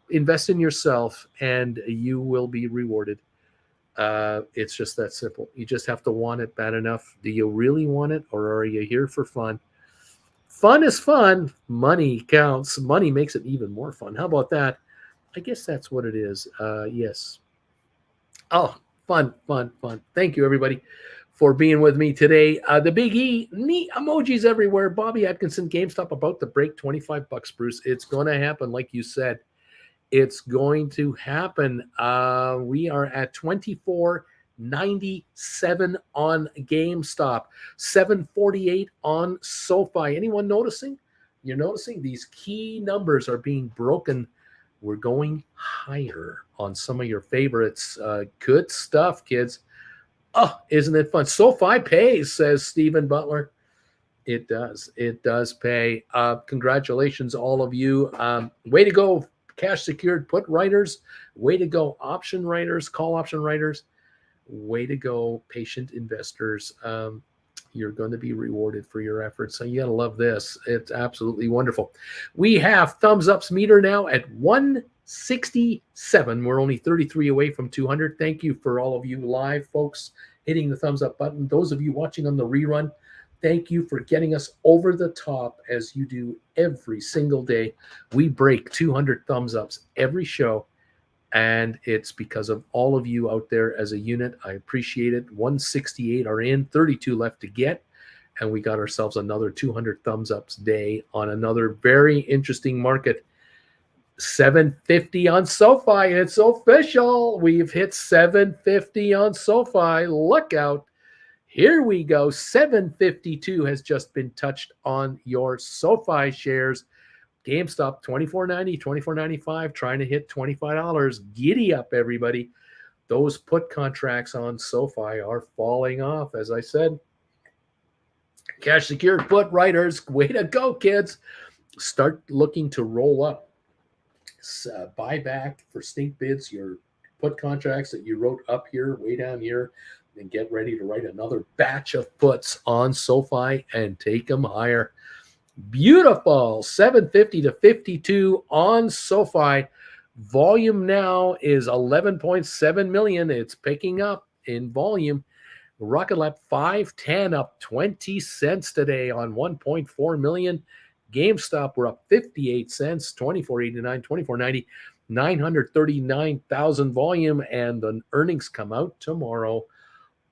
Invest in yourself, and you will be rewarded. It's just that simple. You just have to want it bad enough. Do you really want it, or are you here for fun? Fun is fun. Money counts. Money makes it even more fun. How about that? I guess that's what it is. Yes. Oh, fun. Thank you, everybody, for being with me today. The Big E, neat emojis everywhere. Bobby Atkinson, GameStop about to break $25, Bruce. It's going to happen, like you said. It's going to happen. We are at $24.97 on GameStop, $7.48 on SoFi. Anyone noticing? You're noticing these key numbers are being broken. We're going higher on some of your favorites. Good stuff, kids. Oh, isn't it fun? SoFi pays, says Stephen Butler. It does. It does pay. Congratulations, all of you. Way to go, cash secured put writers. Way to go, option writers, call option writers. Way to go, patient investors. You're going to be rewarded for your efforts. So you got to love this. It's absolutely wonderful. We have thumbs ups meter now at 167. We're only 33 away from 200. Thank you for all of you live folks hitting the thumbs up button. Those of you watching on the rerun, thank you for getting us over the top as you do every single day. We break 200 thumbs ups every show. And it's because of all of you out there as a unit. I appreciate it. 168 are in, 32 left to get. And we got ourselves another 200 thumbs ups day on another very interesting market. 750 on SoFi. It's official. We've hit 750 on SoFi. Look out. Here we go. 752 has just been touched on your SoFi shares. GameStop, $24.90, $24.95, trying to hit $25. Giddy up, everybody. Those put contracts on SoFi are falling off, as I said. Cash secured put writers, way to go, kids. Start looking to roll up. Buy back for stink bids your put contracts that you wrote up here, way down here, and get ready to write another batch of puts on SoFi and take them higher. Beautiful. 750 to 52 on SoFi. Volume now is 11.7 million. It's picking up in volume. Rocket Lab 510 up 20 cents today on 1.4 million. GameStop, we're up 58 cents, 24.89, 24.90, 939,000 volume, and the earnings come out tomorrow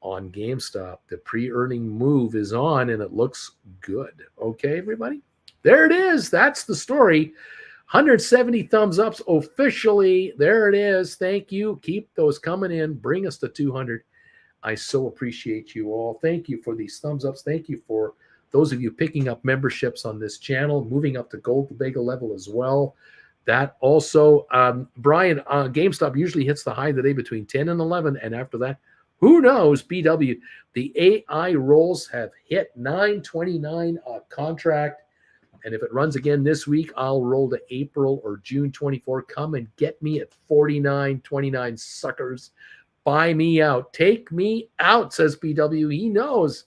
on GameStop. The pre-earning move is on, and it looks good. Okay, everybody? There it is. That's the story. 170 thumbs ups officially. There it is. Thank you. Keep those coming in. Bring us to 200. I so appreciate you all. Thank you for these thumbs ups. Thank you for those of you picking up memberships on this channel, moving up to Gold Bagel level as well. That also, Brian, GameStop usually hits the high of the day between 10 and 11, and after that, who knows, BW. The AI rolls have hit 929 contract. And if it runs again this week, I'll roll to April or June 24. Come and get me at 49.29, suckers. Buy me out. Take me out, says BW. He knows.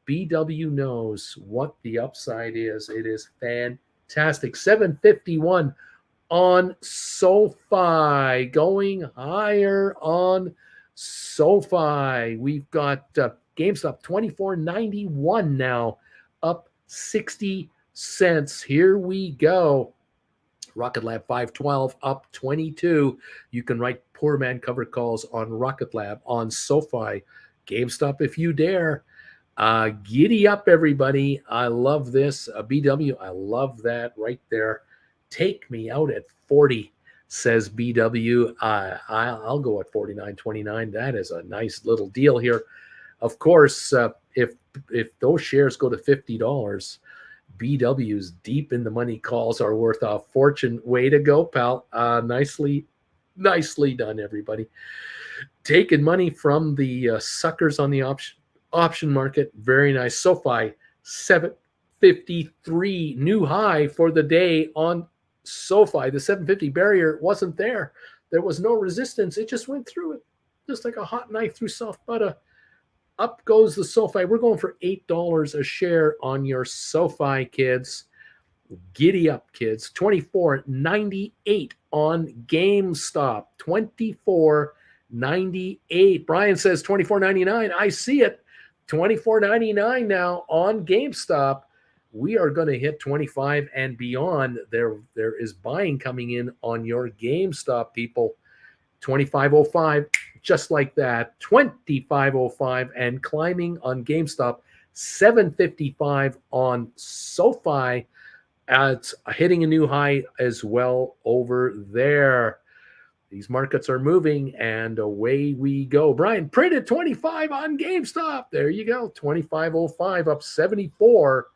BW knows what the upside is. It is fantastic. 751 on SoFi, going higher on SoFi. We've got GameStop 24.91 now, up 60 cents. Here we go. Rocket Lab 512 up 22. You can write poor man cover calls on Rocket Lab, on SoFi, GameStop if you dare. Giddy up, everybody. I love this. BW, I love that right there. Take me out at 40, says BW. I'll go at 49.29. That is a nice little deal here. Of course, if those shares go to $50, BW's deep in the money calls are worth a fortune. Way to go, pal. Nicely done, everybody. Taking money from the suckers on the option market. Very nice. SoFi 753, new high for the day on SoFi. The 750 barrier wasn't there. There was no resistance. It just went through it, just like a hot knife through soft butter. Up goes the SoFi. We're going for $8 a share on your SoFi, kids. Giddy up, kids. 24.98 on GameStop. 24.98. Brian says 24.99. I see it. 24.99 now on GameStop. We are going to hit 25 and beyond. There is buying coming in on your GameStop, people. 25.05, just like that. 25.05 and climbing on GameStop. 7.55 on SoFi. It's hitting a new high as well over there. These markets are moving, and away we go. Brian, printed 25 on GameStop. There you go. 25.05 up 74.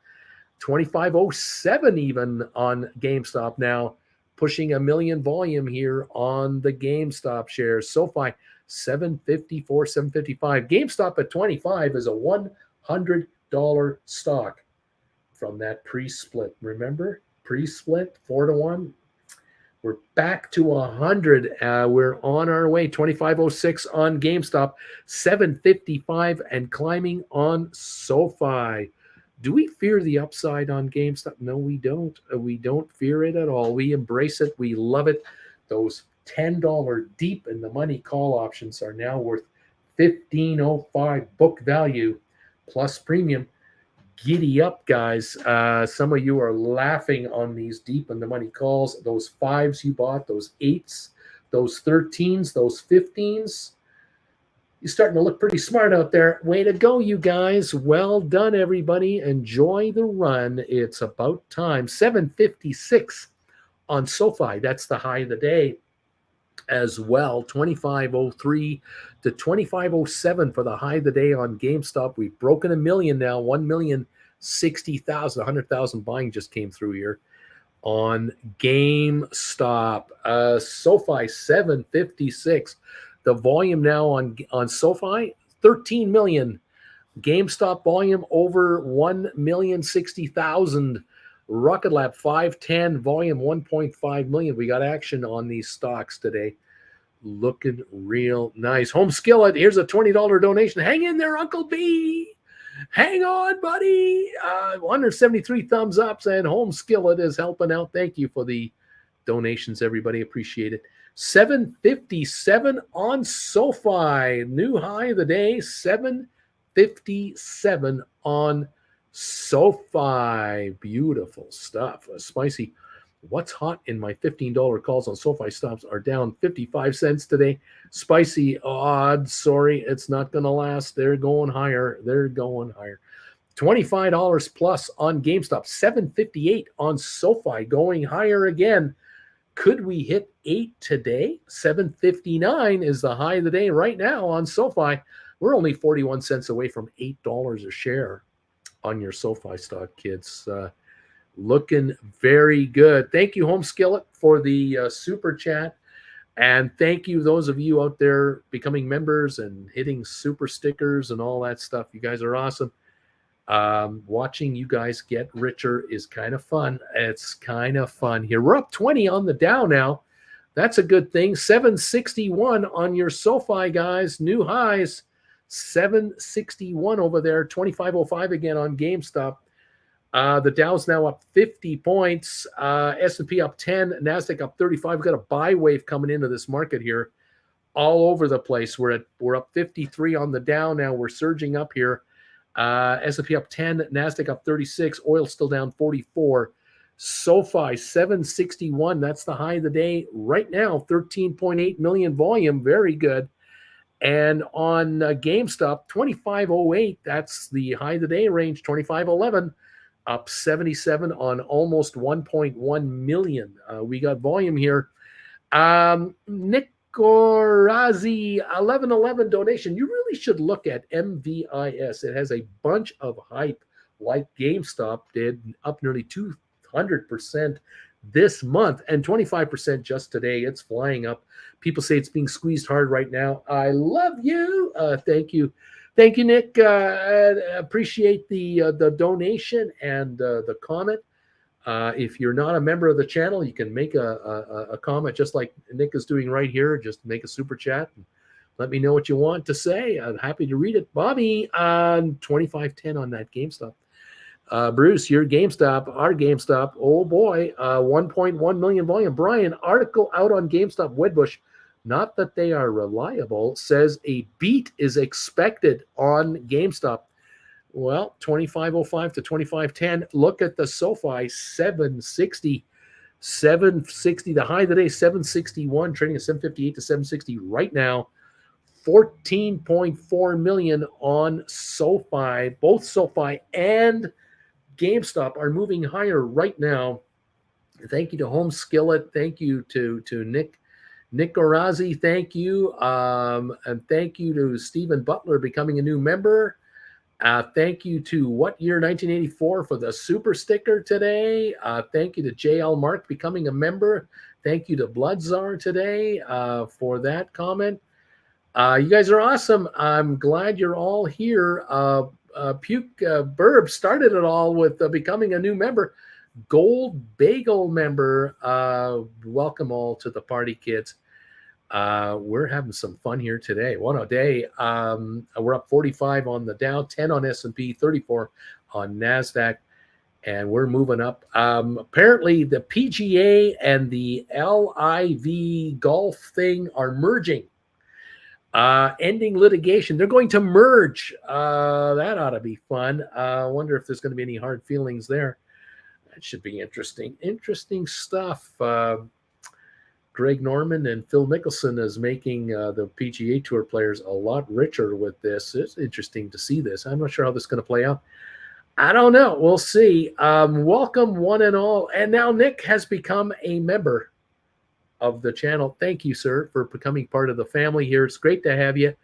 25.07 even on GameStop now. Pushing a million volume here on the GameStop shares. SoFi, 754, 755. GameStop at 25 is a $100 stock from that pre-split. Remember? Pre-split, 4-1. We're back to 100. We're on our way. 25.06 on GameStop, 755 and climbing on SoFi. Do we fear the upside on GameStop? No, we don't. We don't fear it at all. We embrace it. We love it. Those $10 deep in the money call options are now worth $15.05 book value plus premium. Giddy up, guys. Some of you are laughing on these deep in the money calls. Those 5s you bought, those 8s, those 13s, those 15s. You're starting to look pretty smart out there. Way to go, you guys. Well done, everybody. Enjoy the run. It's about time. 756 on SoFi. That's the high of the day as well. 25.03 to 25.07 for the high of the day on GameStop. We've broken a million now. 1,060,000. 100,000 buying just came through here on GameStop. SoFi 756. The volume now on SoFi, 13 million. GameStop volume over 1,060,000. Rocket Lab 510, volume 1.5 million. We got action on these stocks today. Looking real nice. Home Skillet, here's a $20 donation. Hang in there, Uncle B. Hang on, buddy. 173 thumbs ups, and Home Skillet is helping out. Thank you for the donations, everybody. Appreciate it. 757 on SoFi. New high of the day, 757 on SoFi. Beautiful stuff. Spicy. What's hot in my $15 calls on SoFi stops are down 55 cents today. Spicy odds. Sorry, it's not going to last. They're going higher. They're going higher. $25 plus on GameStop. 758 on SoFi. Going higher again. Could we hit 8 today? 759 is the high of the day right now on SoFi. We're only 41 cents away from $8 a share on your SoFi stock, kids. Looking very good. Thank you, Home Skillet, for the super chat. And thank you, those of you out there becoming members and hitting super stickers and all that stuff. You guys are awesome. Watching you guys get richer is kind of fun. It's kind of fun here. We're up 20 on the Dow now. That's a good thing. 761 on your SoFi, guys. New highs. 761 over there, 2505 again on GameStop. The Dow's now up 50 points, S&P up 10, NASDAQ up 35. We've got a buy wave coming into this market here all over the place. We're up 53 on the Dow now. We're surging up here. S&P up 10, NASDAQ up 36, oil still down 44. SoFi 761, that's the high of the day right now, 13.8 million volume, very good. And on GameStop, 2508, that's the high of the day range, 2511, up 77 on almost 1.1 million. We got volume here. Nick Gorazi, 1111 donation. You really should look at MVIS. It has a bunch of hype like GameStop did, up nearly 200% this month and 25% just today. It's flying up. People say it's being squeezed hard right now. I love you. Thank you. Thank you, Nick. Appreciate the donation and the comment. If you're not a member of the channel, you can make a comment just like Nick is doing right here. Just make a super chat and let me know what you want to say. I'm happy to read it. Bobby on 2510 on that GameStop. Bruce, your GameStop, our GameStop. Oh boy, 1.1 million volume. Brian, article out on GameStop. Wedbush, not that they are reliable, says a beat is expected on GameStop. Well, 2505 to 2510. Look at the SoFi 760. 760, the high of the day, 761, trading at 758 to 760 right now. 14.4 million on SoFi. Both SoFi and GameStop are moving higher right now. Thank you to Home Skillet. Thank you to Nick Gorazi. Thank you. And thank you to Stephen Butler becoming a new member. Thank you to What Year 1984 for the super sticker today. Thank you to JL Mark becoming a member. Thank you to Bloodzar today for that comment. You guys are awesome. I'm glad you're all here. Puke Burb started it all with becoming a new member. Gold Bagel member. Welcome all to the party, kids. We're having some fun here today. What a day. We're up 45 on the Dow, 10 on S&P, 34 on NASDAQ, and we're moving up. Apparently, the PGA and the LIV golf thing are merging. Ending litigation. They're going to merge. That ought to be fun. I wonder if there's going to be any hard feelings there. That should be interesting. Interesting stuff. Greg Norman and Phil Mickelson is making the PGA Tour players a lot richer with this. It's interesting to see this. I'm not sure how this is going to play out. I don't know. We'll see. Welcome one and all. And now Nick has become a member of the channel. Thank you, sir, for becoming part of the family here. It's great to have you.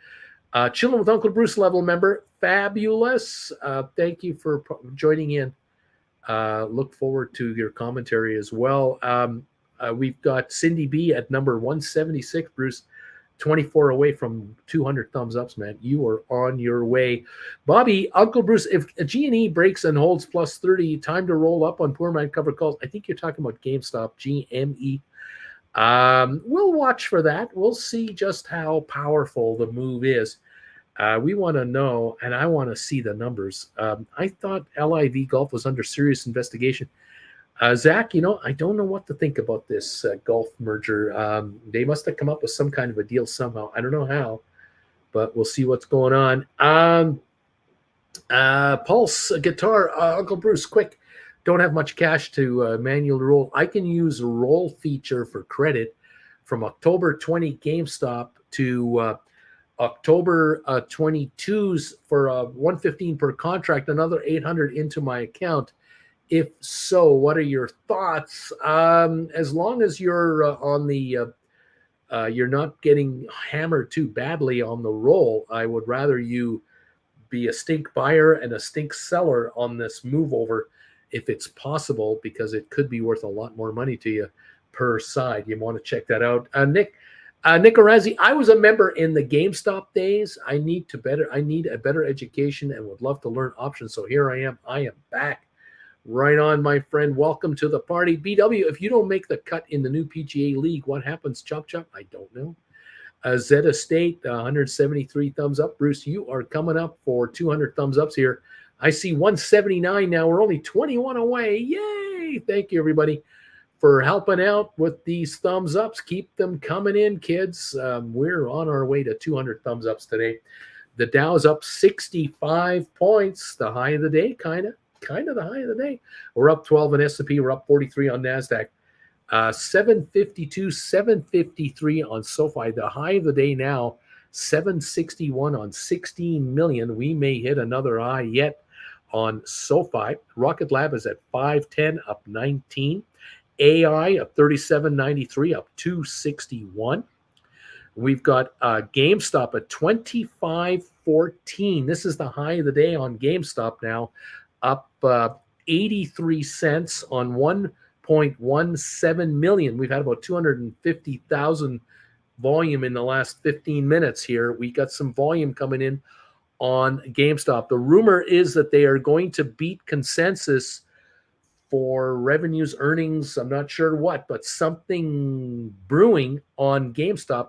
Chilling with Uncle Bruce level member. Fabulous. Thank you for joining in. Look forward to your commentary as well. We've got Cindy B at number 176, Bruce, 24 away from 200 thumbs ups, man. You are on your way. Bobby, Uncle Bruce, if a G&E breaks and holds plus 30, time to roll up on poor man cover calls. I think you're talking about GameStop, GME. We'll watch for that. We'll see just how powerful the move is. We want to know, and I want to see the numbers. I thought LIV Golf was under serious investigation. Zach, I don't know what to think about this golf merger. They must have come up with some kind of a deal somehow. I don't know how, but we'll see what's going on. Pulse Guitar, Uncle Bruce, quick. Don't have much cash to manual roll. I can use a roll feature for credit from October 20 GameStop to October 22's for $115 per contract, another $800 into my account. If so, what are your thoughts? As long as you're on the, you're not getting hammered too badly on the roll, I would rather you be a stink buyer and a stink seller on this move over if it's possible, because it could be worth a lot more money to you per side. You want to check that out. Nick Orazzi, I was a member in the GameStop days. I need a better education and would love to learn options. So here I am. I am back. Right on, my friend. Welcome to the party. BW, if you don't make the cut in the new PGA League, what happens? Chop, chop? I don't know. Zeta State, 173 thumbs up. Bruce, you are coming up for 200 thumbs ups here. I see 179 now. We're only 21 away. Yay! Thank you, everybody, for helping out with these thumbs ups. Keep them coming in, kids. We're on our way to 200 thumbs ups today. The Dow's up 65 points. The high of the day, kind of the high of the day. We're up 12 on S&P. We're up 43 on NASDAQ. 752, 753 on SoFi. The high of the day now, 761 on 16 million. We may hit another high yet on SoFi. Rocket Lab is at 510, up 19. AI at 37.93, up 261. We've got GameStop at 25.14. This is the high of the day on GameStop now, up 83 cents on 1.17 million. We've had about 250,000 volume in the last 15 minutes here. We got some volume coming in on GameStop. The rumor is that they are going to beat consensus for revenues, earnings. I'm not sure what, but something brewing on GameStop.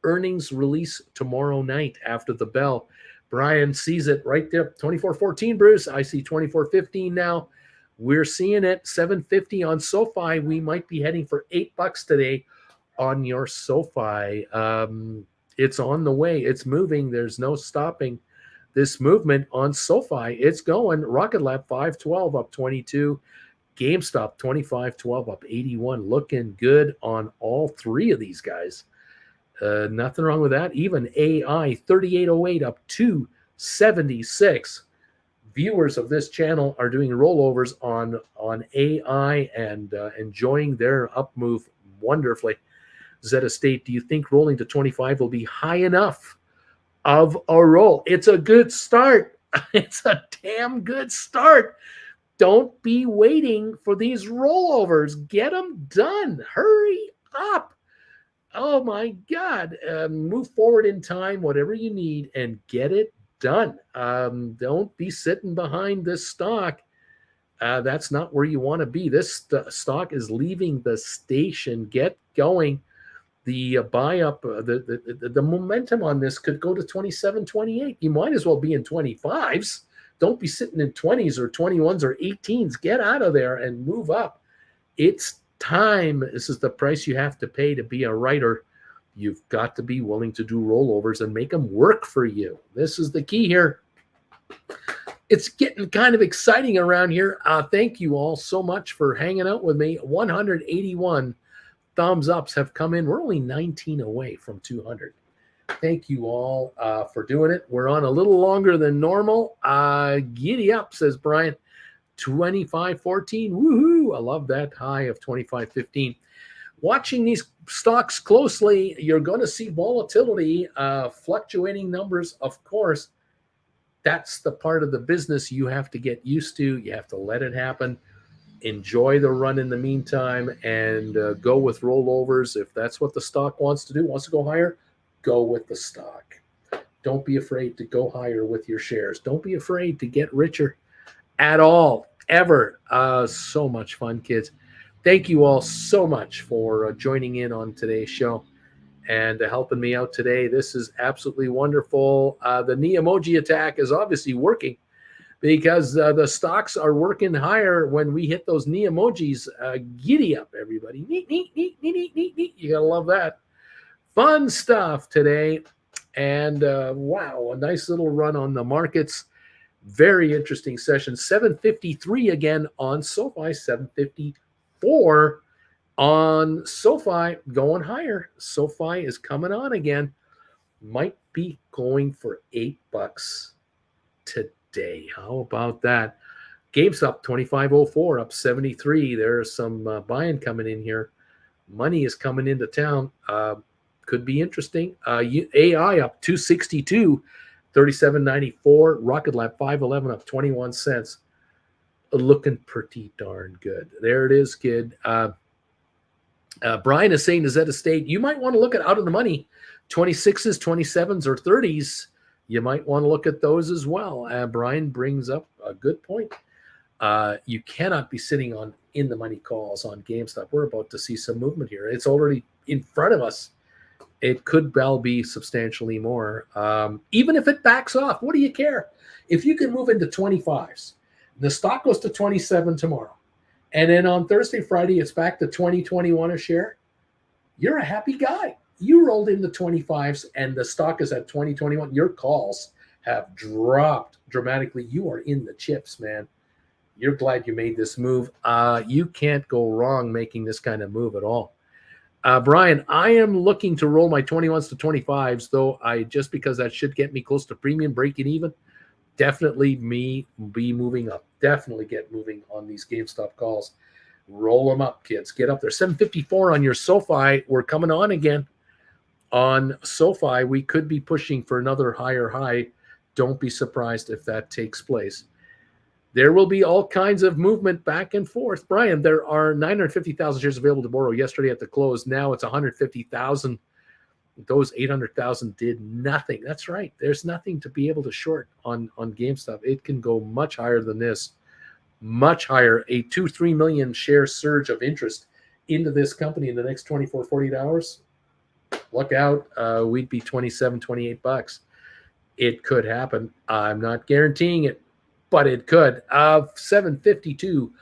Earnings release tomorrow night after the bell. Brian sees it right there, 24.14, Bruce. I see 24.15 now. We're seeing it, 750 on SoFi. We might be heading for $8 today on your SoFi. It's on the way. It's moving. There's no stopping this movement on SoFi. It's going. Rocket Lab 512 up 22. GameStop 25.12 up 81. Looking good on all three of these guys. Nothing wrong with that. Even AI 38.08 up 276. Viewers of this channel are doing rollovers on AI and enjoying their up move wonderfully. Zeta State, do you think rolling to 25 will be high enough of a roll? It's a good start. It's a damn good start. Don't be waiting for these rollovers. Get them done. Hurry up. Oh my God. Move forward in time, whatever you need, and get it done. Don't be sitting behind this stock. That's not where you want to be. This stock is leaving the station. Get going. The buy up, the momentum on this could go to 27, 28. You might as well be in 25s. Don't be sitting in 20s or 21s or 18s. Get out of there and move up. It's time. This is the price you have to pay to be a writer. You've got to be willing to do rollovers and make them work for you. This is the key here. It's getting kind of exciting around here. Thank you all so much for hanging out with me. 181 thumbs ups have come in. We're only 19 away from 200. Thank you all for doing it. We're on a little longer than normal. Giddy up, says Brian. 25.14. Woohoo! I love that high of 25.15. Watching these stocks closely, you're going to see volatility, fluctuating numbers, of course. That's the part of the business you have to get used to. You have to let it happen. Enjoy the run in the meantime and go with rollovers. If that's what the stock wants to do, wants to go higher, go with the stock. Don't be afraid to go higher with your shares. Don't be afraid to get richer at all, ever. So much fun, kids. Thank you all so much for joining in on today's show and helping me out today. This is absolutely wonderful. The knee emoji attack is obviously working because the stocks are working higher when we hit those knee emojis. Giddy up, everybody. Neat, neat, neat, neat, neat, neat, neat. You got to love that. Fun stuff today. And wow, a nice little run on the markets. Very interesting session. 753 again on SoFi, 754 on SoFi, going higher. SoFi is coming on again. Might be going for $8 today. How about that? GameStop 25.04 up 73. There's some buying coming in here. Money is coming into town. Could be interesting. AI up 262. 37.94. Rocket Lab 511 up 21 cents. Looking pretty darn good. There it is, kid. Brian is saying to Zeta State, you might want to look at out of the money 26s, 27s, or 30s. You might want to look at those as well. Brian brings up a good point. You cannot be sitting on in the money calls on GameStop. We're about to see some movement here. It's already in front of us. It could well be substantially more. Even if it backs off, what do you care? If you can move into 25s, the stock goes to 27 tomorrow, and then on Thursday, Friday, it's back to 2021 a share, you're a happy guy. You rolled into 25s and the stock is at 2021. Your calls have dropped dramatically. You are in the chips, man. You're glad you made this move. You can't go wrong making this kind of move at all. Brian, I am looking to roll my 21s to 25s, though just because that should get me close to premium, breaking even. Definitely me be moving up. Definitely get moving on these GameStop calls. Roll them up, kids. Get up there. 754 on your SoFi. We're coming on again. On SoFi, we could be pushing for another higher high. Don't be surprised if that takes place. There will be all kinds of movement back and forth. Brian, there are 950,000 shares available to borrow yesterday at the close. Now it's 150,000. Those 800,000 did nothing. That's right. There's nothing to be able to short on GameStop. It can go much higher than this. Much higher. A 2-3 million share surge of interest into this company in the next 24, 48 hours. Look out. We'd be 27, 28 bucks. It could happen. I'm not guaranteeing it, but it could. 752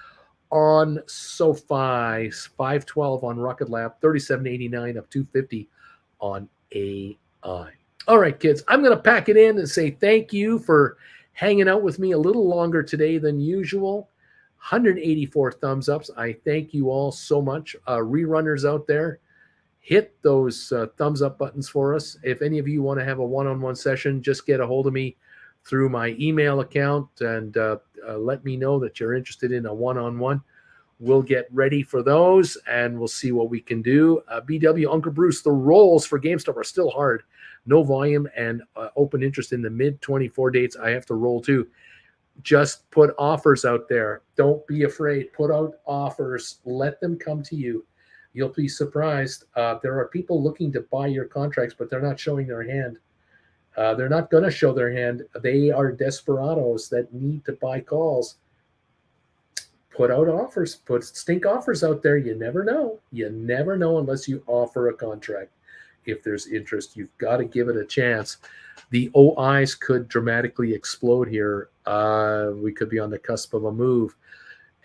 on SoFi, 512 on Rocket Lab, 37.89 up 250 on AI. All right, kids, I'm going to pack it in and say thank you for hanging out with me a little longer today than usual. 184 thumbs ups. I thank you all so much. Rerunners out there, hit those thumbs up buttons for us. If any of you want to have a one-on-one session, just get a hold of me through my email account and let me know that you're interested in a one-on-one. We'll get ready for those and we'll see what we can do. BW, Uncle Bruce, the rolls for GameStop are still hard. No volume and open interest in the mid-24 dates. I have to roll too. Just put offers out there. Don't be afraid. Put out offers. Let them come to you. You'll be surprised. There are people looking to buy your contracts, but they're not showing their hand. They're not going to show their hand. They are desperados that need to buy calls. Put out offers. Put stink offers out there. You never know. You never know unless you offer a contract. If there's interest, you've got to give it a chance. The OIs could dramatically explode here. We could be on the cusp of a move.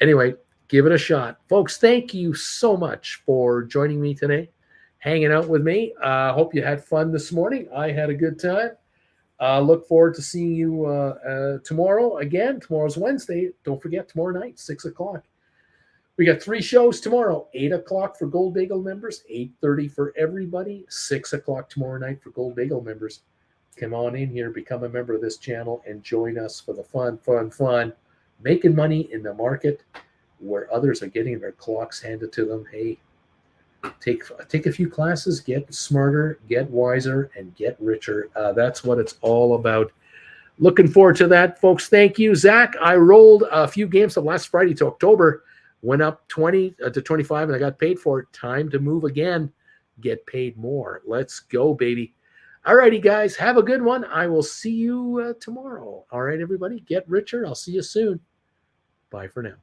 Anyway, give it a shot. Folks, thank you so much for joining me today, hanging out with me. Hope you had fun this morning. I had a good time. Look forward to seeing you tomorrow again. Tomorrow's Wednesday. Don't forget, tomorrow night, 6 o'clock. We got 3 shows tomorrow. 8 o'clock for Gold Bagel members, 8:30 for everybody, 6 o'clock tomorrow night for Gold Bagel members. Come on in here, become a member of this channel, and join us for the fun. Making money in the market where others are getting their clocks handed to them. Hey, take a few classes, get smarter, get wiser, and get richer. That's what it's all about. Looking forward to that, folks. Thank you, Zach. I rolled a few games from last Friday to October, went up 20 to 25, and I got paid for it. Time to move again, get paid more. Let's go, baby. All righty, guys, have a good one. I will see you tomorrow. All right, everybody, get richer. I'll see you soon. Bye for now.